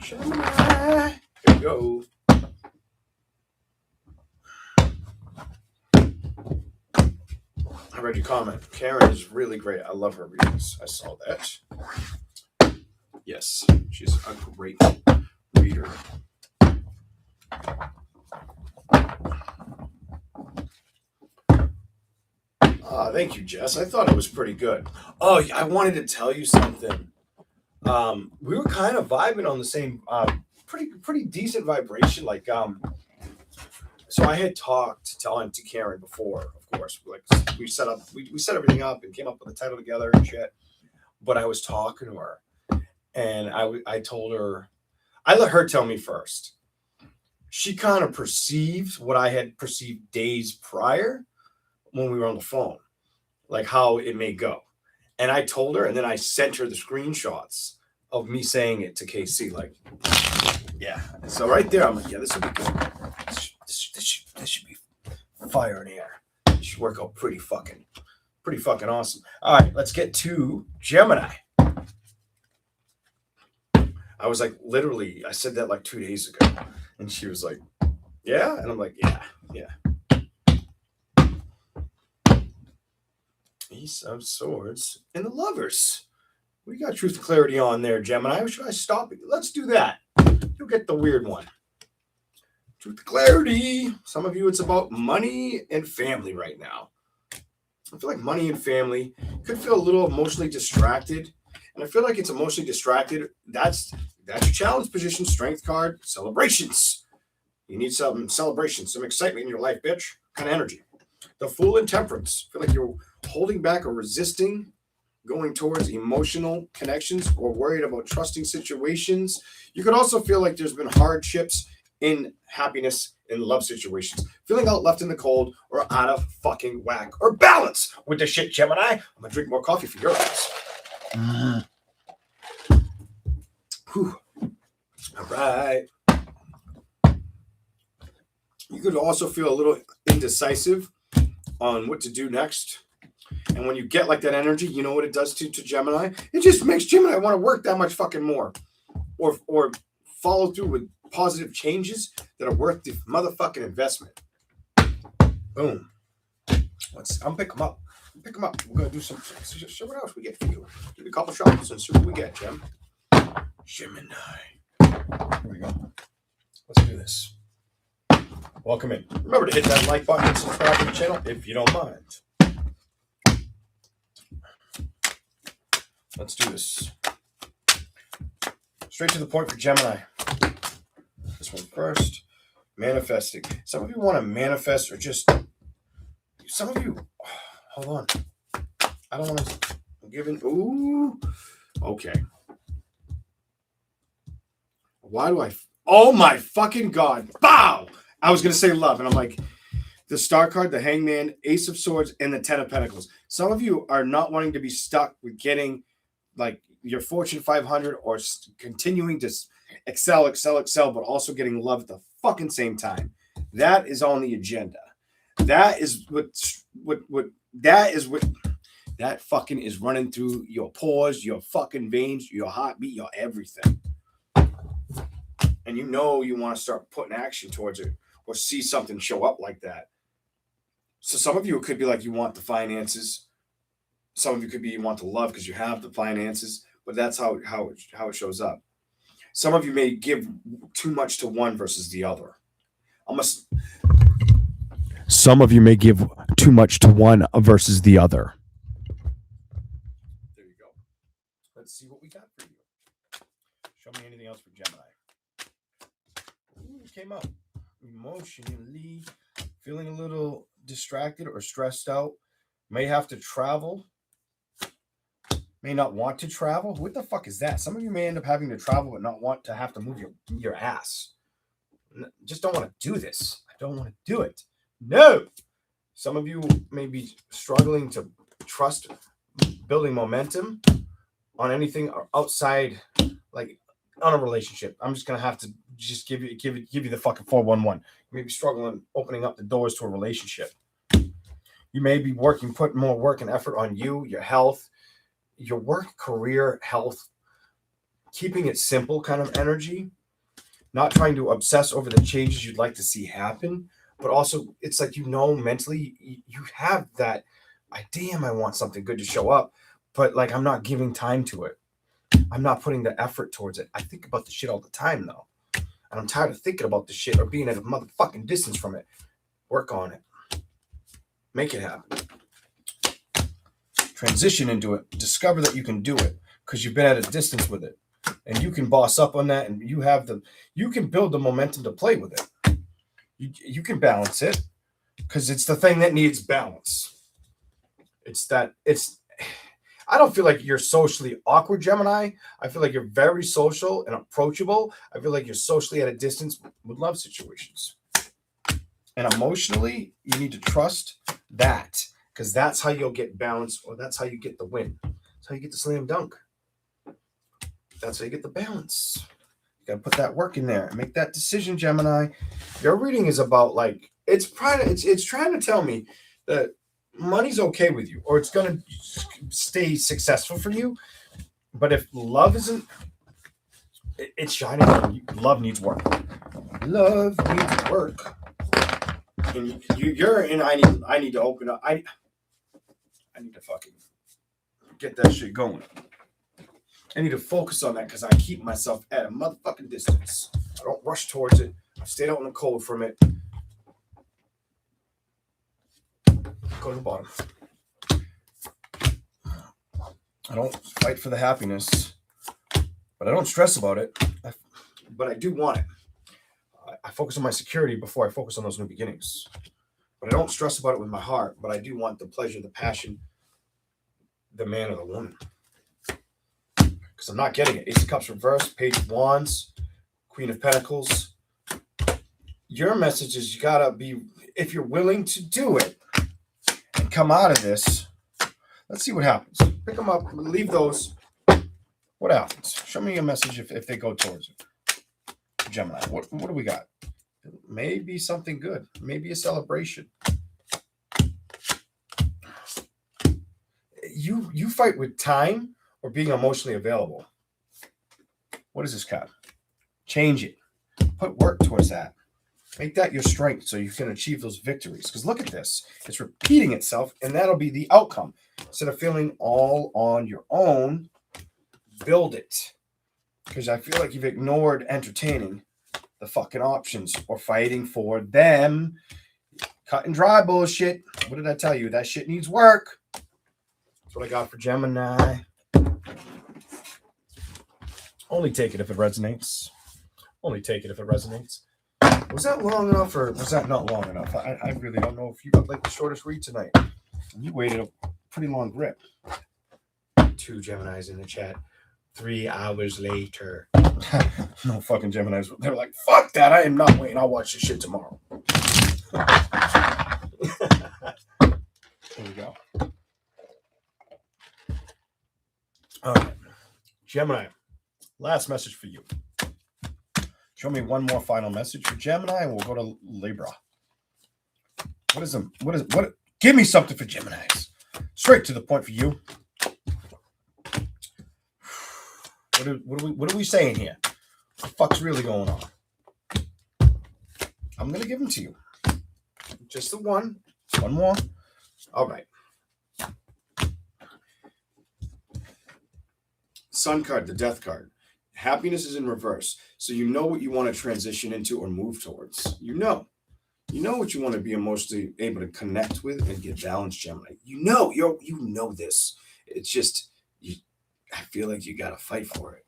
Gemini. Here we go. I read your comment. Karen is really great. I love her readings. I saw that. Yes, she's a great reader. Thank you, Jess. I thought it was pretty good. Oh, I wanted to tell you something. We were kind of vibing on the same, pretty decent vibration. Like, so I had talked to Karen before, of course. Like, we set everything up and came up with the title together and shit. But I was talking to her, and I told her, I let her tell me first. She kind of perceived what I had perceived days prior when we were on the phone, like how it may go. And I told her, and then I sent her the screenshots of me saying it to KC. Like, yeah. So right there, I'm like, yeah, this will be good. This should be fire and air. It should work out pretty fucking awesome. All right, let's get to Gemini. I was like, literally, I said that like 2 days ago. And she was like, yeah? And I'm like, yeah. Ace of Swords and the Lovers. We got Truth and Clarity on there, Gemini. Or should I stop it? Let's do that. You'll get the weird one. Truth and Clarity. Some of you, it's about money and family right now. I feel like money and family could feel a little emotionally distracted. And I feel like it's emotionally distracted. That's your challenge position, strength card, celebrations. You need some celebration, some excitement in your life, bitch. Kind of energy. The Fool and Temperance. I feel like you're holding back or resisting going towards emotional connections or worried about trusting situations. You could also feel like there's been hardships in happiness in love situations. Feeling out left in the cold or out of fucking whack or balance with the shit, Gemini. I'm going to drink more coffee for your ass. Whew. All right. You could also feel a little indecisive on what to do next. And when you get like that energy, you know what it does to Gemini? It just makes Gemini want to work that much fucking more. Or follow through with positive changes that are worth the motherfucking investment. Boom. I'm pick them up. Pick them up. We're going to do some. See what else we get for you. Give you a couple shots and see what we get, Gem. Gemini. Here we go. Let's do this. Welcome in. Remember to hit that like button and subscribe to the channel if you don't mind. Let's do this. Straight to the point for Gemini. This one first. Manifesting. Some of you want to manifest or just... Some of you... Hold on. I don't want to... I'm giving... Ooh. Okay. Why do I... Oh my fucking God. Bow! I was going to say love, and I'm like, the Star card, the Hangman, Ace of Swords, and the Ten of Pentacles. Some of you are not wanting to be stuck with getting, like, your Fortune 500 or continuing to excel, but also getting love at the fucking same time. That is on the agenda. That is that fucking is running through your pores, your fucking veins, your heartbeat, your everything. And you know you want to start putting action towards it or see something show up like that. So some of you, it could be like you want the finances. Some of you could be you want the love because you have the finances, but that's how it shows up. Some of you may give too much to one versus the other. Some of you may give too much to one versus the other. There you go. Let's see what we got for you. Show me anything else for Gemini. Ooh, it came out. Emotionally feeling a little distracted or stressed out. May have to travel. May not want to travel. What the fuck is that? Some of you may end up having to travel but not want to have to move your ass. Just don't want to do this. I don't want to do it. No. Some of you may be struggling to trust building momentum on anything outside, like on a relationship. I'm just gonna have to just give you the fucking 411. You may be struggling opening up the doors to a relationship. You may be putting more work and effort on you, your health, your work, career, health, keeping it simple kind of energy, not trying to obsess over the changes you'd like to see happen, but also it's like, mentally you have that, I want something good to show up, but like I'm not giving time to it. I'm not putting the effort towards it. I think about the shit all the time though. And I'm tired of thinking about the shit or being at a motherfucking distance from it. Work on it. Make it happen. Transition into it. Discover that you can do it because you've been at a distance with it. And you can boss up on that and you can build the momentum to play with it. You can balance it because it's the thing that needs balance. I don't feel like you're socially awkward, Gemini. I feel like you're very social and approachable. I feel like you're socially at a distance with love situations. And emotionally, you need to trust that because that's how you'll get balance, or that's how you get the win. That's how you get the slam dunk. That's how you get the balance. You gotta put that work in there and make that decision, Gemini. Your reading is about like it's trying to tell me that money's okay with you, or it's gonna stay successful for you. But if love isn't, it's shining. Love needs work. Love needs work. And you're in. I need to open up. I need to fucking get that shit going. I need to focus on that because I keep myself at a motherfucking distance. I don't rush towards it. I stayed out in the cold from it. Go to the bottom. I don't fight for the happiness, but I don't stress about it. But I do want it. I focus on my security before I focus on those new beginnings. But I don't stress about it with my heart, but I do want the pleasure, the passion, the man or the woman. Because I'm not getting it. Ace of Cups reversed, Page of Wands, Queen of Pentacles. Your message is you gotta be, if you're willing to do it and come out of this, let's see what happens. Pick them up, leave those. What happens? Show me a message if they go towards it. Gemini, what do we got? Maybe something good. Maybe a celebration. You fight with time or being emotionally available. What is this card? Change it. Put work towards that. Make that your strength so you can achieve those victories. Because look at this. It's repeating itself, and that'll be the outcome. Instead of feeling all on your own, build it. Because I feel like you've ignored entertaining the fucking options or fighting for them. Cut and dry bullshit. What did I tell you? That shit needs work. That's what I got for Gemini. Only take it if it resonates. Only take it if it resonates. Was that long enough or was that not long enough? I really don't know if you got like the shortest read tonight. You waited a pretty long grip. 2 Geminis in the chat. 3 hours later. No fucking Geminis. They're like, fuck that. I am not waiting. I'll watch this shit tomorrow. There we go. All right. Gemini. Last message for you. Show me one more final message for Gemini and we'll go to Libra. Give me something for Geminis. Straight to the point for you. What are we saying here? What the fuck's really going on? I'm going to give them to you. Just the one. One more. All right. Sun card, the death card. Happiness is in reverse. So you know what you want to transition into or move towards. You know. You know what you want to be emotionally able to connect with and get balanced, Gemini. You know this. It's just I feel like you gotta fight for it.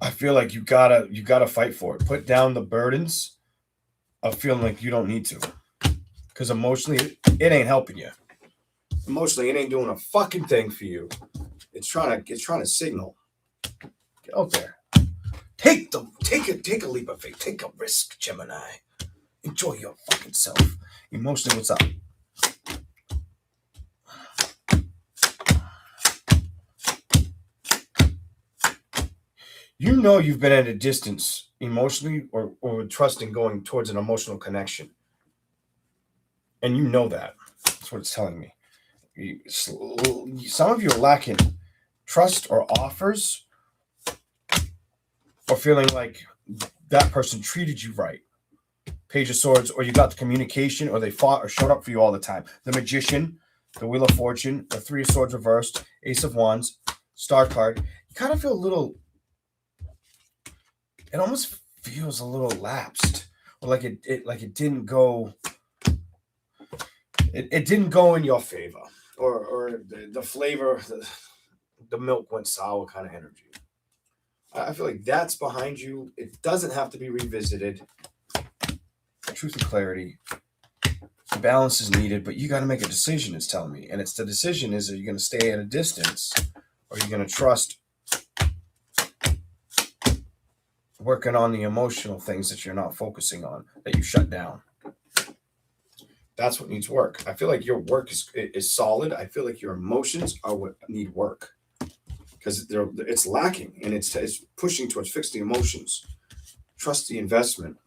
I feel like you gotta fight for it. Put down the burdens of feeling like you don't need to. Because emotionally, it ain't helping you. Emotionally, it ain't doing a fucking thing for you. It's trying to signal. Get out there. Take a leap of faith. Take a risk, Gemini. Enjoy your fucking self. Emotionally, what's up? You know you've been at a distance emotionally or trusting going towards an emotional connection. And you know that. That's what it's telling me. Some of you are lacking trust or offers or feeling like that person treated you right. Page of Swords, or you got the communication, or they fought or showed up for you all the time. The Magician, the Wheel of Fortune, the Three of Swords reversed, Ace of Wands, Star card. You kind of feel a little, it almost feels a little lapsed. Or like it didn't go, it didn't go in your favor. Or the flavor, the milk went sour kind of energy. I feel like that's behind you. It doesn't have to be revisited. Truth and clarity. Balance is needed, but you got to make a decision, it's telling me. And it's the decision is, are you going to stay at a distance or are you going to trust working on the emotional things that you're not focusing on, that you shut down? That's what needs work. I feel like your work is solid. I feel like your emotions are what need work because it's lacking and it's pushing towards fixing emotions. Trust the investment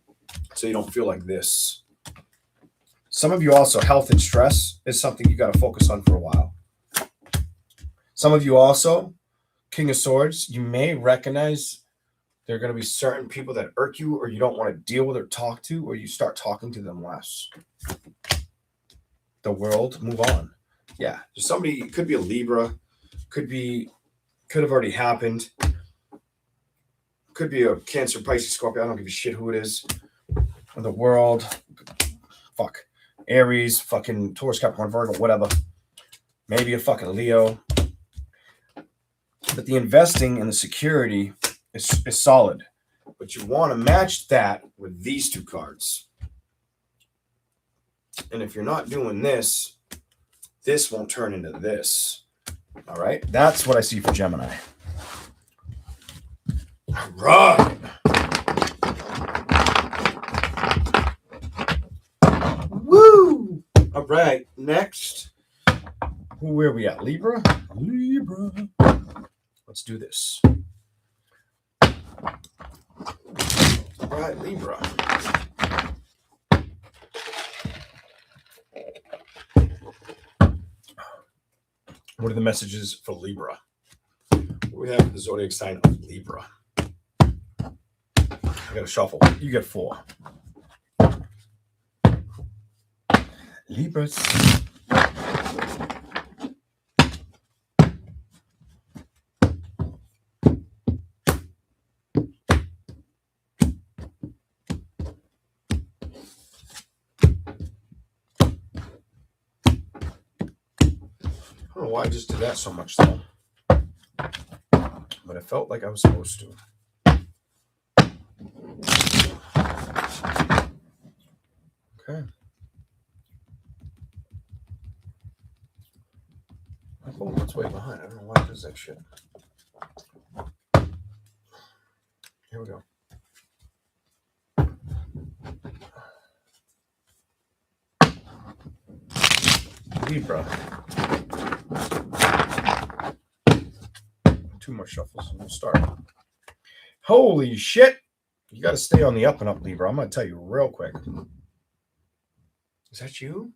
so you don't feel like this. Some of you also, health and stress is something you got to focus on for a while. Some of you also, King of Swords, you may recognize there are going to be certain people that irk you or you don't want to deal with or talk to, or you start talking to them less. The world, move on. Yeah, there's somebody, it could be a Libra, could have already happened. Could be a Cancer, Pisces, Scorpio. I don't give a shit who it is. The world, fuck. Aries, fucking Taurus, Capricorn, Virgo, whatever. Maybe a fucking Leo. But the investing and the security is solid. But you want to match that with these two cards. And if you're not doing this, this won't turn into this. All right? That's what I see for Gemini. All right. Woo! All right. Next. Where are we at? Libra? Libra. Let's do this. All right, Libra. What are the messages for Libra? We have the zodiac sign of Libra. I got to shuffle. You get 4. Libras. I don't know why I just did that so much though. But I felt like I was supposed to. Okay. Oh, it's way behind. I don't know why it does that shit. Here we go. Libra. 2 more shuffles and we'll start. Holy shit. You got to stay on the up and up, Libra. I'm going to tell you real quick. Is that you?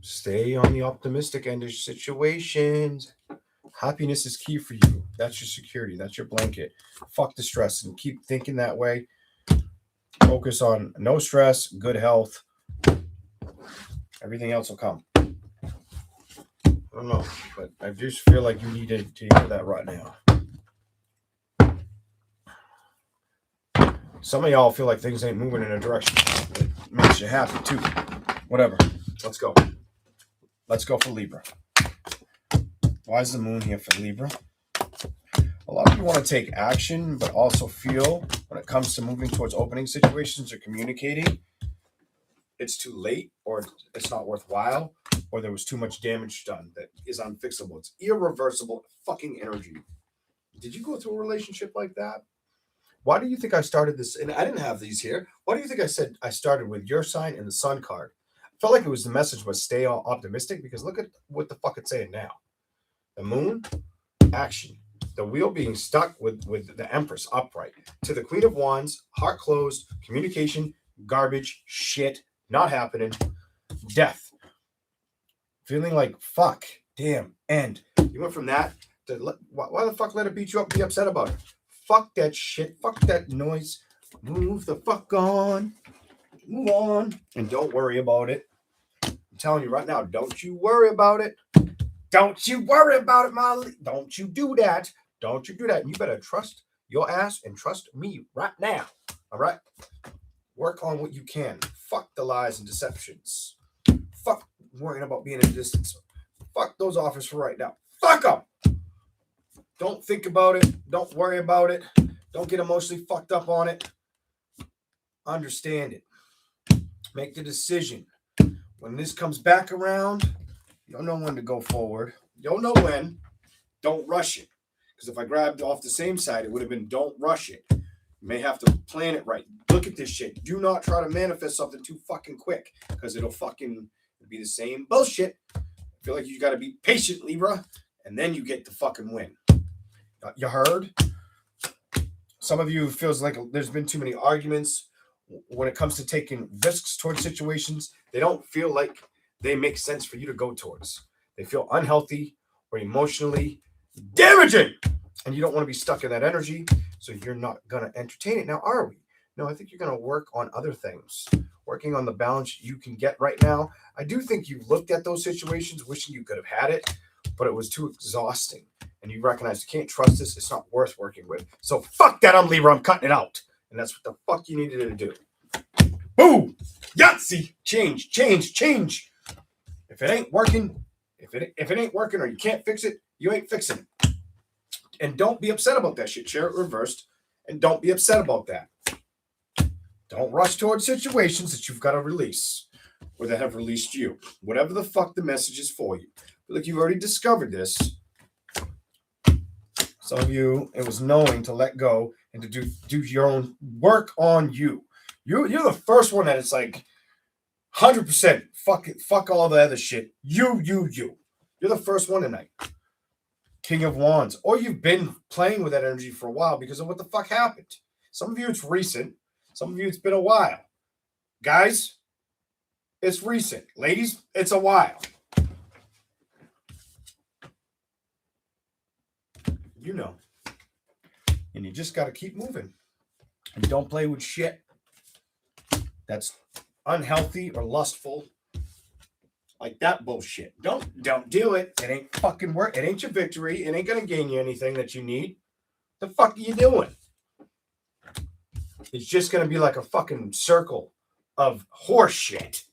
Stay on the optimistic end of situations. Happiness is key for you. That's your security. That's your blanket. Fuck the stress and keep thinking that way. Focus on no stress, good health. Everything else will come. I don't know, but I just feel like you need to hear that right now. Some of y'all feel like things ain't moving in a direction that makes you happy too. Whatever. Let's go. Let's go for Libra. Why is the moon here for Libra? A lot of you want to take action, but also feel when it comes to moving towards opening situations or communicating, it's too late or it's not worthwhile or there was too much damage done that is unfixable. It's irreversible fucking energy. Did you go through a relationship like that? Why do you think I started this? And I didn't have these here. Why do you think I said I started with your sign and the sun card? I felt like it was the message was stay optimistic because look at what the fuck it's saying now. The moon, action. The wheel being stuck with the Empress upright. To the Queen of Wands, heart closed, communication, garbage, shit, not happening, death. Feeling like, fuck, damn, end. You went from that to, why the fuck let it beat you up and be upset about it? Fuck that shit, fuck that noise. Move the fuck on. Move on. And don't worry about it. I'm telling you right now, don't you worry about it. Don't you worry about it, Molly. Don't you do that. Don't you do that. You better trust your ass and trust me right now. All right? Work on what you can. Fuck the lies and deceptions. Fuck worrying about being in a distance. Fuck those offers for right now. Fuck them. Don't think about it. Don't worry about it. Don't get emotionally fucked up on it. Understand it. Make the decision. When this comes back around, you'll know when to go forward. You'll know when. Don't rush it. Because if I grabbed off the same side, it would have been don't rush it. You may have to plan it right. Look at this shit. Do not try to manifest something too fucking quick. Because it'll fucking be the same bullshit. I feel like you got to be patient, Libra. And then you get the fucking win. You heard? Some of you feels like there's been too many arguments. When it comes to taking risks towards situations, they don't feel like they make sense for you to go towards. They feel unhealthy or emotionally damaging. And you don't want to be stuck in that energy. So you're not going to entertain it. Now, are we? No, I think you're going to work on other things. Working on the balance you can get right now. I do think you looked at those situations wishing you could have had it, but it was too exhausting. And you recognize you can't trust this. It's not worth working with. So fuck that. I'm Libra. I'm cutting it out. And that's what the fuck you needed to do. Boom! Yahtzee! Change, change, change. If it ain't working, if it ain't working or you can't fix it, you ain't fixing it. And don't be upset about that shit. Share it reversed. And don't be upset about that. Don't rush towards situations that you've got to release or that have released you. Whatever the fuck the message is for you. Like you've already discovered this. Some of you, it was knowing to let go and to do your own work on you. You're the first one that it's like 100% fuck all the other shit. You. You're the first one tonight. King of Wands. Or you've been playing with that energy for a while because of what the fuck happened. Some of you it's recent. Some of you it's been a while. Guys, it's recent. Ladies, it's a while. You know. And you just got to keep moving. And don't play with shit that's unhealthy or lustful. Like that bullshit. Don't do it. It ain't fucking work. It ain't your victory. It ain't going to gain you anything that you need. The fuck are you doing? It's just going to be like a fucking circle of horse shit.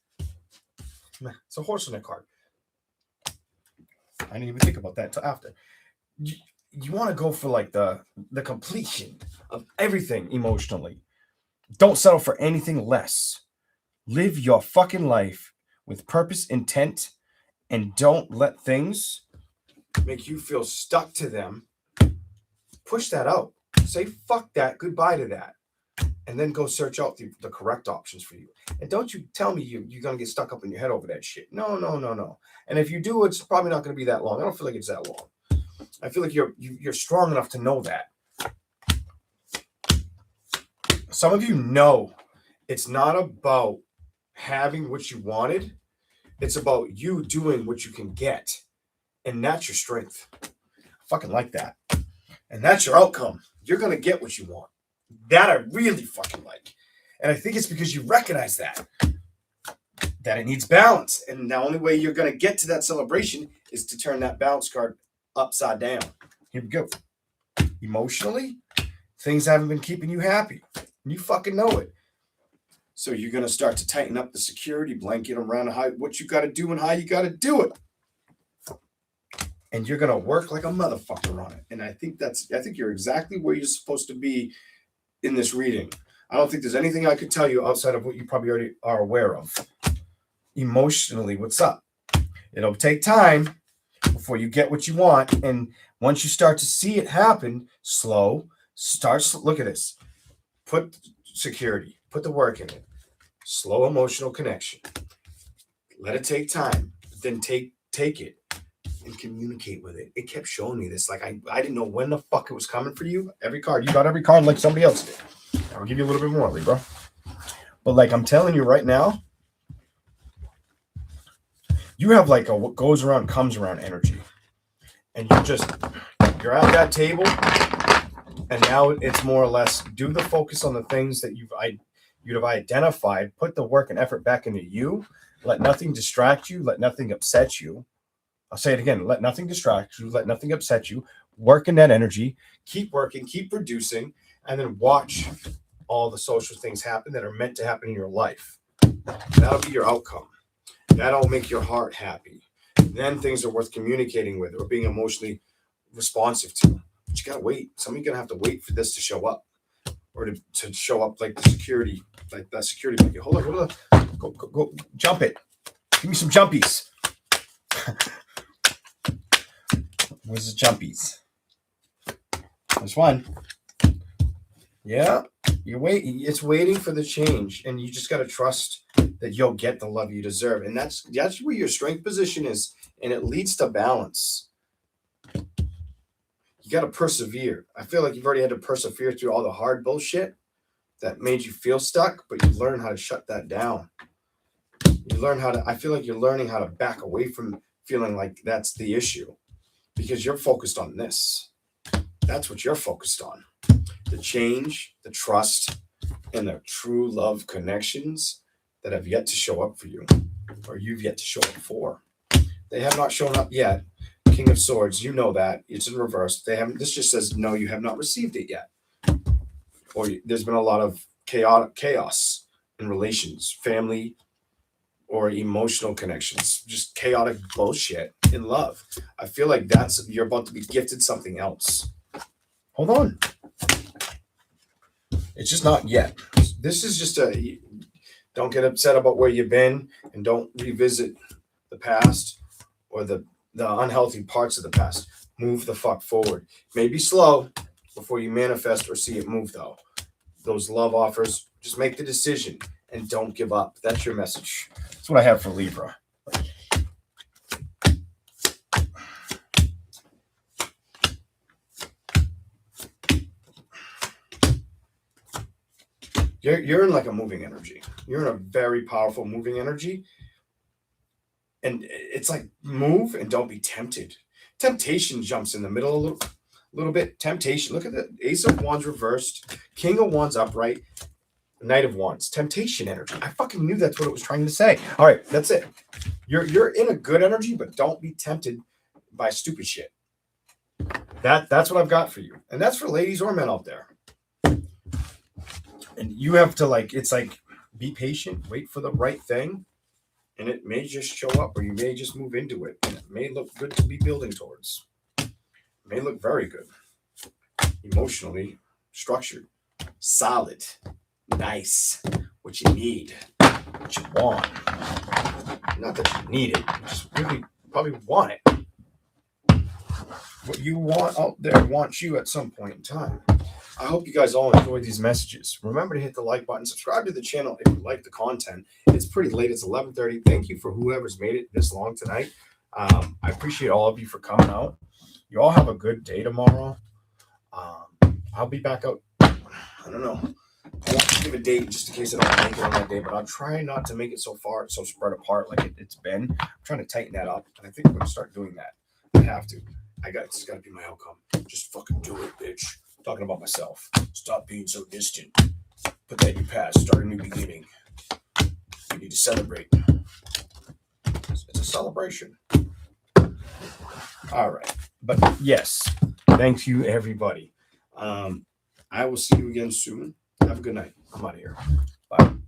It's a horse in a cart. I didn't even think about that until after. You want to go for like the completion of everything emotionally. Don't settle for anything less. Live your fucking life with purpose, intent, and don't let things make you feel stuck to them. Push that out. Say fuck that, goodbye to that. And then go search out the correct options for you. And don't you tell me you're going to get stuck up in your head over that shit. No. And if you do, it's probably not going to be that long. I don't feel like it's that long. I feel like you're strong enough to know that. Some of you know it's not about having what you wanted. It's about you doing what you can get. And that's your strength. I fucking like that. And that's your outcome. You're going to get what you want. That I really fucking like. And I think it's because you recognize that it needs balance. And the only way you're going to get to that celebration is to turn that balance card upside down. Here we go. Emotionally, things haven't been keeping you happy. And you fucking know it. So you're going to start to tighten up the security blanket around what you got to do and how you got to do it. And you're going to work like a motherfucker on it. And I think you're exactly where you're supposed to be in this reading. I don't think there's anything I could tell you outside of what you probably already are aware of. Emotionally, what's up? It'll take time before you get what you want. And once you start to see it happen, look at this. Put security, put the work in it. Slow emotional connection. Let it take time. Then take it and communicate with it. It kept showing me this. Like I didn't know when the fuck it was coming for you. You got every card like somebody else did. I'll give you a little bit more, Libra. But like I'm telling you right now, you have like a what goes around comes around energy. And you're at that table, and now it's more or less do the focus on the things that you'd have identified, put the work and effort back into you. Let nothing distract you. Let nothing upset you. I'll say it again. Let nothing distract you. Let nothing upset you. Work in that energy. Keep working. Keep producing. And then watch all the social things happen that are meant to happen in your life. That'll be your outcome. That'll make your heart happy. Then things are worth communicating with or being emotionally responsive to. But you got to wait. Somebody's going to have to wait for this to show up. Or to show up like the security, like that security blanket. Hold on. Go. Jump it. Give me some jumpies. Where's the jumpies? There's one. Yeah, you're waiting. It's waiting for the change, and you just got to trust that you'll get the love you deserve, and that's where your strength position is, and it leads to balance. You got to persevere. I feel like you've already had to persevere through all the hard bullshit that made you feel stuck, but you learn how to shut that down. I feel like you're learning how to back away from feeling like that's the issue because you're focused on this. That's what you're focused on. The change, the trust, and the true love connections that have yet to show up for you or you've yet to show up for. They have not shown up yet. King of Swords, you know that. It's in reverse. This just says, no, you have not received it yet. Or there's been a lot of chaos in relations, family, or emotional connections. Just chaotic bullshit in love. I feel like you're about to be gifted something else. Hold on. It's just not yet. This is just don't get upset about where you've been and don't revisit the past or the unhealthy parts of the past. Move the fuck forward. Maybe slow before you manifest or see it move, though. Those love offers, just make the decision and don't give up. That's your message. That's what I have for Libra. You're in like a moving energy. You're in a very powerful moving energy. And it's like move and don't be tempted. Temptation jumps in the middle a little bit. Temptation. Look at the Ace of Wands reversed. King of Wands upright. Knight of Wands. Temptation energy. I fucking knew that's what it was trying to say. All right, that's it. You're in a good energy, but don't be tempted by stupid shit. That's what I've got for you. And that's for ladies or men out there. And you have to it's like, be patient, wait for the right thing. And it may just show up or you may just move into it. And it may look good to be building towards. It may look very good. Emotionally structured, solid, nice, what you need, what you want. Not that you need it, you just really probably want it. What you want out there wants you at some point in time. I hope you guys all enjoyed these messages. Remember to hit the like button, subscribe to the channel if you like the content. It's pretty late. It's 11:30. Thank you for whoever's made it this long tonight. I appreciate all of you for coming out. You all have a good day tomorrow. I'll be back out. I don't know. I won't give a date just in case I don't make it on that day, but I'll try not to make it so spread apart like it's been. I'm trying to tighten that up, and I think I'm going to start doing that. I have to. It's got to be my outcome. Just fucking do it, bitch. Talking about myself. Stop being so distant. Put that in your past. Start a new beginning. You need to celebrate. It's a celebration. All right. But yes, thank you, everybody. I will see you again soon. Have a good night. I'm out of here. Bye.